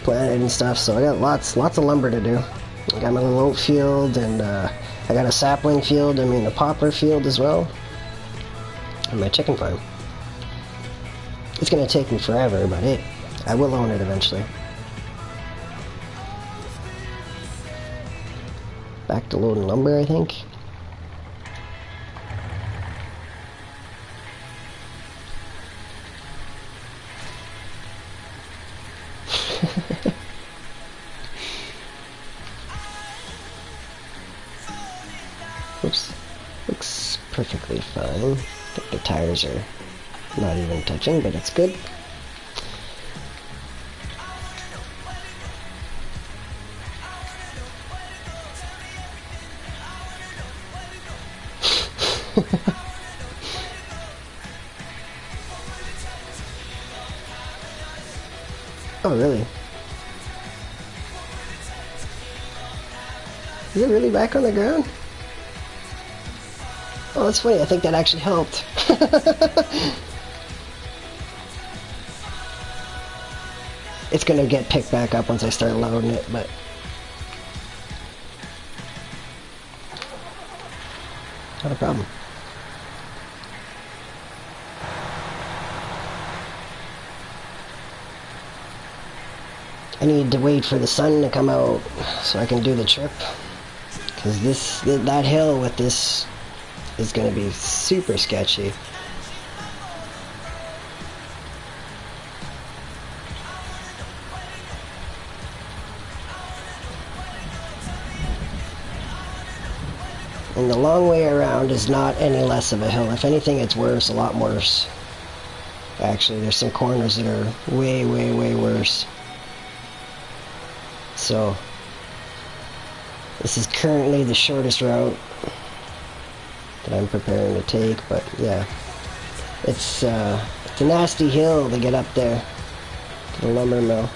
planted and stuff, so I got lots of lumber to do. I got my little oat field, and I got a sapling field, a poplar field as well, and my chicken farm. It's gonna take me forever, but hey, I will own it eventually. Back to loading lumber, I think. Oops. Looks perfectly fine. I think the tires are not even touching, but it's good. Oh, really? Is it really back on the ground? Oh, that's funny. I think that actually helped. It's gonna get picked back up once I start loading it, but... not a problem. I need to wait for the sun to come out so I can do the trip, because that hill with this is going to be super sketchy. And the long way around is not any less of a hill. If anything, it's worse, a lot worse. Actually, there's some corners that are way, way, way worse. So, this is currently the shortest route that I'm preparing to take, but yeah, it's a nasty hill to get up there to the lumber mill.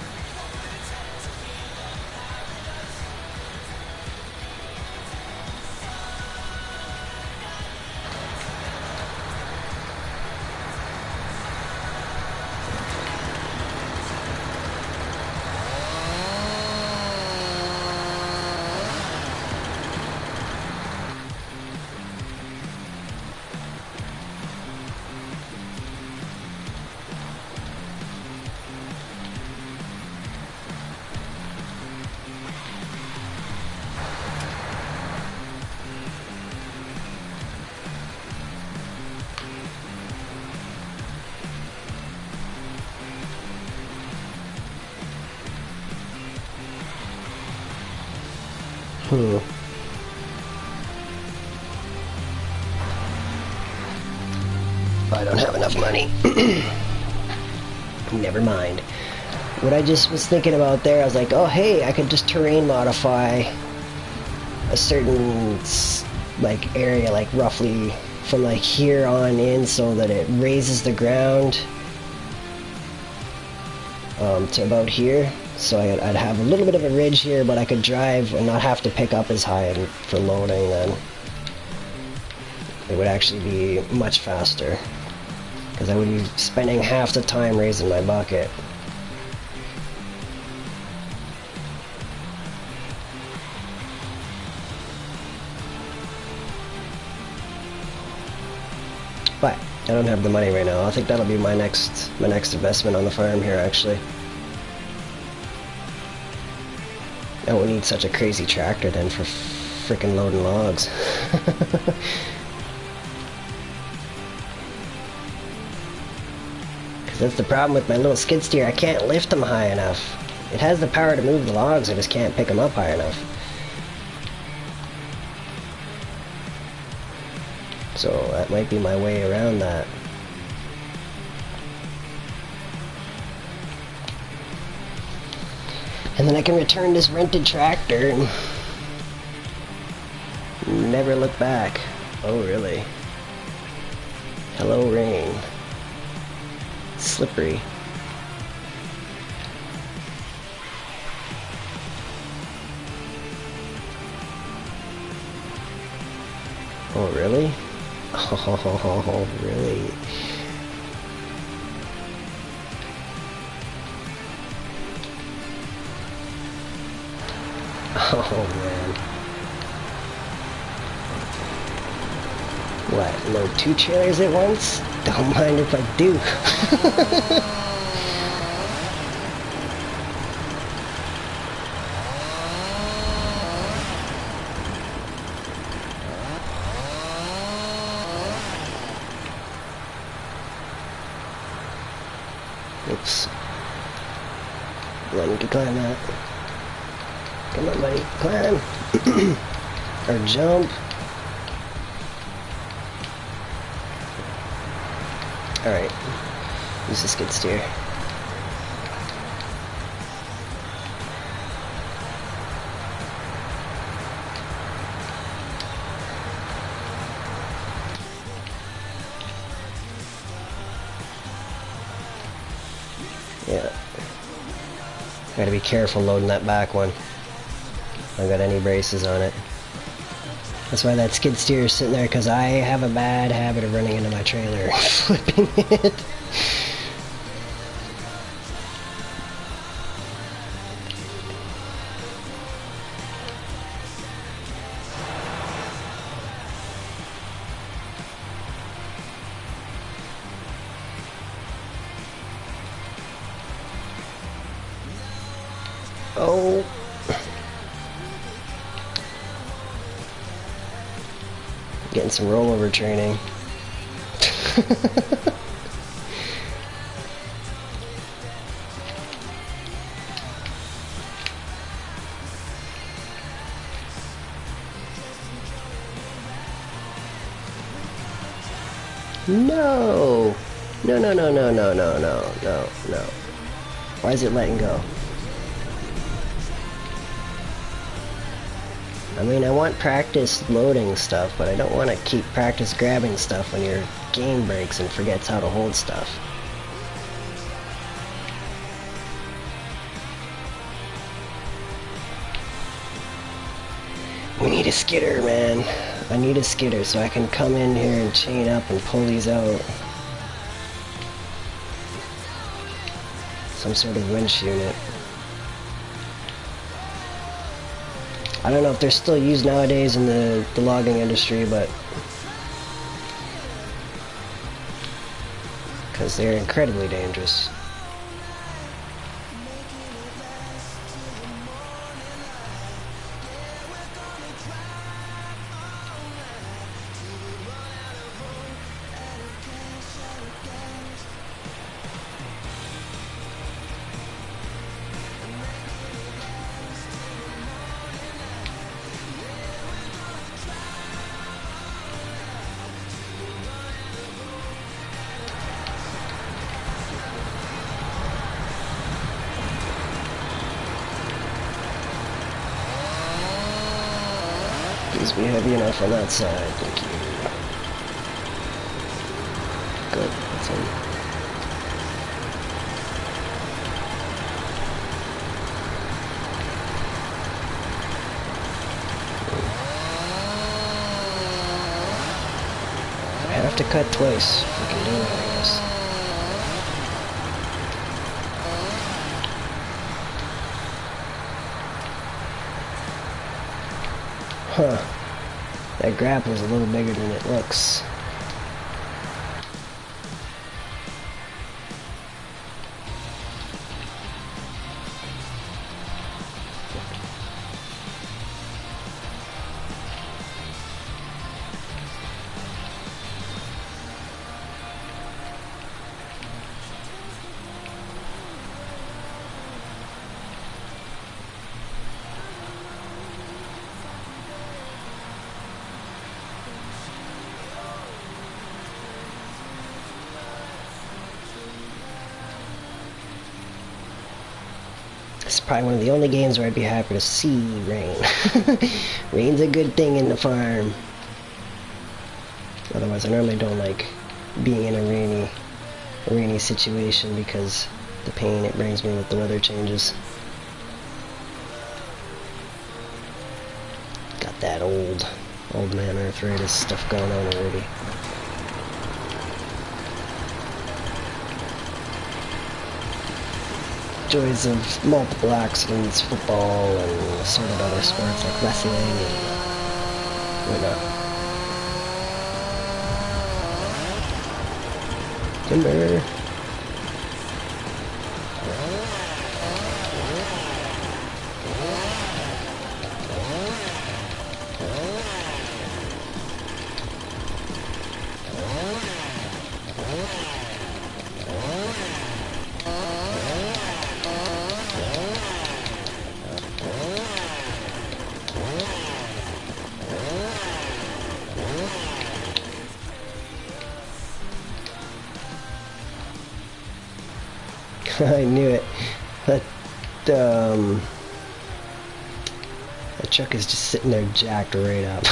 I don't have enough money. Never mind. What I just was thinking about there, I was like, oh hey, I could just terrain modify a certain like area, like roughly from like here on in, so that it raises the ground to about here. So I'd have a little bit of a ridge here, but I could drive and not have to pick up as high for loading then. It would actually be much faster, because I would be spending half the time raising my bucket. But I don't have the money right now. I think that'll be my next investment on the farm here, actually. I won't need such a crazy tractor then for frickin' loading logs. Because that's the problem with my little skid steer. I can't lift them high enough. It has the power to move the logs, I just can't pick them up high enough. So that might be my way around that. And then I can return this rented tractor and never look back. Oh, really? Hello, rain. Slippery. Oh, really? Oh, really? Oh, man. What, load 2 trailers at once? Don't mind if I do. Oops. Let me climb that. Come on, buddy. Climb. Or jump. Alright. Use the skid steer. Yeah. Gotta be careful loading that back one. I got any braces on it. That's why that skid steer is sitting there, because I have a bad habit of running into my trailer and flipping it. Oh. Getting some rollover training. No! No, no, no, no, no, no, no, no, no. Why is it letting go? I mean, I want practice loading stuff, but I don't want to keep practice grabbing stuff when your game breaks and forgets how to hold stuff. We need a skidder, man. I need a skidder so I can come in here and chain up and pull these out. Some sort of winch unit. I don't know if they're still used nowadays in the logging industry, but because they're incredibly dangerous. Please be heavy enough on that side, thank you. Good, that's in. I have to cut twice if I can do that, I guess. Huh. That grapple's a little bigger than it looks. It's probably one of the only games where I'd be happy to see rain. Rain's a good thing in the farm. Otherwise, I normally don't like being in a rainy situation because the pain it brings me with the weather changes. Got that old Old man arthritis stuff going on already. Joys of multiple accidents, football, and assorted other sports like wrestling and whatnot. Timber. I knew it. That truck is just sitting there jacked right up.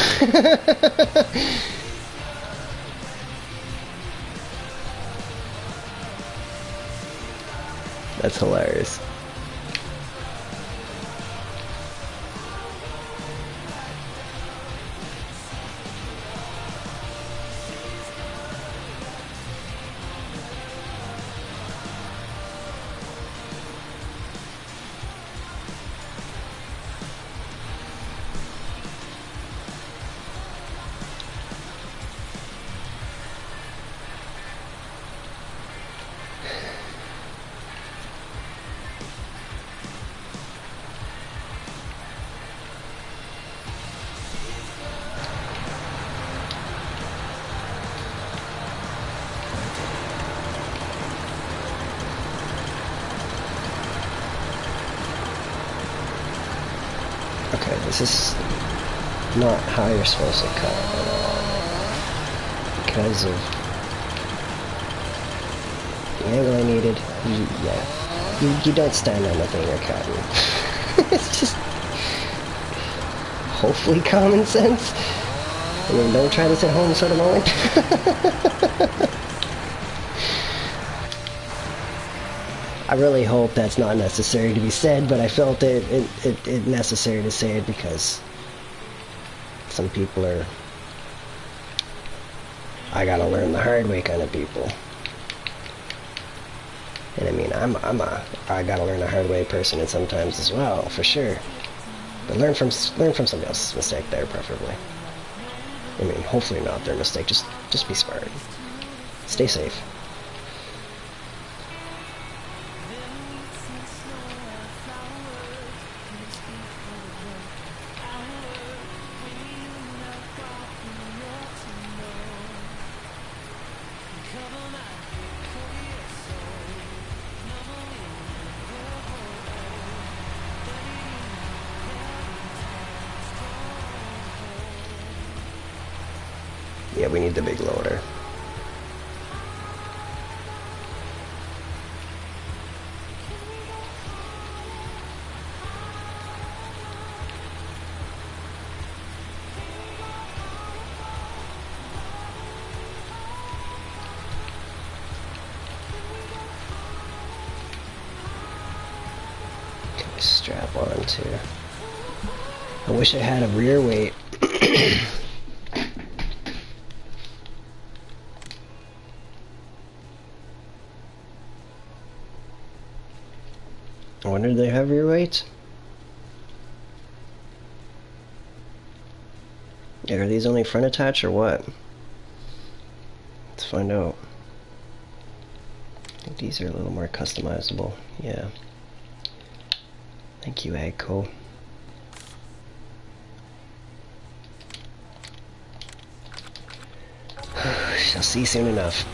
That's hilarious. Okay, this is not how you're supposed to cut at all. Because of the angle I needed. You don't stand on the thing you're cutting. It's just hopefully common sense. I mean, don't try this at home sort of moment. I really hope that's not necessary to be said, but I felt it necessary to say it because some people are I gotta learn the hard way kind of people. And I mean, I'm a I gotta learn the hard way person and sometimes as well, for sure. But learn from somebody else's mistake there, preferably. I mean, hopefully not their mistake. Just be smart. Stay safe. Yeah, we need the big loader. Okay, strap on too. I wish I had a rear weight. I wonder, do they have rear weights? Yeah, are these only front attach or what? Let's find out. I think these are a little more customizable. Yeah. Thank you, Agco. Shall see soon enough.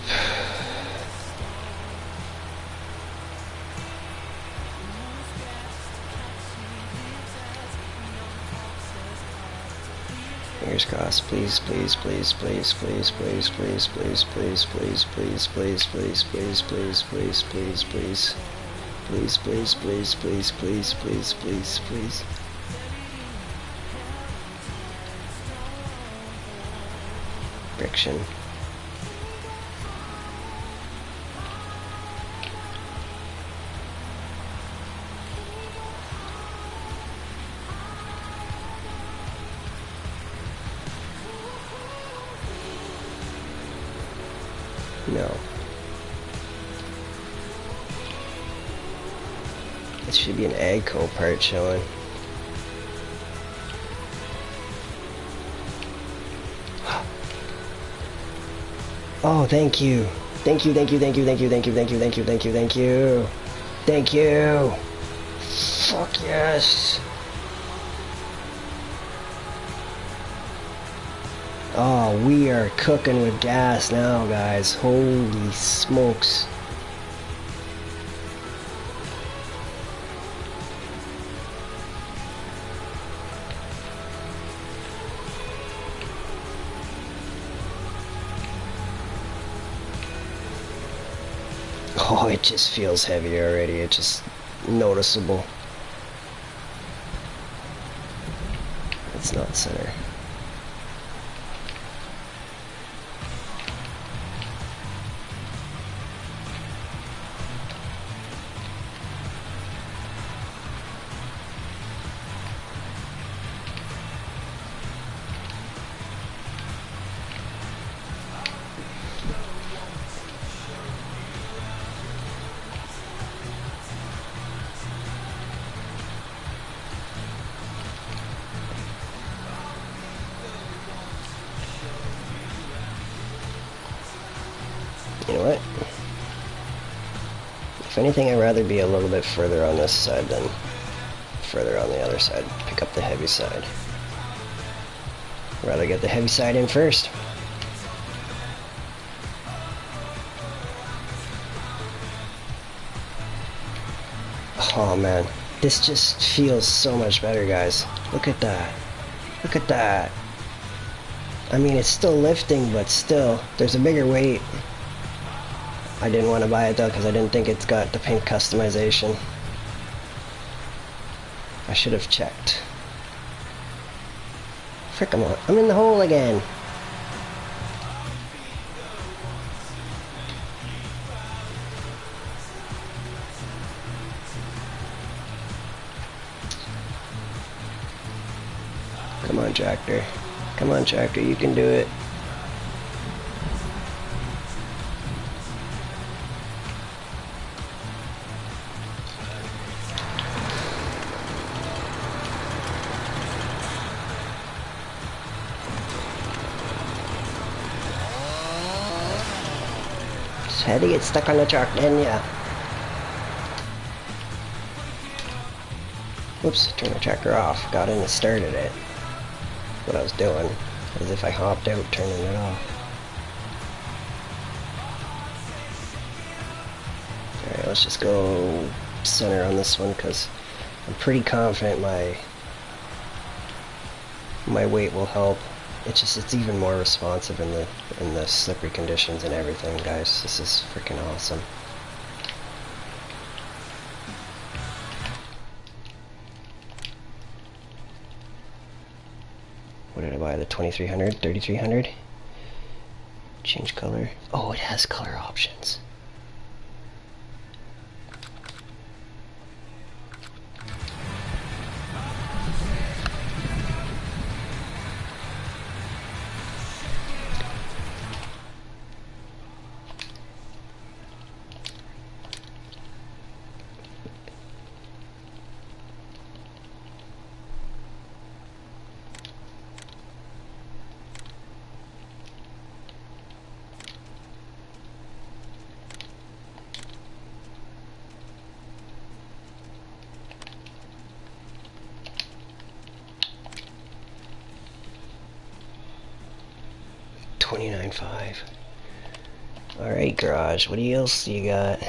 Fingers crossed. Please, please, please, please, please, please, please, please, please, please, please, please, please, please, please, please, please, please. Please, please, please, please, please, please, please, please. Friction. No. It should be an AGCO part showing. Oh, thank you. Thank you, thank you, thank you, thank you, thank you, thank you, thank you, thank you, thank you. Thank you. Fuck yes. Oh, we are cooking with gas now, guys. Holy smokes. Oh, it just feels heavy already. It's just noticeable. It's not center. You know what? If anything, I'd rather be a little bit further on this side than further on the other side. Pick up the heavy side. I'd rather get the heavy side in first. Oh man, this just feels so much better, guys. Look at that. Look at that. I mean, it's still lifting, but still, there's a bigger weight. I didn't want to buy it though because I didn't think it's got the pink customization. I should have checked. Frick, I'm in the hole again. Come on, tractor. Come on, tractor, you can do it. Had to get stuck on the truck, didn't ya? Whoops, turned the tractor off. Got in and started it. What I was doing, as if I hopped out, turning it off. Alright, let's just go center on this one, because I'm pretty confident my weight will help. It's even more responsive in the slippery conditions and everything, guys. This is freaking awesome. What did I buy? The 2300, 3300? Change color. Oh, it has color options. $29.5. Alright, garage, what else you got?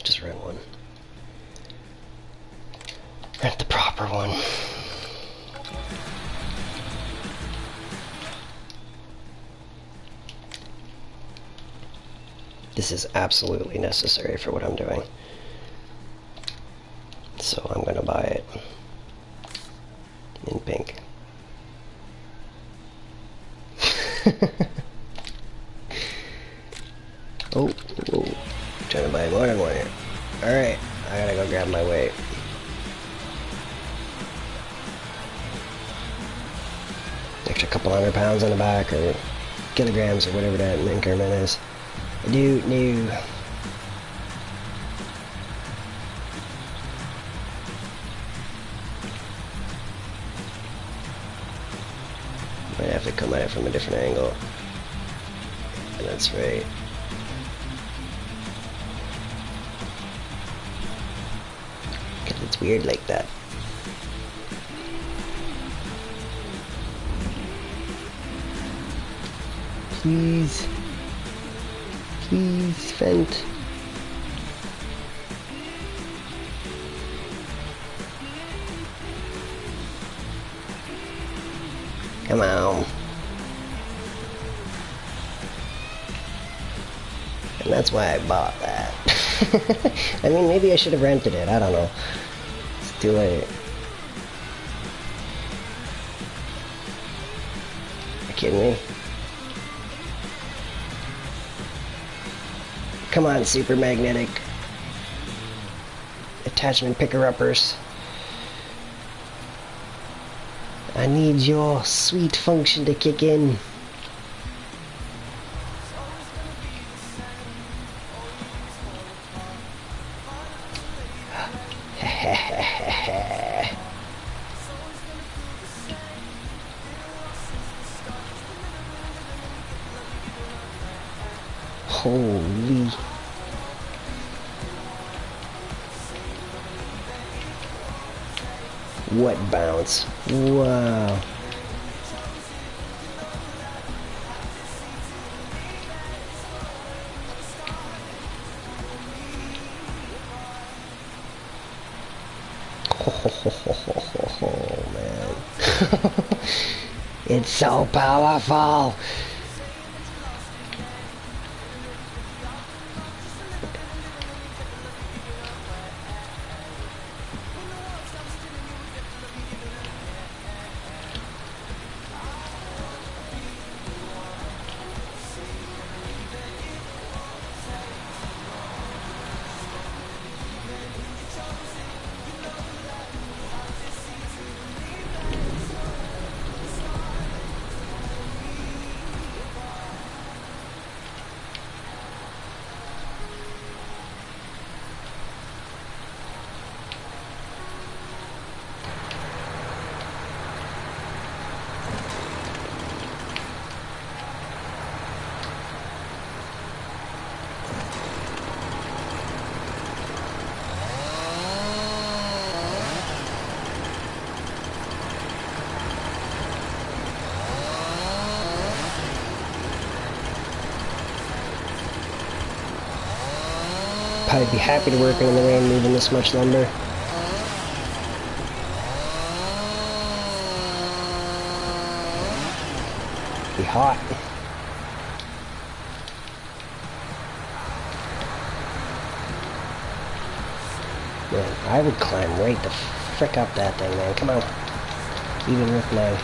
Just rent one. Rent the proper one. This is absolutely necessary for what I'm doing. So I'm gonna buy it in pink. Oh, trying to buy more than one here. Alright, I gotta go grab my weight. Extra couple £100 on the back, or kilograms, or whatever that increment is. I do new. Might have to come at it from a different angle. That's right. Because it's weird like that. Please. Please, Fent. Come on. And that's why I bought that. I mean, maybe I should have rented it. I don't know. It's too late. Are you kidding me? Come on, super magnetic attachment picker-uppers. I need your sweet function to kick in. Holy. What bounce. Wow. Oh, man. It's so powerful. Probably be happy to work in the rain moving this much lumber. Be hot. Man, I would climb right the frick up that thing, man. Come on. Even with my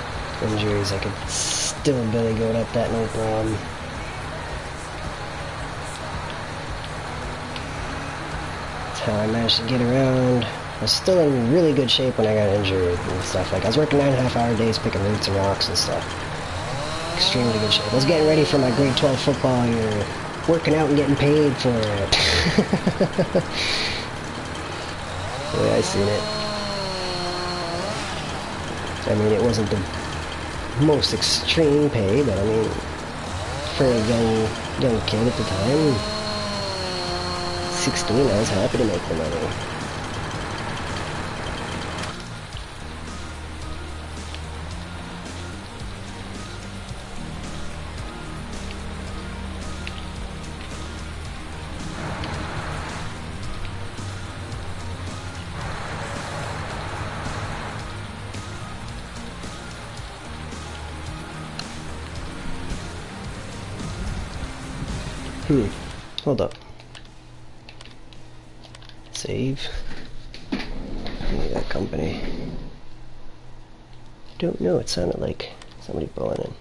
injuries, I could still barely go up that, no problem. How I managed to get around. I was still in really good shape when I got injured and stuff. Like, I was working 9.5-hour days picking roots and rocks and stuff. Extremely good shape. I was getting ready for my grade 12 football year, working out and getting paid for it. The way I seen it. I mean, it wasn't the most extreme pay, but I mean, for a young kid at the time, 16, I was happy to make the money. Hold up. Save. Maybe that company. Don't know, it sounded like somebody pulling in.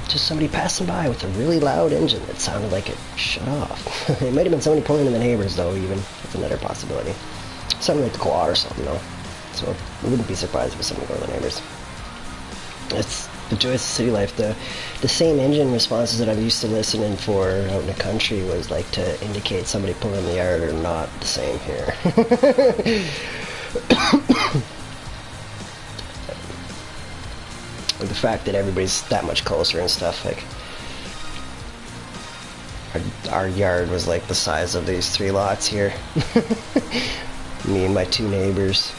Just somebody passing by with a really loud engine that sounded like it shut off. It might have been somebody pulling in the neighbors, though, even. That's another possibility. Something like the quad or something, though. So I wouldn't be surprised if it was something going to the neighbors. It's the joys of city life. The same engine responses that I'm used to listening for out in the country was like to indicate somebody pulling in the yard are not the same here. The fact that everybody's that much closer and stuff, like our yard was like the size of these 3 lots here. Me and my 2 neighbors.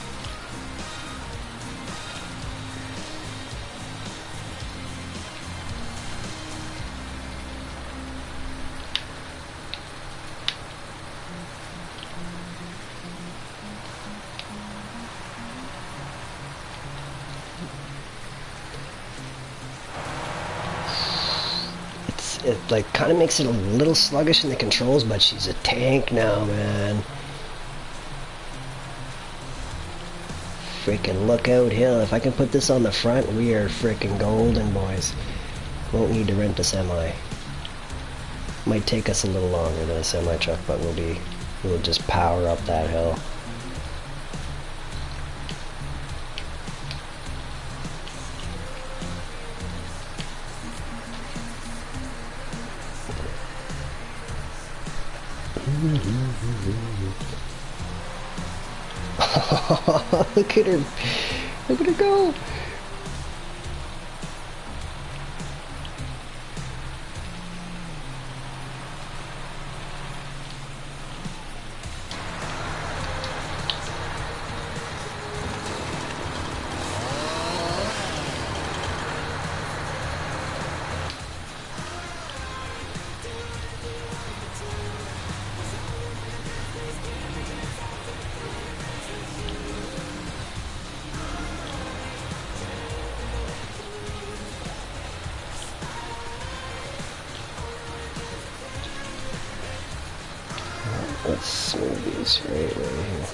It like kind of makes it a little sluggish in the controls, but she's a tank now, man. Freaking Lookout Hill. If I can put this on the front, we are freaking golden, boys. Won't need to rent a semi. Might take us a little longer than a semi truck, but we'll just power up that hill. Look at her. Look at her go. Let's smooth these right here.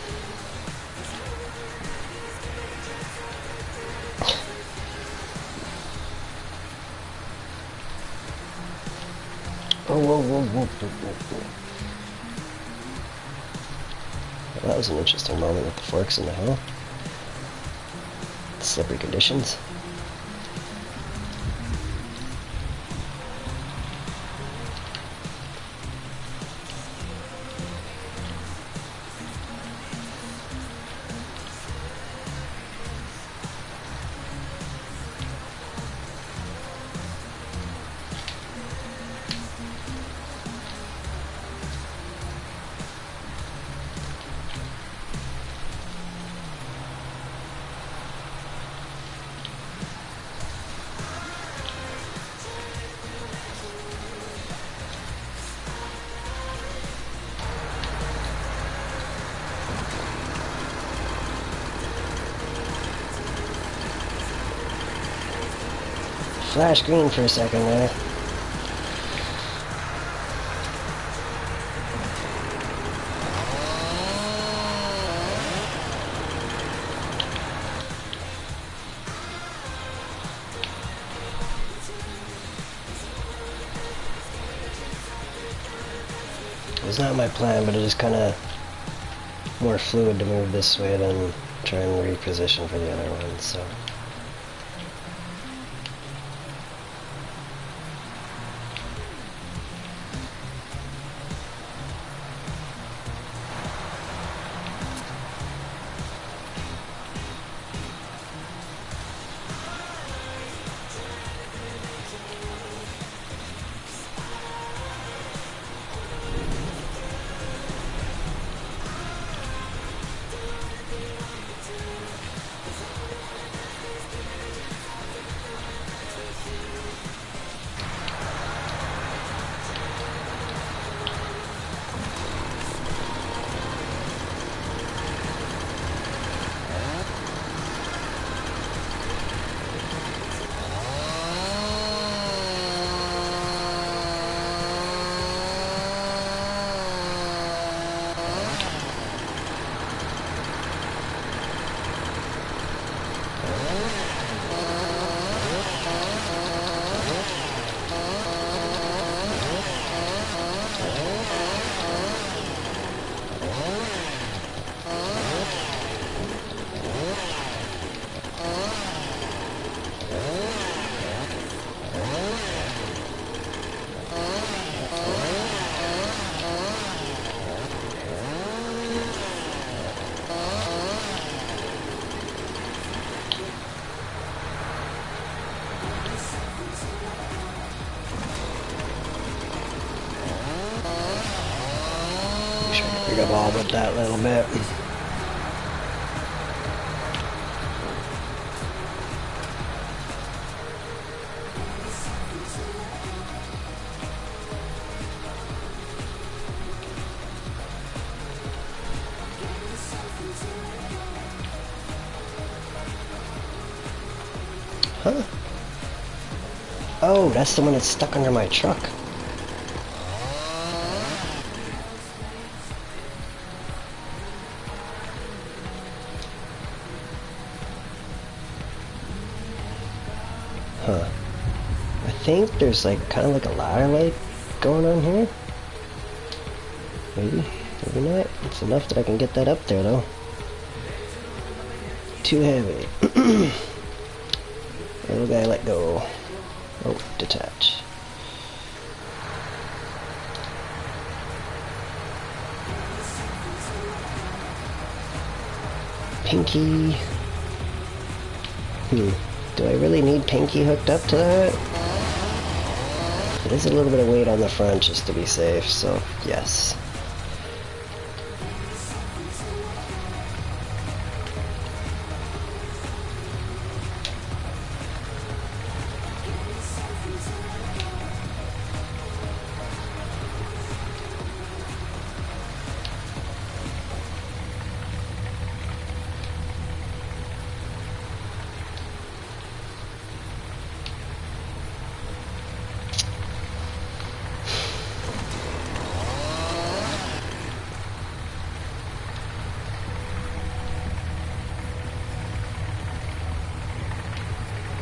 Oh, whoa, whoa, whoa, whoa, whoa. Well, that was an interesting moment with the forks in the hill. Slippery conditions. flash green for a second there. It's not my plan, but it is kind of more fluid to move this way than try and reposition for the other one, so. Pick up all but that little bit. Huh? Oh, that's the one that's stuck under my truck. Huh. I think there's like kind of like a ladder light going on here. Maybe, maybe not. It's enough that I can get that up there though. Too heavy. Little guy, let go. Oh, detach. Pinky. Do I really need Pinky hooked up to that? It is a little bit of weight on the front just to be safe, so yes.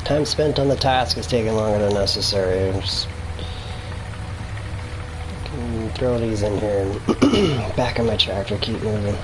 Time spent on the task is taking longer than necessary. I can throw these in here and back of my tractor, keep moving.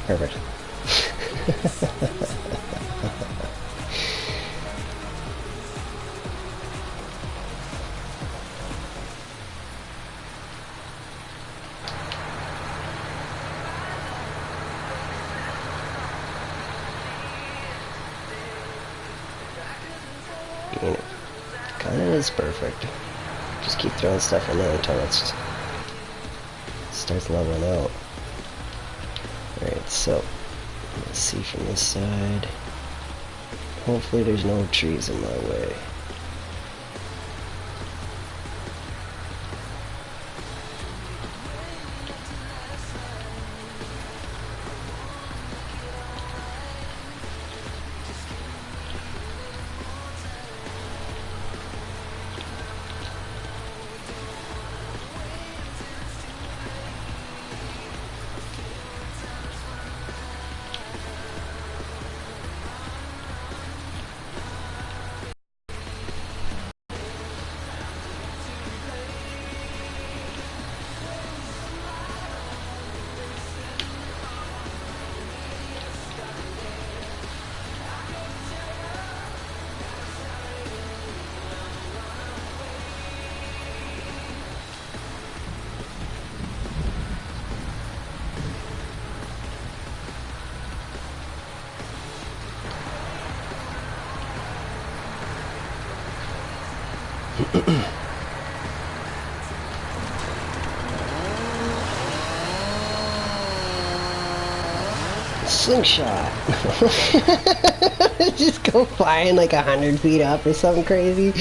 Perfect. Kind of is perfect. Just keep throwing stuff in there until it starts leveling out. Alright, so let's see from this side. Hopefully there's no trees in my way. Slingshot! Just go flying like 100 feet up or something crazy.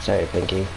Sorry, Pinky.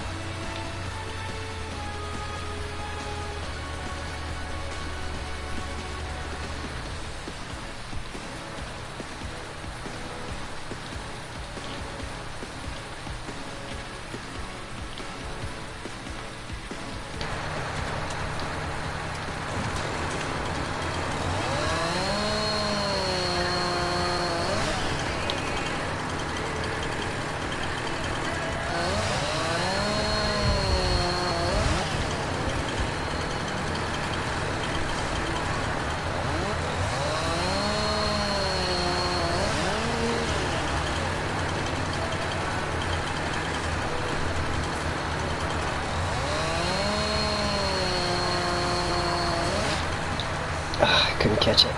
I couldn't catch it.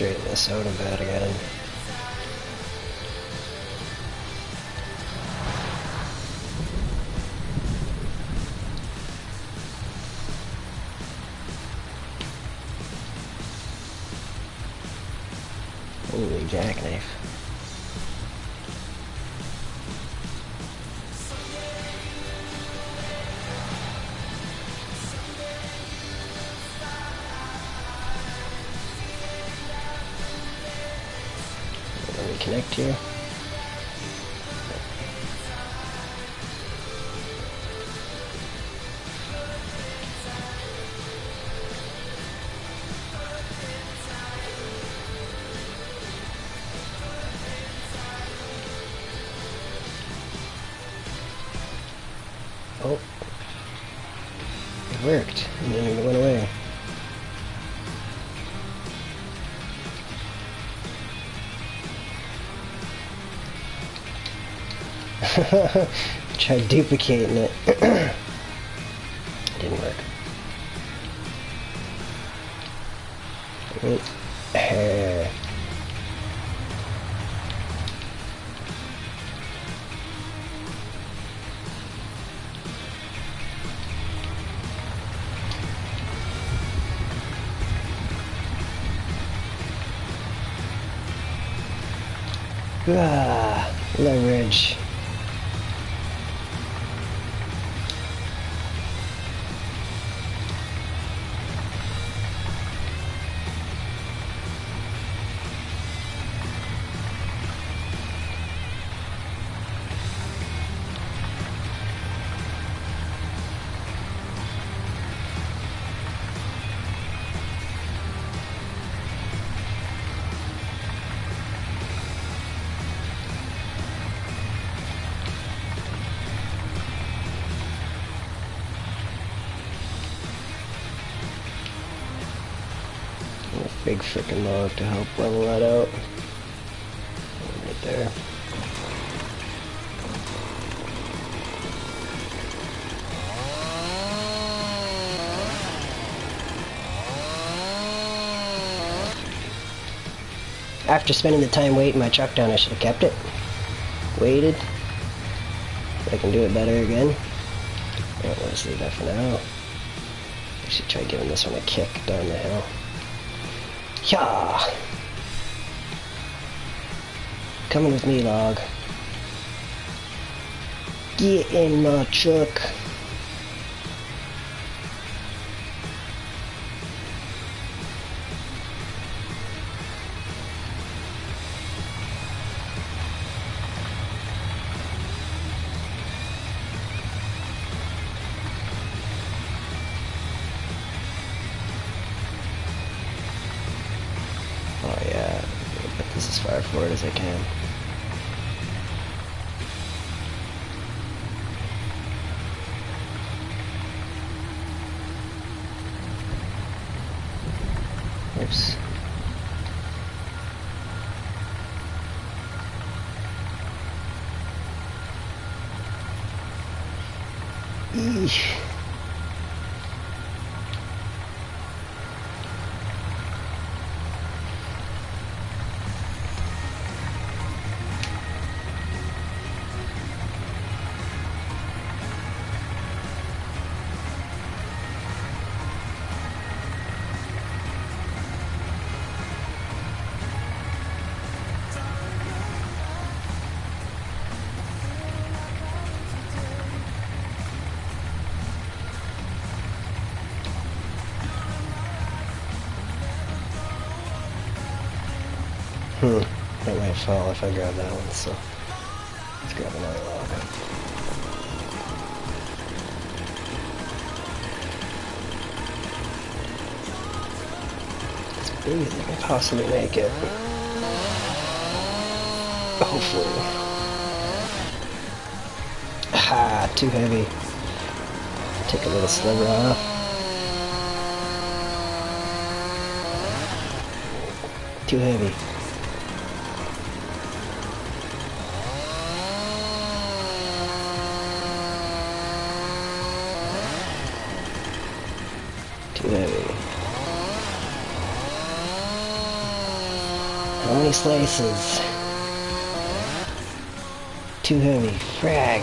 straighten this out a bit again. Holy jackknife. Connect here. Oh, it worked, and then it went away. Tried duplicating it. Didn't work. Leverage. Big frickin' log to help level that out. Right there. After spending the time waiting my truck down, I should have kept it. Waited. But I can do it better again. Alright, let's leave that for now. I should try giving this one a kick down the hill. Yeah. Coming with me, log. Get in my truck. Oh yeah, put this as far forward as I can. Oops. Eesh. That might fall if I grab that one, so let's grab another log. As big as I can possibly make it. Hopefully. Ah, too heavy. Take a little sliver off. Too heavy. Too heavy. How many slices? Too heavy. Frag.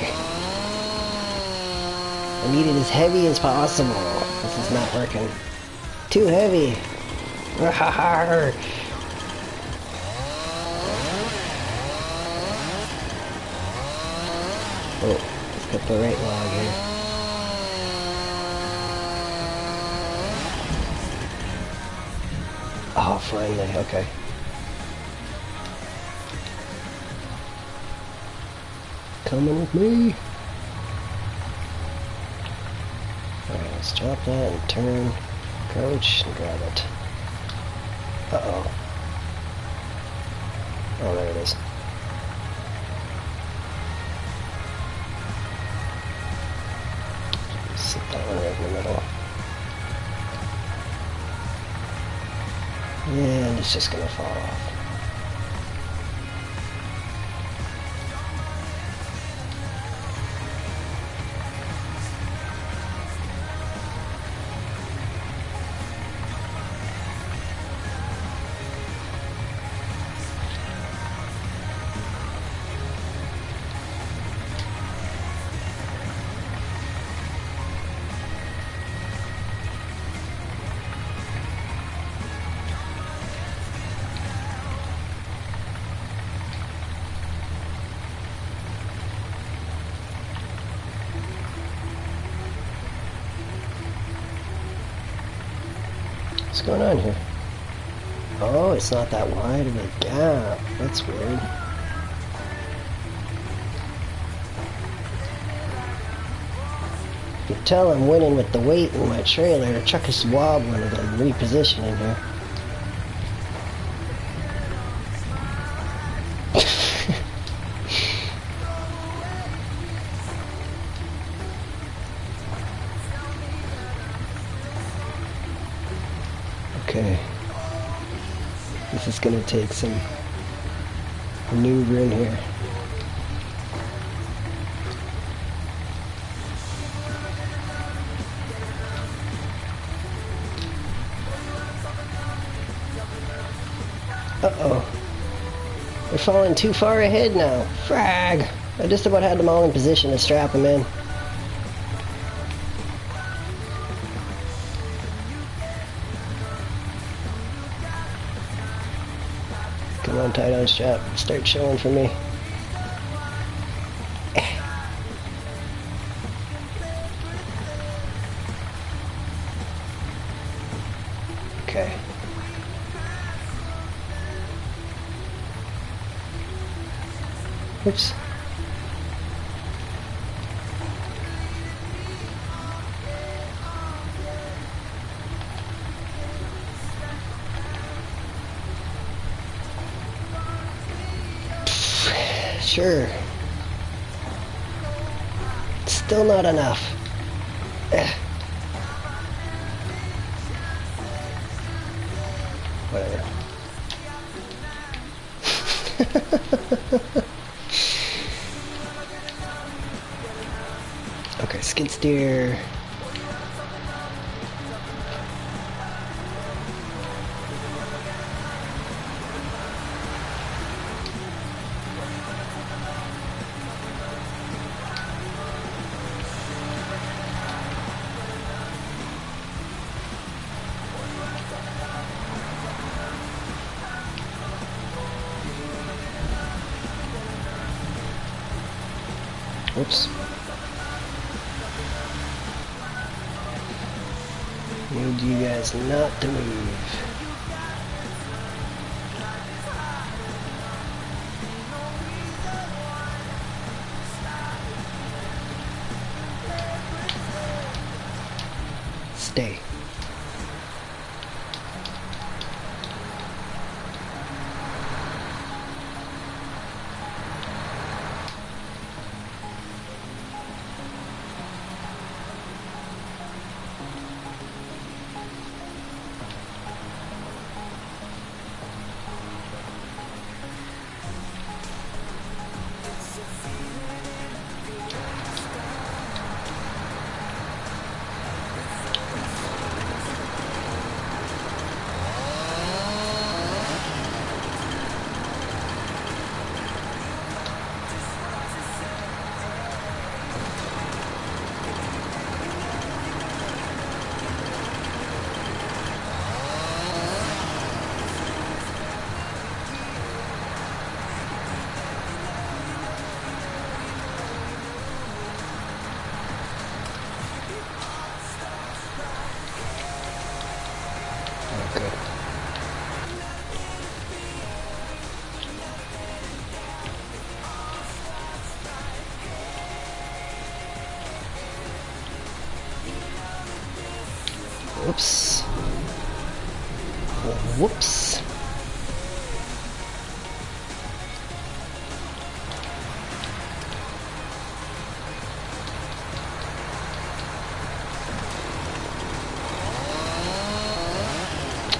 I need it as heavy as possible. This is not working. Too heavy. Rawr. Oh, let's get the right log here. Oh, finally, okay. Coming with me. Alright, let's drop that and turn, crouch, and grab it. Uh-oh. Oh, there it is. Sit that one right in the middle. And it's just gonna fall off. What's going on here? Oh, it's not that wide of a gap. That's weird. You can tell I'm winning with the weight in my trailer. The truck is wobbling and I'm repositioning here. Okay. This is gonna take some maneuvering here. Uh-oh. They're falling too far ahead now. Frag! I just about had them all in position to strap them in. Come on, tie down strap. Start showing for me. Okay. Oops. Sure. Still not enough. Whatever. Okay, skid steer. Oops. Need you guys not to move. Stay. Whoops. Whoops.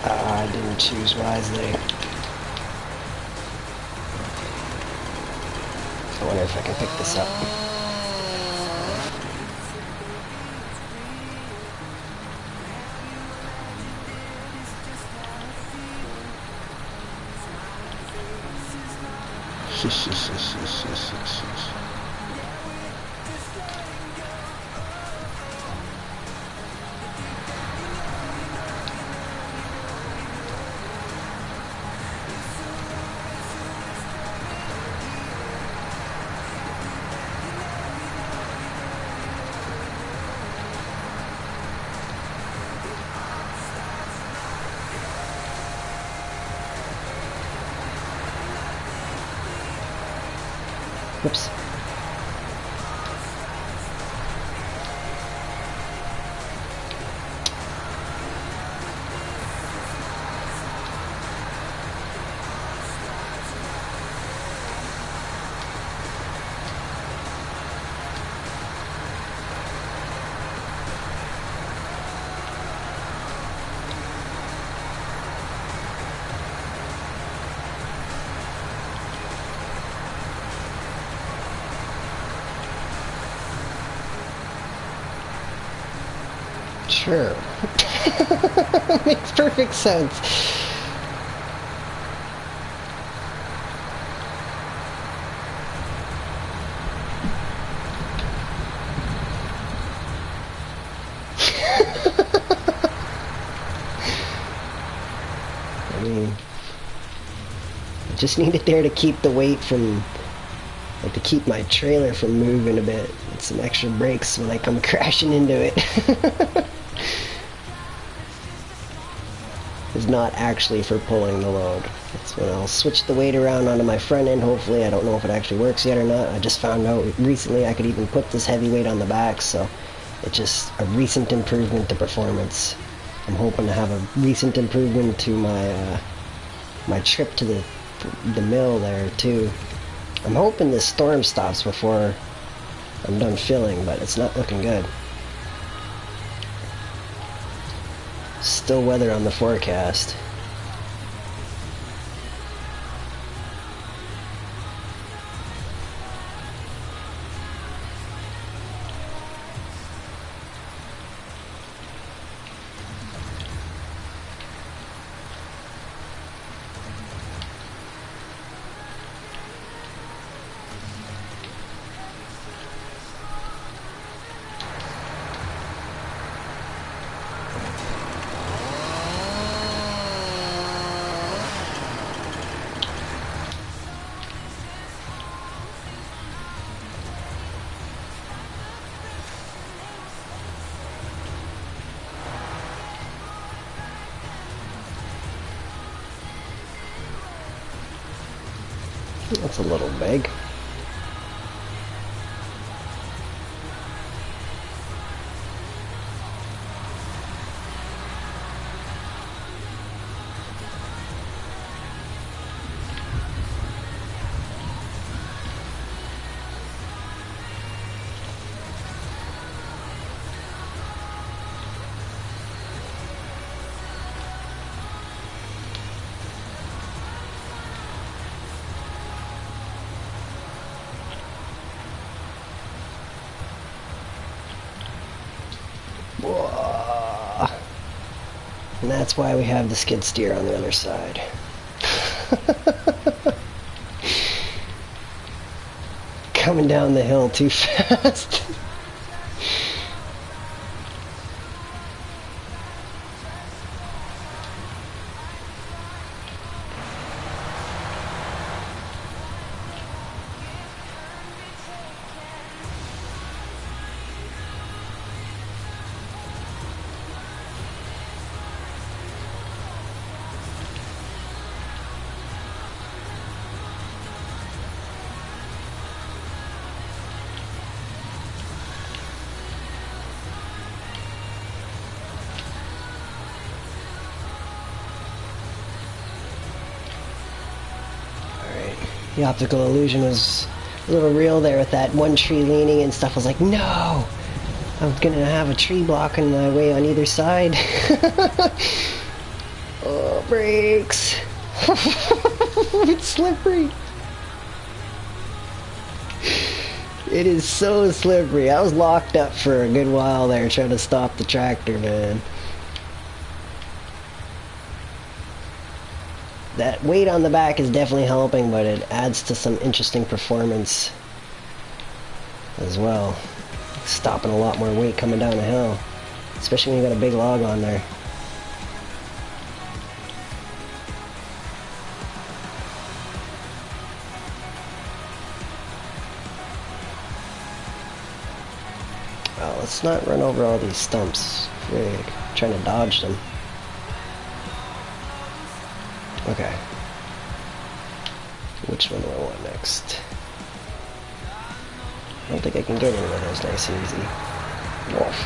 I didn't choose wisely. I wonder if I can pick this up. Whoops. Sure. Makes perfect sense. I mean, I just need it there to keep the weight from, like, to keep my trailer from moving a bit. And some extra brakes when I come crashing into it. Is not actually for pulling the load. That's when I'll switch the weight around onto my front end, hopefully. I don't know if it actually works yet or not. I just found out recently I could even put this heavy weight on the back, so it's just a recent improvement to performance. I'm hoping to have a recent improvement to my my trip to the mill there too. I'm hoping this storm stops before I'm done filling, but it's not looking good. Still weather on the forecast. That's a little big. Whoa. And that's why we have the skid steer on the other side. Coming down the hill too fast. the optical illusion was a little real there with that one tree leaning and stuff. I was like, no! I'm gonna have a tree blocking my way on either side. Oh, brakes! It's slippery! It is so slippery. I was locked up for a good while there trying to stop the tractor, man. That weight on the back is definitely helping, but it adds to some interesting performance as well. Stopping a lot more weight coming down a hill, especially when you got a big log on there. Well, let's not run over all these stumps. We're trying to dodge them. Okay. Which one do I want next? I don't think I can get any of those nice and easy. Wolf.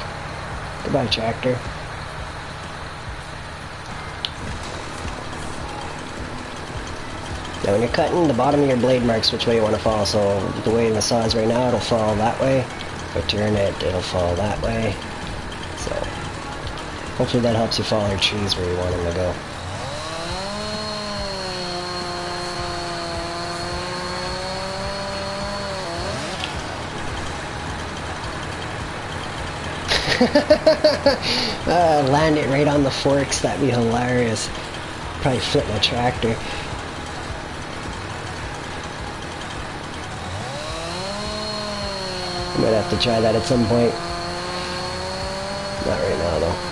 Goodbye, tractor. Now when you're cutting, the bottom of your blade marks which way you want to fall, so the way the saw is right now, it'll fall that way. If I turn it, it'll fall that way. So, hopefully that helps you follow your trees where you want them to go. Land it right on the forks, that'd be hilarious. Probably flip my tractor. I might have to try that at some point. Not right now though.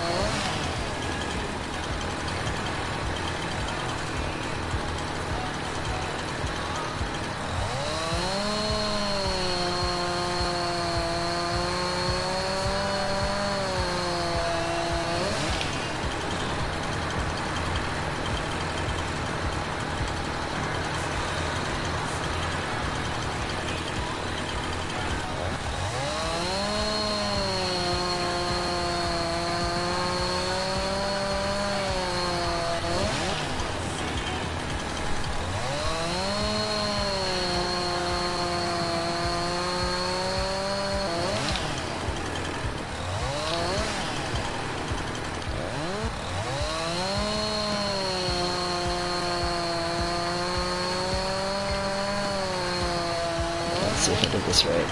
Let's see if I did this right.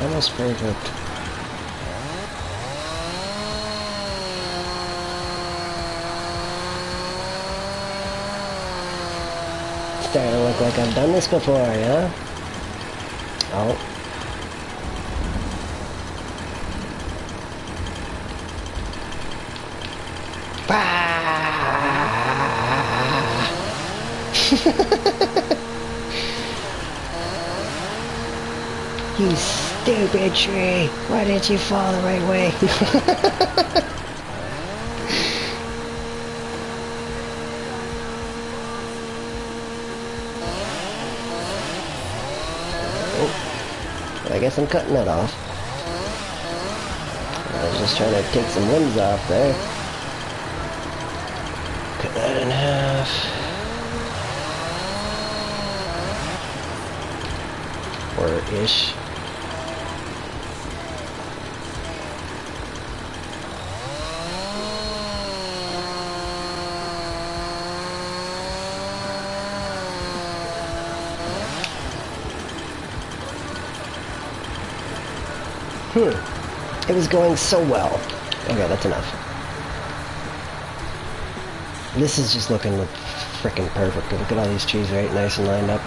Almost perfect. It's starting to look like I've done this before, yeah? Oh. You stupid tree! Why didn't you fall the right way? Oh, I guess I'm cutting that off. I was just trying to take some limbs off there. Cut that in half. Or ish. It was going so well. Okay, that's enough. This is just looking frickin' perfect. Look at all these trees right nice and lined up.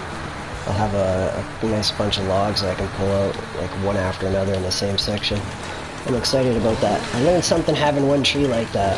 I'll have a nice bunch of logs that I can pull out like one after another in the same section. I'm excited about that. I learned something having one tree like that.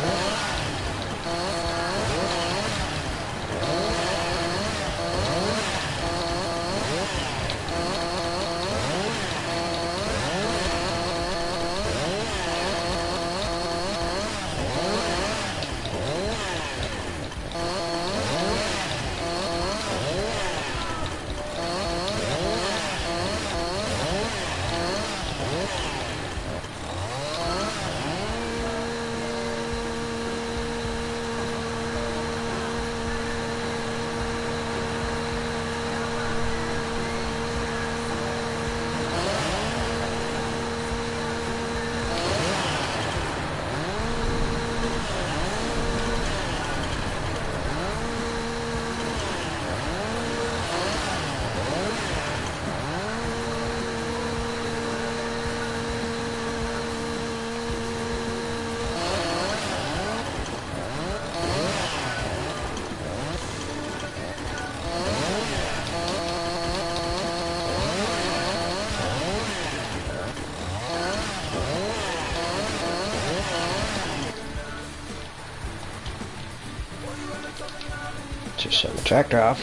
Just shut the tractor off.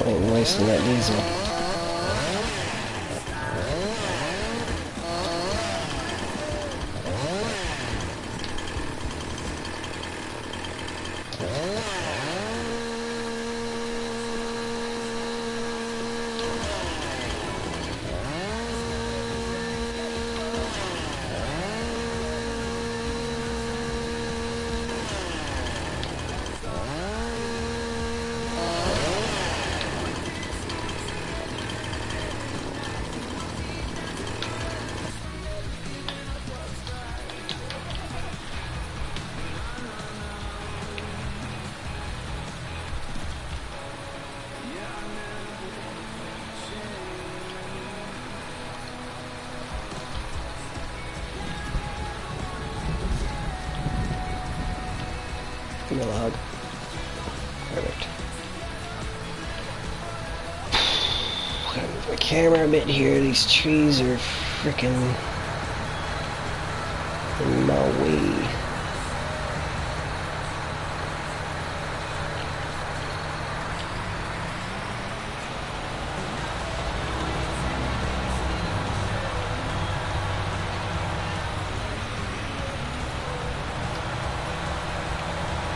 I ain't wasting that diesel. Give me a log. Perfect. Gotta move my camera a bit here. These trees are freaking in my way.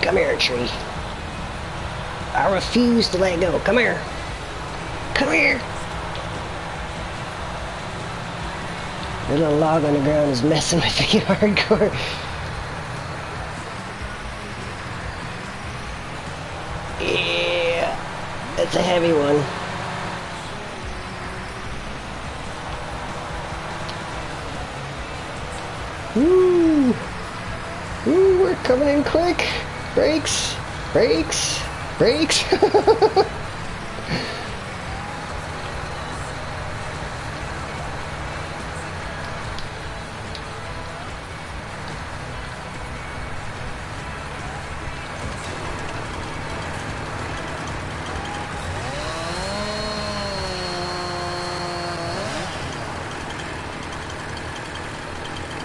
Come here, tree. I refuse to let go. Come here. Come here. The little log on the ground is messing with me hardcore. Yeah. That's a heavy one. Woo. Woo, we're coming in quick. Brakes, brakes, brakes.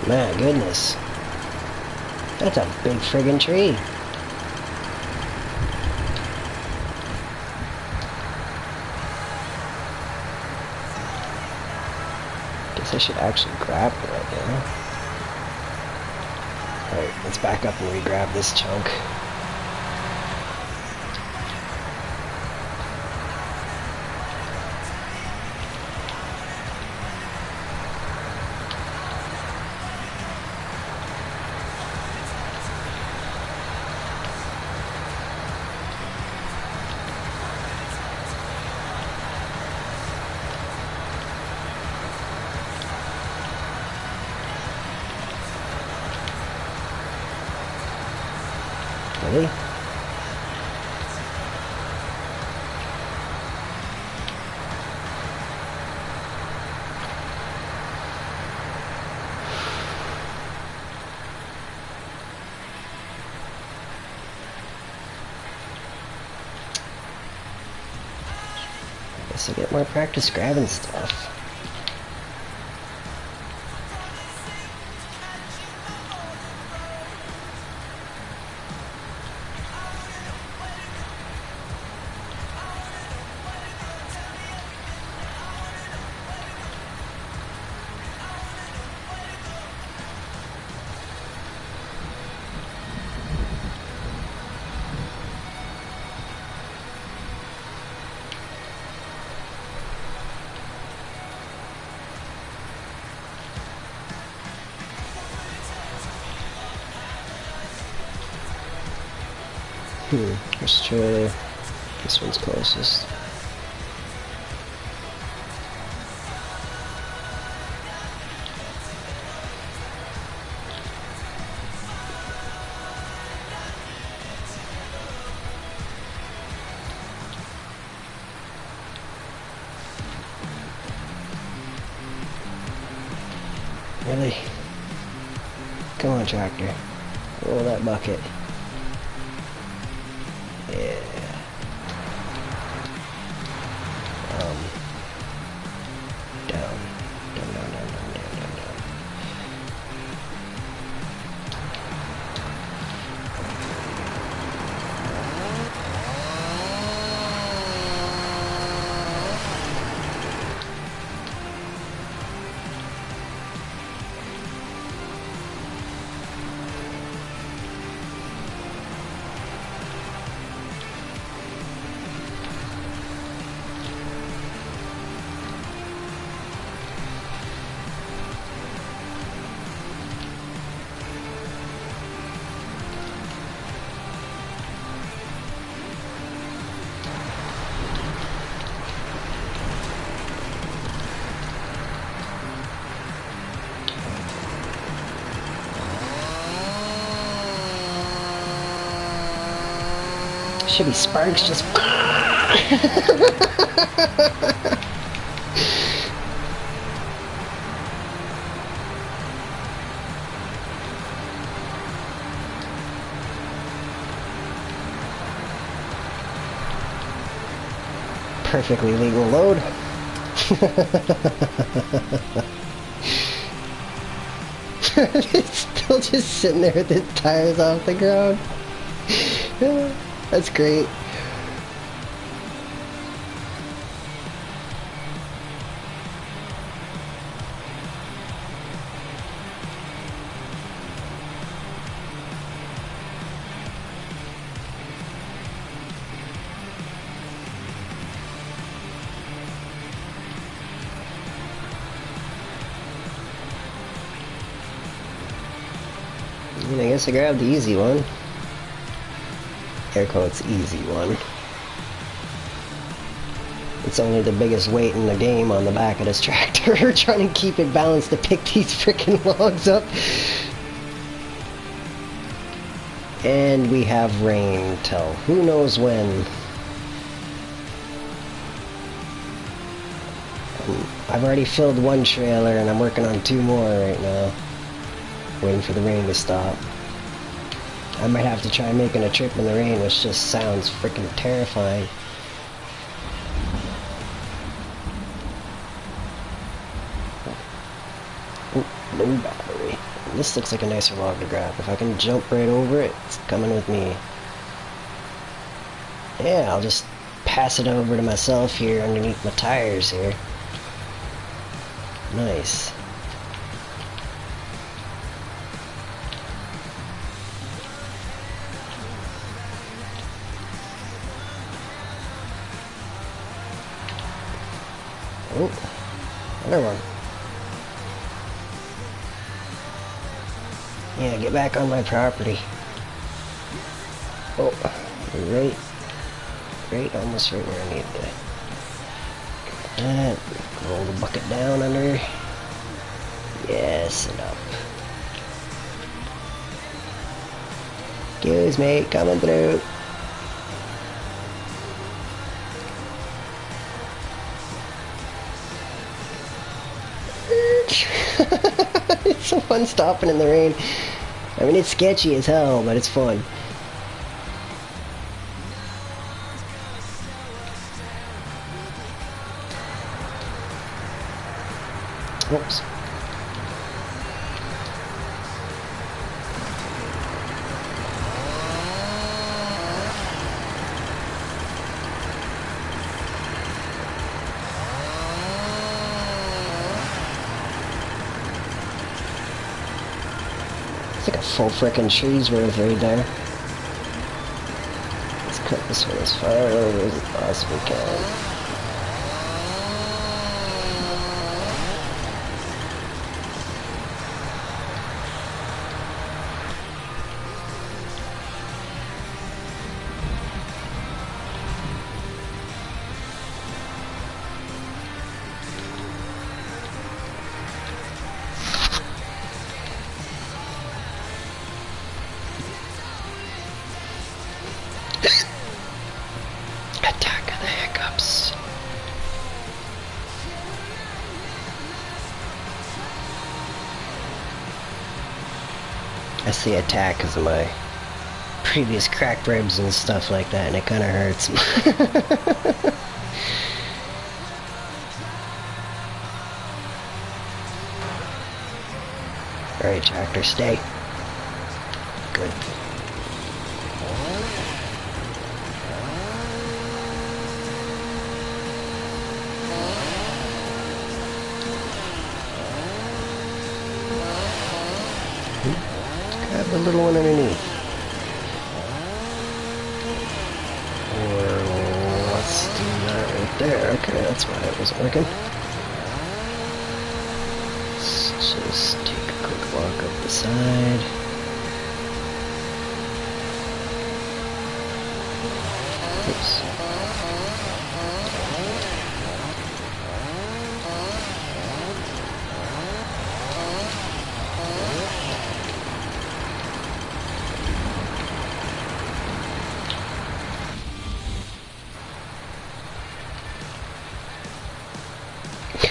My goodness. That's a big friggin' tree. Guess I should actually grab it right now. Alright, let's back up and re-grab this chunk. Ready? Guess I get more practice grabbing stuff. Let's try this one's closest. Really? Come on, tractor. Roll that bucket. Yeah. Down. Down, down, down, down, down, down, down. should be sparks just... Perfectly legal load. It's still just sitting there with the tires off the ground. That's great. I guess I grabbed the easy one. Air quotes easy one. It's only the biggest weight in the game on the back of this tractor, trying to keep it balanced to pick these freaking logs up. And we have rain till who knows when. I've already filled one trailer and I'm working on 2 more right now. Waiting for the rain to stop. I might have to try making a trip in the rain, which just sounds freaking terrifying. Ooh, low battery. This looks like a nicer log to grab. If I can jump right over it, it's coming with me. Yeah, I'll just pass it over to myself here underneath my tires here. Nice. Oh, another one. Yeah, get back on my property. Oh, right, almost right where I need to. That. Roll the bucket down under. Yeah, sit up. Excuse me, coming through. It's so fun stopping in the rain. I mean, it's sketchy as hell, but it's fun. Oops. It's like a full frickin' tree's worth right there. Let's cut this one as far over as we possibly can. Attack of the hiccups. I say attack because of my previous cracked ribs and stuff like that, and it kind of hurts. Alright, tractor, stay. Good. Grab the little one underneath. Or let's do that right there. Okay, that's why it wasn't working. Let's just take a quick walk up the side. Oops.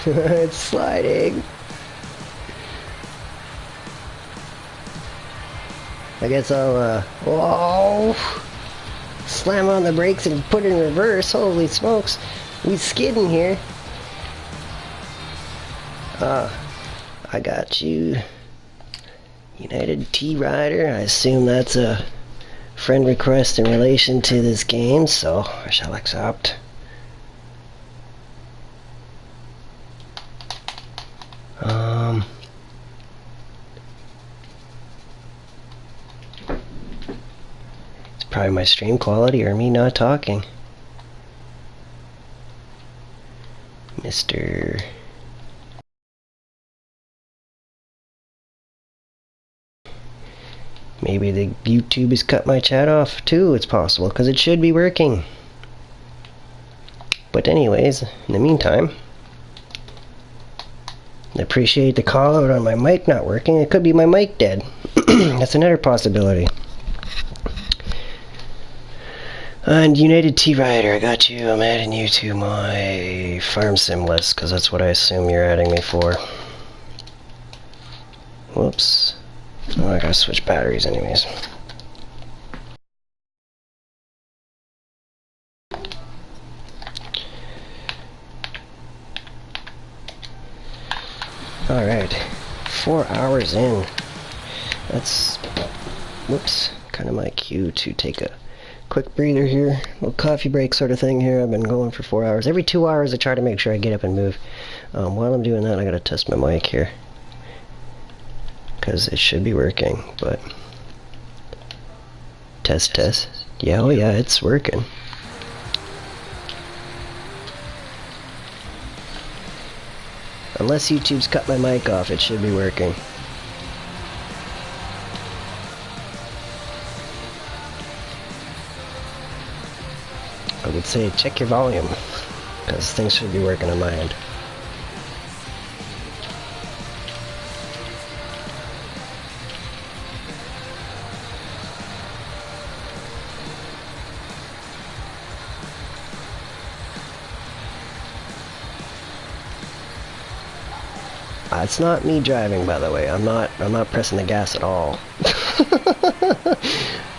It's sliding. I guess I'll, whoa! Slam on the brakes and put it in reverse. Holy smokes. We skidding here. I got you. United T-Rider. I assume that's a friend request in relation to this game, so I shall accept. It's probably my stream quality or me not talking. Mr. Maybe the YouTube has cut my chat off too, it's possible, because it should be working. But anyways, in the meantime, I appreciate the call out on my mic not working. It could be my mic dead. That's another possibility. And United T-Rider, I got you. I'm adding you to my farm sim list, because that's what I assume you're adding me for. Whoops. Oh, I gotta switch batteries anyways. Alright. 4 hours in. That's... whoops. Kind of my cue to take a quick breather here. Little coffee break sort of thing here. I've been going for 4 hours. Every 2 hours I try to make sure I get up and move. While I'm doing that, I gotta test my mic here. Because it should be working, but... Test, test. Yeah, oh yeah, it's working. Unless YouTube's cut my mic off, it should be working. I would say check your volume, because things should be working on my end. It's not me driving, by the way. I'm not pressing the gas at all.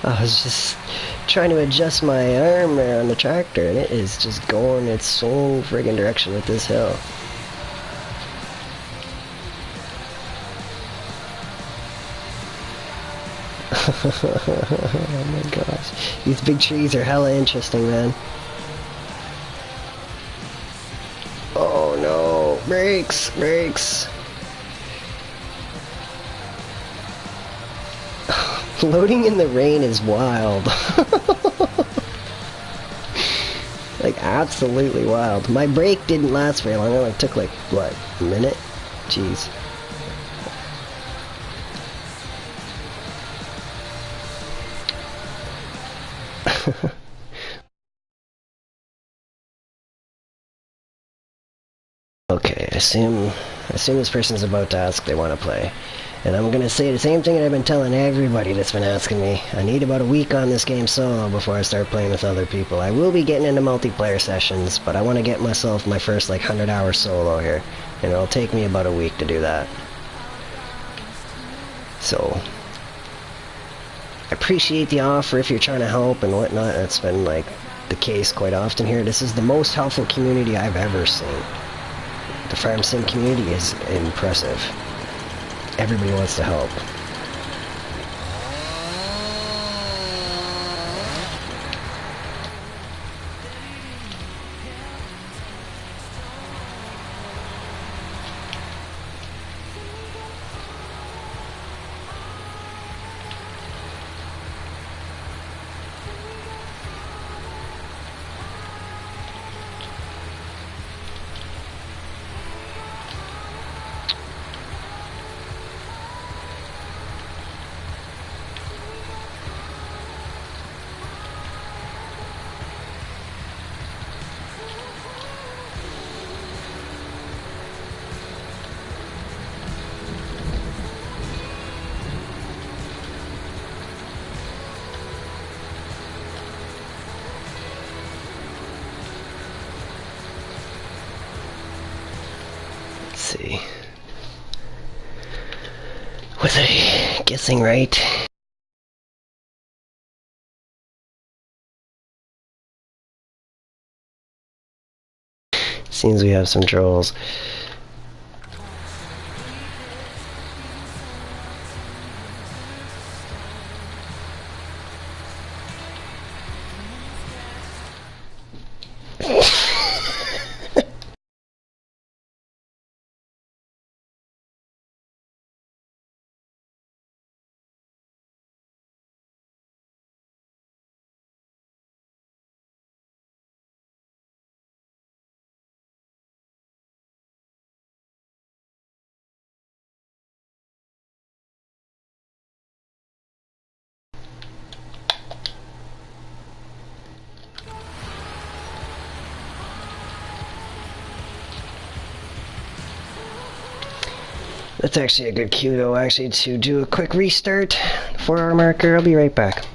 I was just trying to adjust my arm there on the tractor, and it is just going its own friggin' direction with this hill. Oh my gosh. These big trees are hella interesting, man. Oh no. Brakes! Brakes! Floating in the rain is wild. Like, absolutely wild. My brake didn't last very long. It only took like, what, a minute? Jeez. Okay, I assume this person's about to ask they want to play. And I'm gonna say the same thing that I've been telling everybody that's been asking me. I need about a week on this game solo before I start playing with other people. I will be getting into multiplayer sessions, but I want to get myself my first like 100-hour solo here. And it'll take me about a week to do that. So, I appreciate the offer if you're trying to help and whatnot. That's been like the case quite often here. This is the most helpful community I've ever seen. The farm sim community is impressive. Everybody wants to help. see. Was I guessing right? Seems we have some trolls. That's actually a good cue, though, actually, to do a quick restart for our marker. I'll be right back.